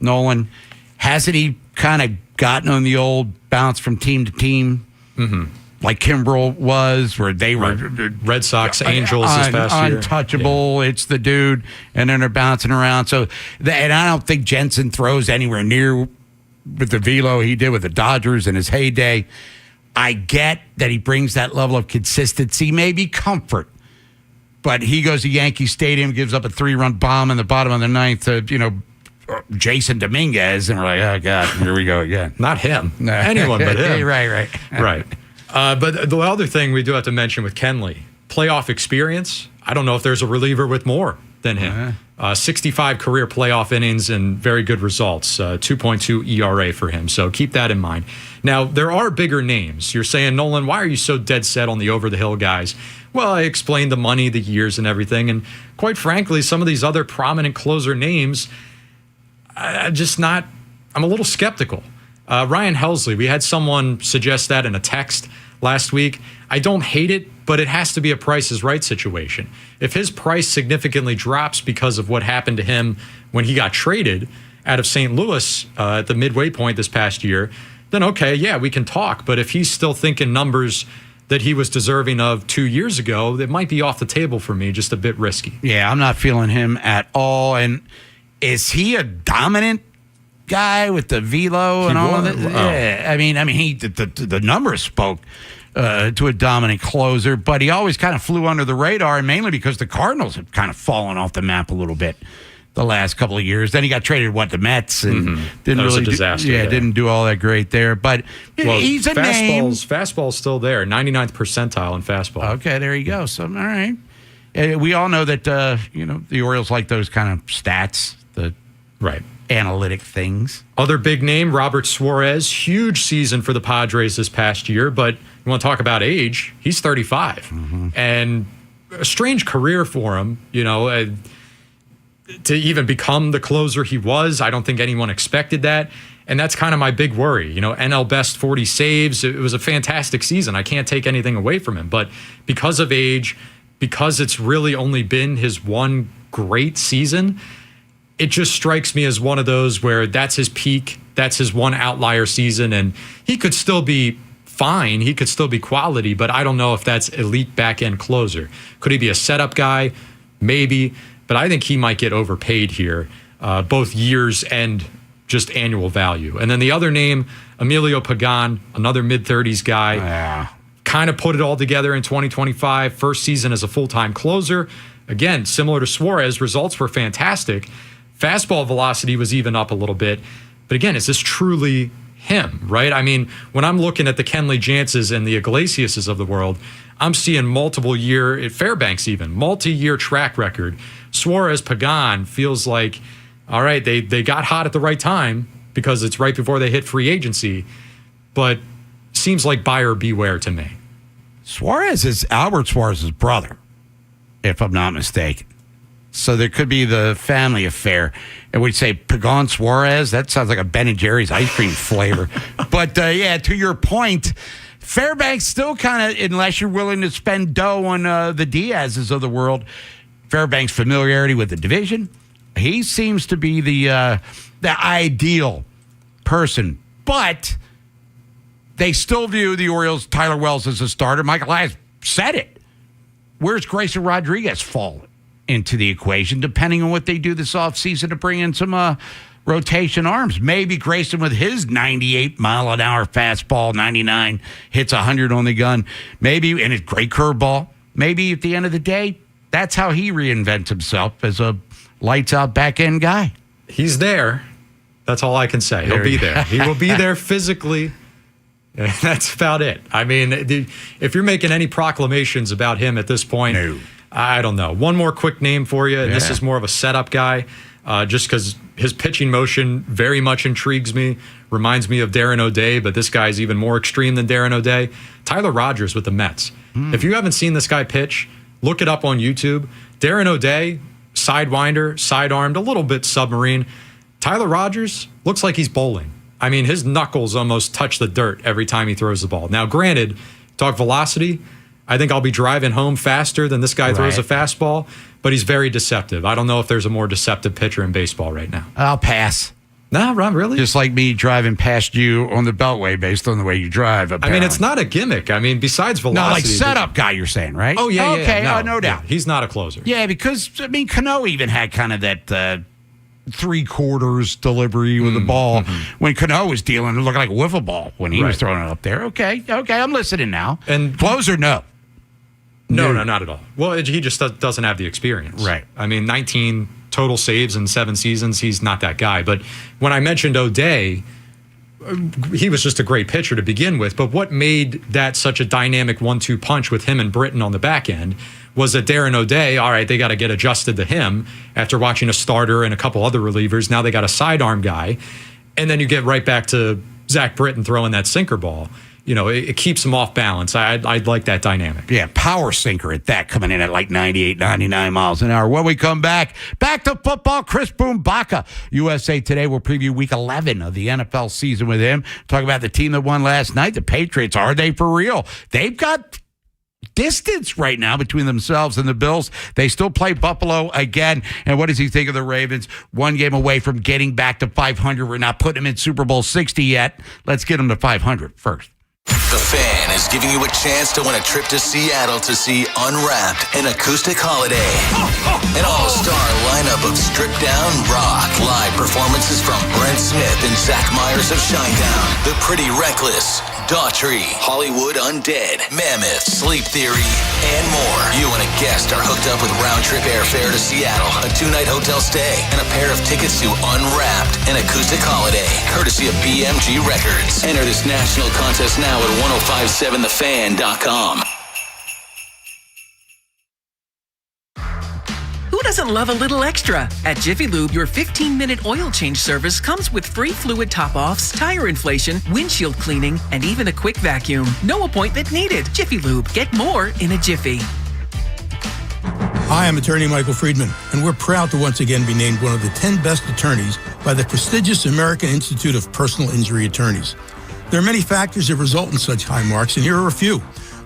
Speaker 1: Nolan, hasn't he kind of gotten on the old bounce from team to team, like Kimbrel was, where they were
Speaker 20: Red Sox, Angels this past year,
Speaker 1: untouchable. Yeah. It's the dude, and then they're bouncing around. So, and I don't think Jensen throws anywhere near with the velo he did with the Dodgers in his heyday. I get that he brings that level of consistency, maybe comfort, but he goes to Yankee Stadium, gives up a 3-run bomb in the bottom of the ninth to Jason Dominguez, and we're like, oh, God, here we go again.
Speaker 20: Not him. No. Anyone but him.
Speaker 1: Right.
Speaker 20: Right. But the other thing we do have to mention with Kenley, playoff experience. I don't know if there's a reliever with more than him. 65 career playoff innings and very good results. 2.2 ERA for him. So keep that in mind. Now, there are bigger names. You're saying, Nolan, why are you so dead set on the over-the-hill guys? Well, I explained the money, the years, and everything. And quite frankly, some of these other prominent closer names, I'm a little skeptical. Ryan Helsley, we had someone suggest that in a text last week. I don't hate it, but it has to be a Price is Right situation. If his price significantly drops because of what happened to him when he got traded out of St. Louis at the midway point this past year, then okay, yeah, we can talk. But if he's still thinking numbers that he was deserving of 2 years ago, that might be off the table for me, just a bit risky.
Speaker 1: Yeah, I'm not feeling him at all. And is he a dominant guy with the velo and all of that? Yeah, I mean, he the numbers spoke to a dominant closer, but he always kind of flew under the radar, and mainly because the Cardinals have kind of fallen off the map a little bit the last couple of years. Then he got traded the Mets, and didn't really
Speaker 20: a disaster.
Speaker 1: Didn't do all that great there. But he's a name.
Speaker 20: Fastball's still there, 99th percentile in fastball.
Speaker 1: Okay, there you go. So all right, we all know that the Orioles like those kind of stats, the analytic things.
Speaker 20: Other big name, Robert Suarez, huge season for the Padres this past year, but you want to talk about age, he's 35. And a strange career for him, to even become the closer he was. I don't think anyone expected that. And that's kind of my big worry. NL best 40 saves. It was a fantastic season. I can't take anything away from him. But because of age, because it's really only been his one great season, it just strikes me as one of those where that's his peak, that's his one outlier season, and he could still be fine, he could still be quality, but I don't know if that's elite back-end closer. Could he be a setup guy? Maybe, but I think he might get overpaid here, both years and just annual value. And then the other name, Emilio Pagan, another mid-30s guy, kind of put it all together in 2025, first season as a full-time closer. Again, similar to Suarez, results were fantastic. Fastball velocity was even up a little bit. But again, is this truly him, right? I mean, when I'm looking at the Kenley Jances and the Iglesiases of the world, I'm seeing multiple-year, at Fairbanks even, multi-year track record. Suarez, Pagan feels like, all right, they got hot at the right time because it's right before they hit free agency, but seems like buyer beware to me.
Speaker 1: Suarez is Albert Suarez's brother, if I'm not mistaken. So there could be the family affair. And we'd say Pagan Suarez, that sounds like a Ben & Jerry's ice cream flavor. But, to your point, Fairbanks still kind of, unless you're willing to spend dough on the Diaz's of the world, Fairbanks' familiarity with the division, he seems to be the ideal person. But they still view the Orioles, Tyler Wells, as a starter. Michael Elias said it. Where's Grayson Rodriguez fallen into the equation, depending on what they do this offseason to bring in some rotation arms? Maybe Grayson with his 98-mile-an-hour fastball, 99, hits 100 on the gun. Maybe, and a great curveball. Maybe at the end of the day, that's how he reinvents himself as a lights-out back-end guy.
Speaker 20: He's there. That's all I can say. He'll be there. He will be there physically. That's about it. I mean, if you're making any proclamations about him at this point, I don't know. One more quick name for you, and this is more of a setup guy. just because his pitching motion very much intrigues me. Reminds me of Darren O'Day, but this guy's even more extreme than Darren O'Day. Tyler Rogers with the Mets. If you haven't seen this guy pitch, look it up on YouTube. Darren O'Day, sidewinder, sidearmed, a little bit submarine. Tyler Rogers looks like he's bowling. I mean, his knuckles almost touch the dirt every time he throws the ball. Now, granted, talk velocity, I think I'll be driving home faster than this guy throws a fastball, but he's very deceptive. I don't know if there's a more deceptive pitcher in baseball right now.
Speaker 1: I'll pass.
Speaker 20: No, Ron, really?
Speaker 1: Just like me driving past you on the Beltway based on the way you drive. Apparently.
Speaker 20: I mean, it's not a gimmick. I mean, besides velocity.
Speaker 1: No, like setup guy, you're saying, right?
Speaker 20: Oh, yeah,
Speaker 1: okay,
Speaker 20: yeah.
Speaker 1: no doubt.
Speaker 20: Yeah, he's not a closer.
Speaker 1: Yeah, because, I mean, Cano even had kind of that 3/4 delivery with the ball. When Cano was dealing, it looked like a wiffle ball when he was throwing it up there. Okay, I'm listening now.
Speaker 20: And
Speaker 1: closer, no.
Speaker 20: No, not at all. Well, he just doesn't have the experience.
Speaker 1: Right.
Speaker 20: I mean, 19 total saves in 7 seasons. He's not that guy. But when I mentioned O'Day, he was just a great pitcher to begin with. But what made that such a dynamic 1-2 punch with him and Britton on the back end was that Darren O'Day, all right, they got to get adjusted to him after watching a starter and a couple other relievers. Now they got a sidearm guy. And then you get right back to Zach Britton throwing that sinker ball. You know, it keeps him off balance. I'd like that dynamic.
Speaker 1: Yeah, power sinker at that, coming in at like 98, 99 miles an hour. When we come back to football, Chris Boombaka. USA Today will preview week 11 of the NFL season with him. Talk about the team that won last night, the Patriots. Are they for real? They've got distance right now between themselves and the Bills. They still play Buffalo again. And what does he think of the Ravens? 1 game away from getting back to 500. We're not putting them in Super Bowl 60 yet. Let's get them to 500 first.
Speaker 3: The Fan is giving you a chance to win a trip to Seattle to see Unwrapped, an acoustic holiday. An all-star lineup of stripped-down rock. Live performances from Brent Smith and Zach Myers of Shinedown. The Pretty Reckless, Daughtry, Hollywood Undead, Mammoth, Sleep Theory, and more. You and a guest are hooked up with round-trip airfare to Seattle, a 2-night hotel stay, and a pair of tickets to Unwrapped, an acoustic holiday, courtesy of BMG Records. Enter this national contest now at 1057thefan.com.
Speaker 15: Who doesn't love a little extra? At Jiffy Lube, your 15-minute oil change service comes with free fluid top-offs, tire inflation, windshield cleaning, and even a quick vacuum. No appointment needed. Jiffy Lube. Get more in a jiffy.
Speaker 22: Hi, I'm attorney Michael Friedman, and we're proud to once again be named one of the 10 best attorneys by the prestigious American Institute of Personal Injury Attorneys. There are many factors that result in such high marks, and here are a few.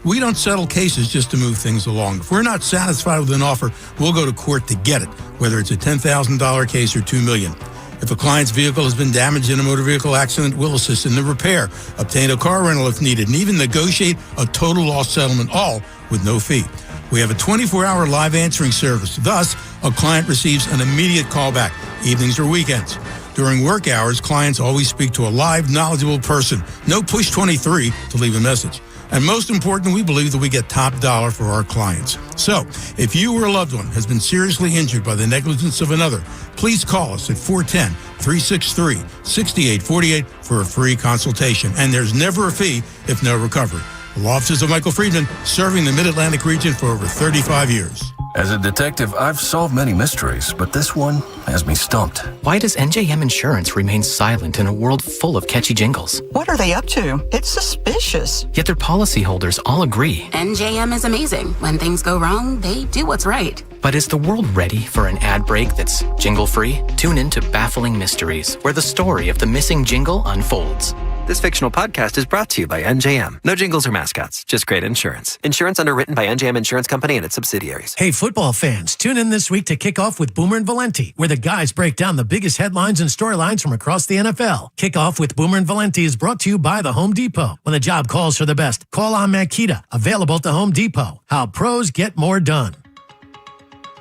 Speaker 22: We don't settle cases just to move things along. If we're not satisfied with an offer, we'll go to court to get it, whether it's a $10,000 case or $2 million. If a client's vehicle has been damaged in a motor vehicle accident, we'll assist in the repair, obtain a car rental if needed, and even negotiate a total loss settlement, all with no fee. We have a 24-hour live answering service. Thus, a client receives an immediate callback, evenings or weekends. During work hours, clients always speak to a live, knowledgeable person. No push 23 to leave a message. And most important, we believe that we get top dollar for our clients. So, if you or a loved one has been seriously injured by the negligence of another, please call us at 410-363-6848 for a free consultation. And there's never a fee if no recovery. The law offices of Michael Friedman, serving the Mid-Atlantic region for over 35 years.
Speaker 11: As a detective, I've solved many mysteries, but this one has me stumped.
Speaker 12: Why does NJM Insurance remain silent in a world full of catchy jingles?
Speaker 13: What are they up to? It's suspicious.
Speaker 12: Yet their policyholders all agree.
Speaker 17: NJM is amazing. When things go wrong, they do what's right.
Speaker 12: But is the world ready for an ad break that's jingle-free? Tune in to Baffling Mysteries, where the story of the missing jingle unfolds.
Speaker 18: This fictional podcast is brought to you by NJM. No jingles or mascots, just great insurance. Insurance underwritten by NJM Insurance Company and its subsidiaries.
Speaker 19: Hey, football fans, tune in this week to kick off with Boomer and Valenti, where the guys break down the biggest headlines and storylines from across the NFL. Kick off with Boomer and Valenti is brought to you by the Home Depot. When the job calls for the best, call on Makita, available at the Home Depot. How pros get more done.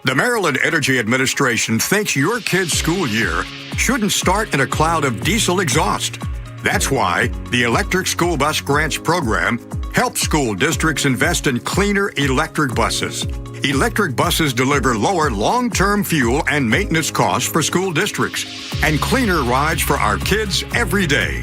Speaker 21: The Maryland Energy Administration thinks your kid's school year shouldn't start in a cloud of diesel exhaust. That's why the Electric School Bus Grants Program helps school districts invest in cleaner electric buses. Electric buses deliver lower long-term fuel and maintenance costs for school districts and cleaner rides for our kids every day.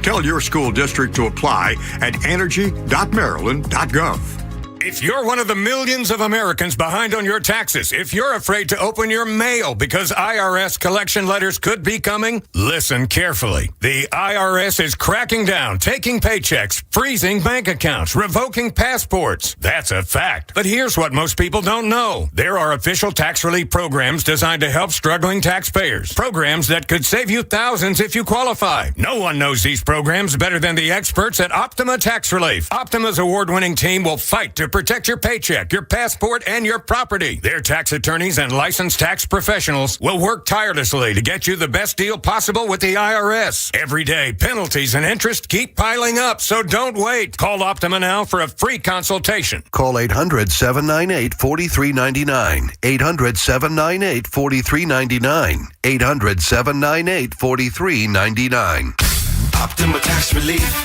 Speaker 21: Tell your school district to apply at energy.maryland.gov. If you're one of the millions of Americans behind on your taxes, if you're afraid to open your mail because IRS collection letters could be coming, listen carefully. The IRS is cracking down, taking paychecks, freezing bank accounts, revoking passports. That's a fact. But here's what most people don't know. There are official tax relief programs designed to help struggling taxpayers. Programs that could save you thousands if you qualify. No one knows these programs better than the experts at Optima Tax Relief. Optima's award-winning team will fight to protect your paycheck, your passport, and your property. Their tax attorneys and licensed tax professionals will work tirelessly to get you the best deal possible with the IRS. Every day, penalties and interest keep piling up, so don't wait. Call Optima now for a free consultation.
Speaker 2: Call 800-798-4399. 800-798-4399. 800-798-4399.
Speaker 3: Optima Tax Relief.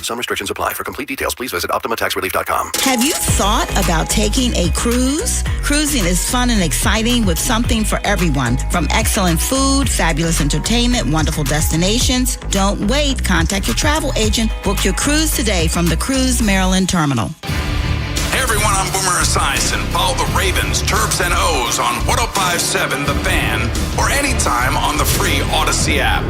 Speaker 2: Some restrictions apply. For complete details, please visit OptimaTaxRelief.com.
Speaker 4: Have you thought about taking a cruise? Cruising is fun and exciting with something for everyone. From excellent food, fabulous entertainment, wonderful destinations. Don't wait. Contact your travel agent. Book your cruise today from the Cruise Maryland Terminal.
Speaker 3: Hey everyone, I'm Boomer Esiason. Follow the Ravens, Terps, and O's on 105.7 The Fan or anytime on the free Odyssey app.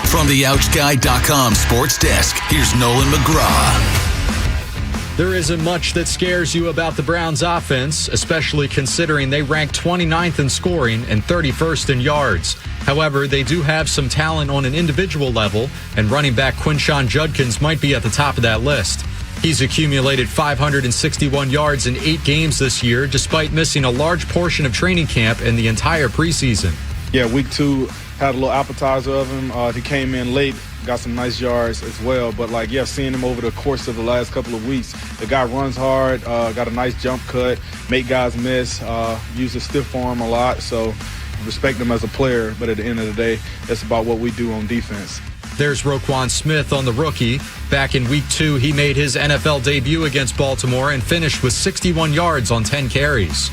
Speaker 3: From the OutchGuy.com sports desk, here's Nolan McGraw.
Speaker 20: There isn't much that scares you about the Browns offense, especially considering they rank 29th in scoring and 31st in yards. However, they do have some talent on an individual level, and running back Quinshon Judkins might be at the top of that list. He's accumulated 561 yards in 8 games this year, despite missing a large portion of training camp and the entire preseason.
Speaker 16: Yeah, week 2 had a little appetizer of him. He came in late, got some nice yards as well. But, seeing him over the course of the last couple of weeks, the guy runs hard, got a nice jump cut, make guys miss, uses stiff arm a lot. So respect him as a player, but at the end of the day, that's about what we do on defense.
Speaker 20: There's Roquan Smith on the rookie. Back in week 2, he made his NFL debut against Baltimore and finished with 61 yards on 10 carries.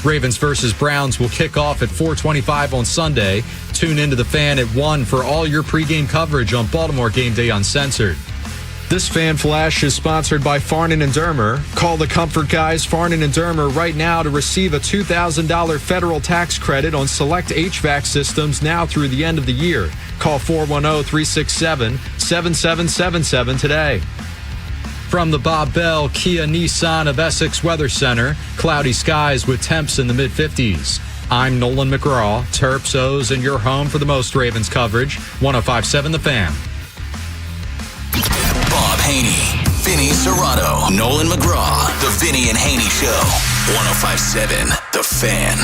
Speaker 20: Ravens versus Browns will kick off at 4:25 on Sunday. Tune into the Fan at 1 for all your pregame coverage on Baltimore Game Day Uncensored. This Fan Flash is sponsored by Farnan & Dermer. Call the Comfort Guys Farnan & Dermer right now to receive a $2,000 federal tax credit on select HVAC systems now through the end of the year. Call 410-367-7777 today. From the Bob Bell Kia Nissan of Essex Weather Center, cloudy skies with temps in the mid-50s. I'm Nolan McGraw, Terps, O's, and your home for the most Ravens coverage, 105.7 The Fan.
Speaker 3: Bob Haynie, Vinny Serrato, Nolan McGraw, The Vinny and Haynie Show, 105.7 The Fan.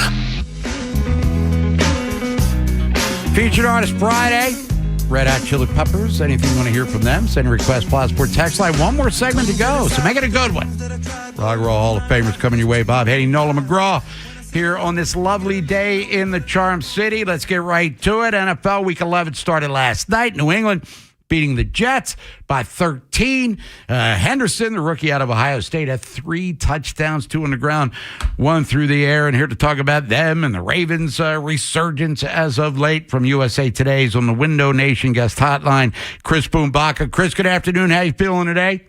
Speaker 1: Featured Artist Friday. Red Hot Chili Peppers. Anything you want to hear from them, send a request, Passport text line. One more segment to go, so make it a good one. Rock and Roll Hall of Famers coming your way. Bob Haynie, Nolan McGraw here on this lovely day in the Charm City. Let's get right to it. NFL Week 11 started last night. New England beating the Jets by 13. Henderson, the rookie out of Ohio State, had 3 touchdowns, 2 on the ground, 1 through the air. And here to talk about them and the Ravens' resurgence as of late from USA Today's on the Window Nation guest hotline, Chris Boombaka. Chris, good afternoon. How you feeling today?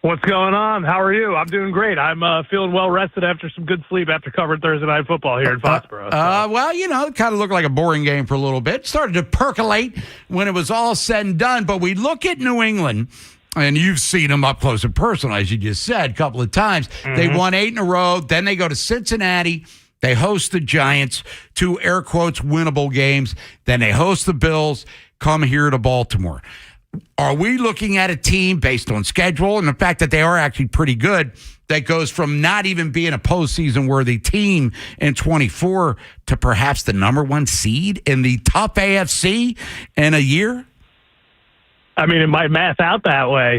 Speaker 23: What's going on? How are you? I'm doing great. I'm feeling well rested after some good sleep after covering Thursday Night Football here in Foxborough.
Speaker 1: Well, it kind of looked like a boring game for a little bit. It started to percolate when it was all said and done. But we look at New England, and you've seen them up close and personal, as you just said, a couple of times. Mm-hmm. They won 8 in a row. Then they go to Cincinnati. They host the Giants, 2 air quotes winnable games. Then they host the Bills, come here to Baltimore. Are we looking at a team based on schedule and the fact that they are actually pretty good that goes from not even being a postseason worthy team in 24 to perhaps the number 1 seed in the top AFC in a year?
Speaker 23: I mean, it might math out that way,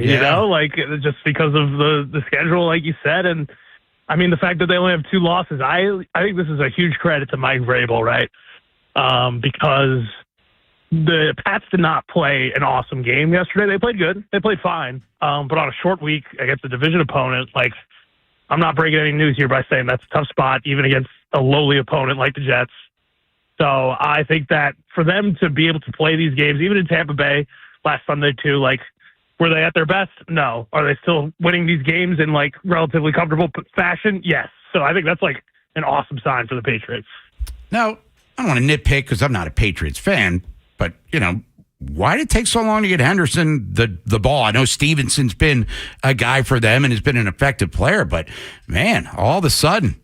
Speaker 23: just because of the schedule, like you said. And I mean, the fact that they only have 2 losses, I think this is a huge credit to Mike Vrabel, right? Because the Pats did not play an awesome game yesterday. They played good. They played fine. But on a short week against a division opponent, I'm not breaking any news here by saying that's a tough spot, even against a lowly opponent like the Jets. So I think that for them to be able to play these games, even in Tampa Bay last Sunday too, Were they at their best? No. Are they still winning these games in like relatively comfortable fashion? Yes. So I think that's like an awesome sign for the Patriots.
Speaker 1: Now, I don't want to nitpick because I'm not a Patriots fan, but, why did it take so long to get Henderson the ball? I know Stevenson's been a guy for them and has been an effective player, but, man, all of a sudden,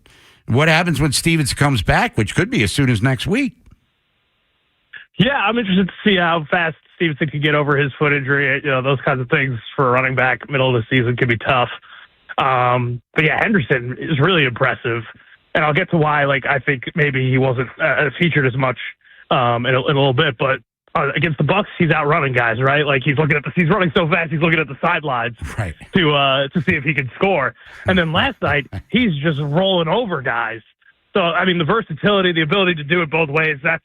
Speaker 1: what happens when Stevenson comes back, which could be as soon as next week?
Speaker 23: Yeah, I'm interested to see how fast Stevenson can get over his foot injury. Those kinds of things for a running back middle of the season can be tough. But yeah, Henderson is really impressive. And I'll get to why, I think maybe he wasn't featured as much in a little bit. But against the Bucs, he's outrunning guys, right? He's running so fast, he's looking at the sidelines
Speaker 1: right.
Speaker 23: to see if he can score. And then last night, he's just rolling over guys. So, I mean, the versatility, the ability to do it both ways, that's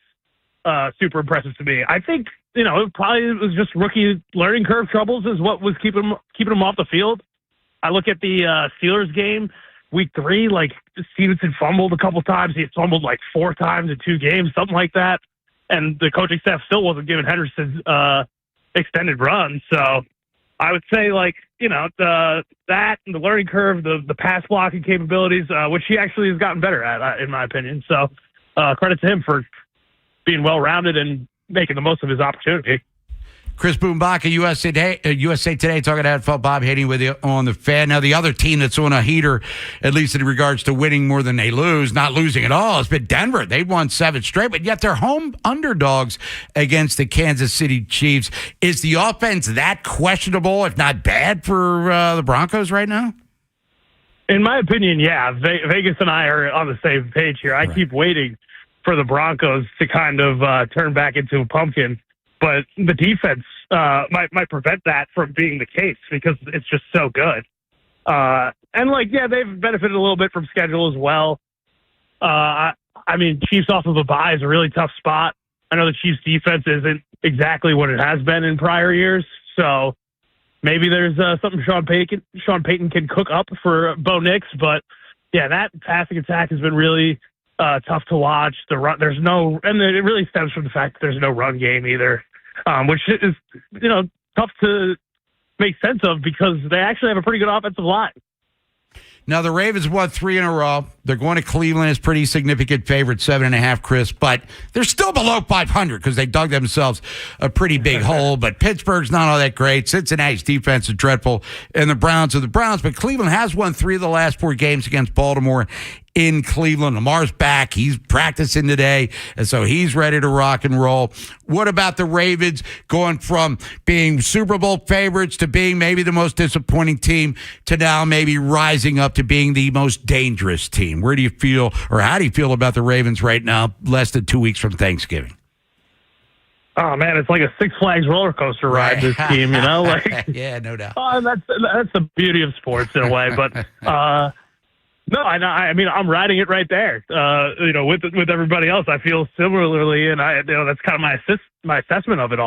Speaker 23: super impressive to me. I think, it probably was just rookie learning curve troubles is what was keeping him off the field. I look at the Steelers game, week 3, Stevenson fumbled a couple times. He had fumbled 4 times in 2 games, something like that. And the coaching staff still wasn't giving Henderson extended runs. So I would say, that and the learning curve, the pass blocking capabilities, which he actually has gotten better at, in my opinion. So credit to him for being well-rounded and making the most of his opportunity.
Speaker 1: Chris Boombaka, USA Today, talking to NFL. Bob Haynie with you on the Fan. Now, the other team that's on a heater, at least in regards to winning more than they lose, not losing at all, has been Denver. They've won 7 straight, but yet they're home underdogs against the Kansas City Chiefs. Is the offense that questionable, if not bad, for the Broncos right now?
Speaker 23: In my opinion, yeah. Vegas and I are on the same page here. I keep waiting for the Broncos to kind of turn back into a pumpkin. But the defense might prevent that from being the case because it's just so good. They've benefited a little bit from schedule as well. Chiefs off of a bye is a really tough spot. I know the Chiefs defense isn't exactly what it has been in prior years. So maybe there's something Sean Payton can cook up for Bo Nix. But, yeah, that passing attack has been really tough to watch. It really stems from the fact that there's no run game either, which is, tough to make sense of because they actually have a pretty good offensive line.
Speaker 1: Now, the Ravens won 3 in a row. They're going to Cleveland as pretty significant favorite, 7.5, Chris. But they're still below 500 because they dug themselves a pretty big hole. But Pittsburgh's not all that great. Cincinnati's defense is dreadful. And the Browns are the Browns. But Cleveland has won 3 of the last 4 games against Baltimore in Cleveland. Lamar's back. He's practicing today, and so he's ready to rock and roll. What about the Ravens going from being Super Bowl favorites to being maybe the most disappointing team to now maybe rising up to being the most dangerous team? Where do you feel, or how do you feel about the Ravens right now, less than 2 weeks from Thanksgiving?
Speaker 23: Oh, man, it's like a Six Flags roller coaster ride, this team,
Speaker 1: Yeah, no doubt.
Speaker 23: That's the beauty of sports in a way, but no, I'm riding it right there. With everybody else, I feel similarly, and that's kind of my assessment of it all.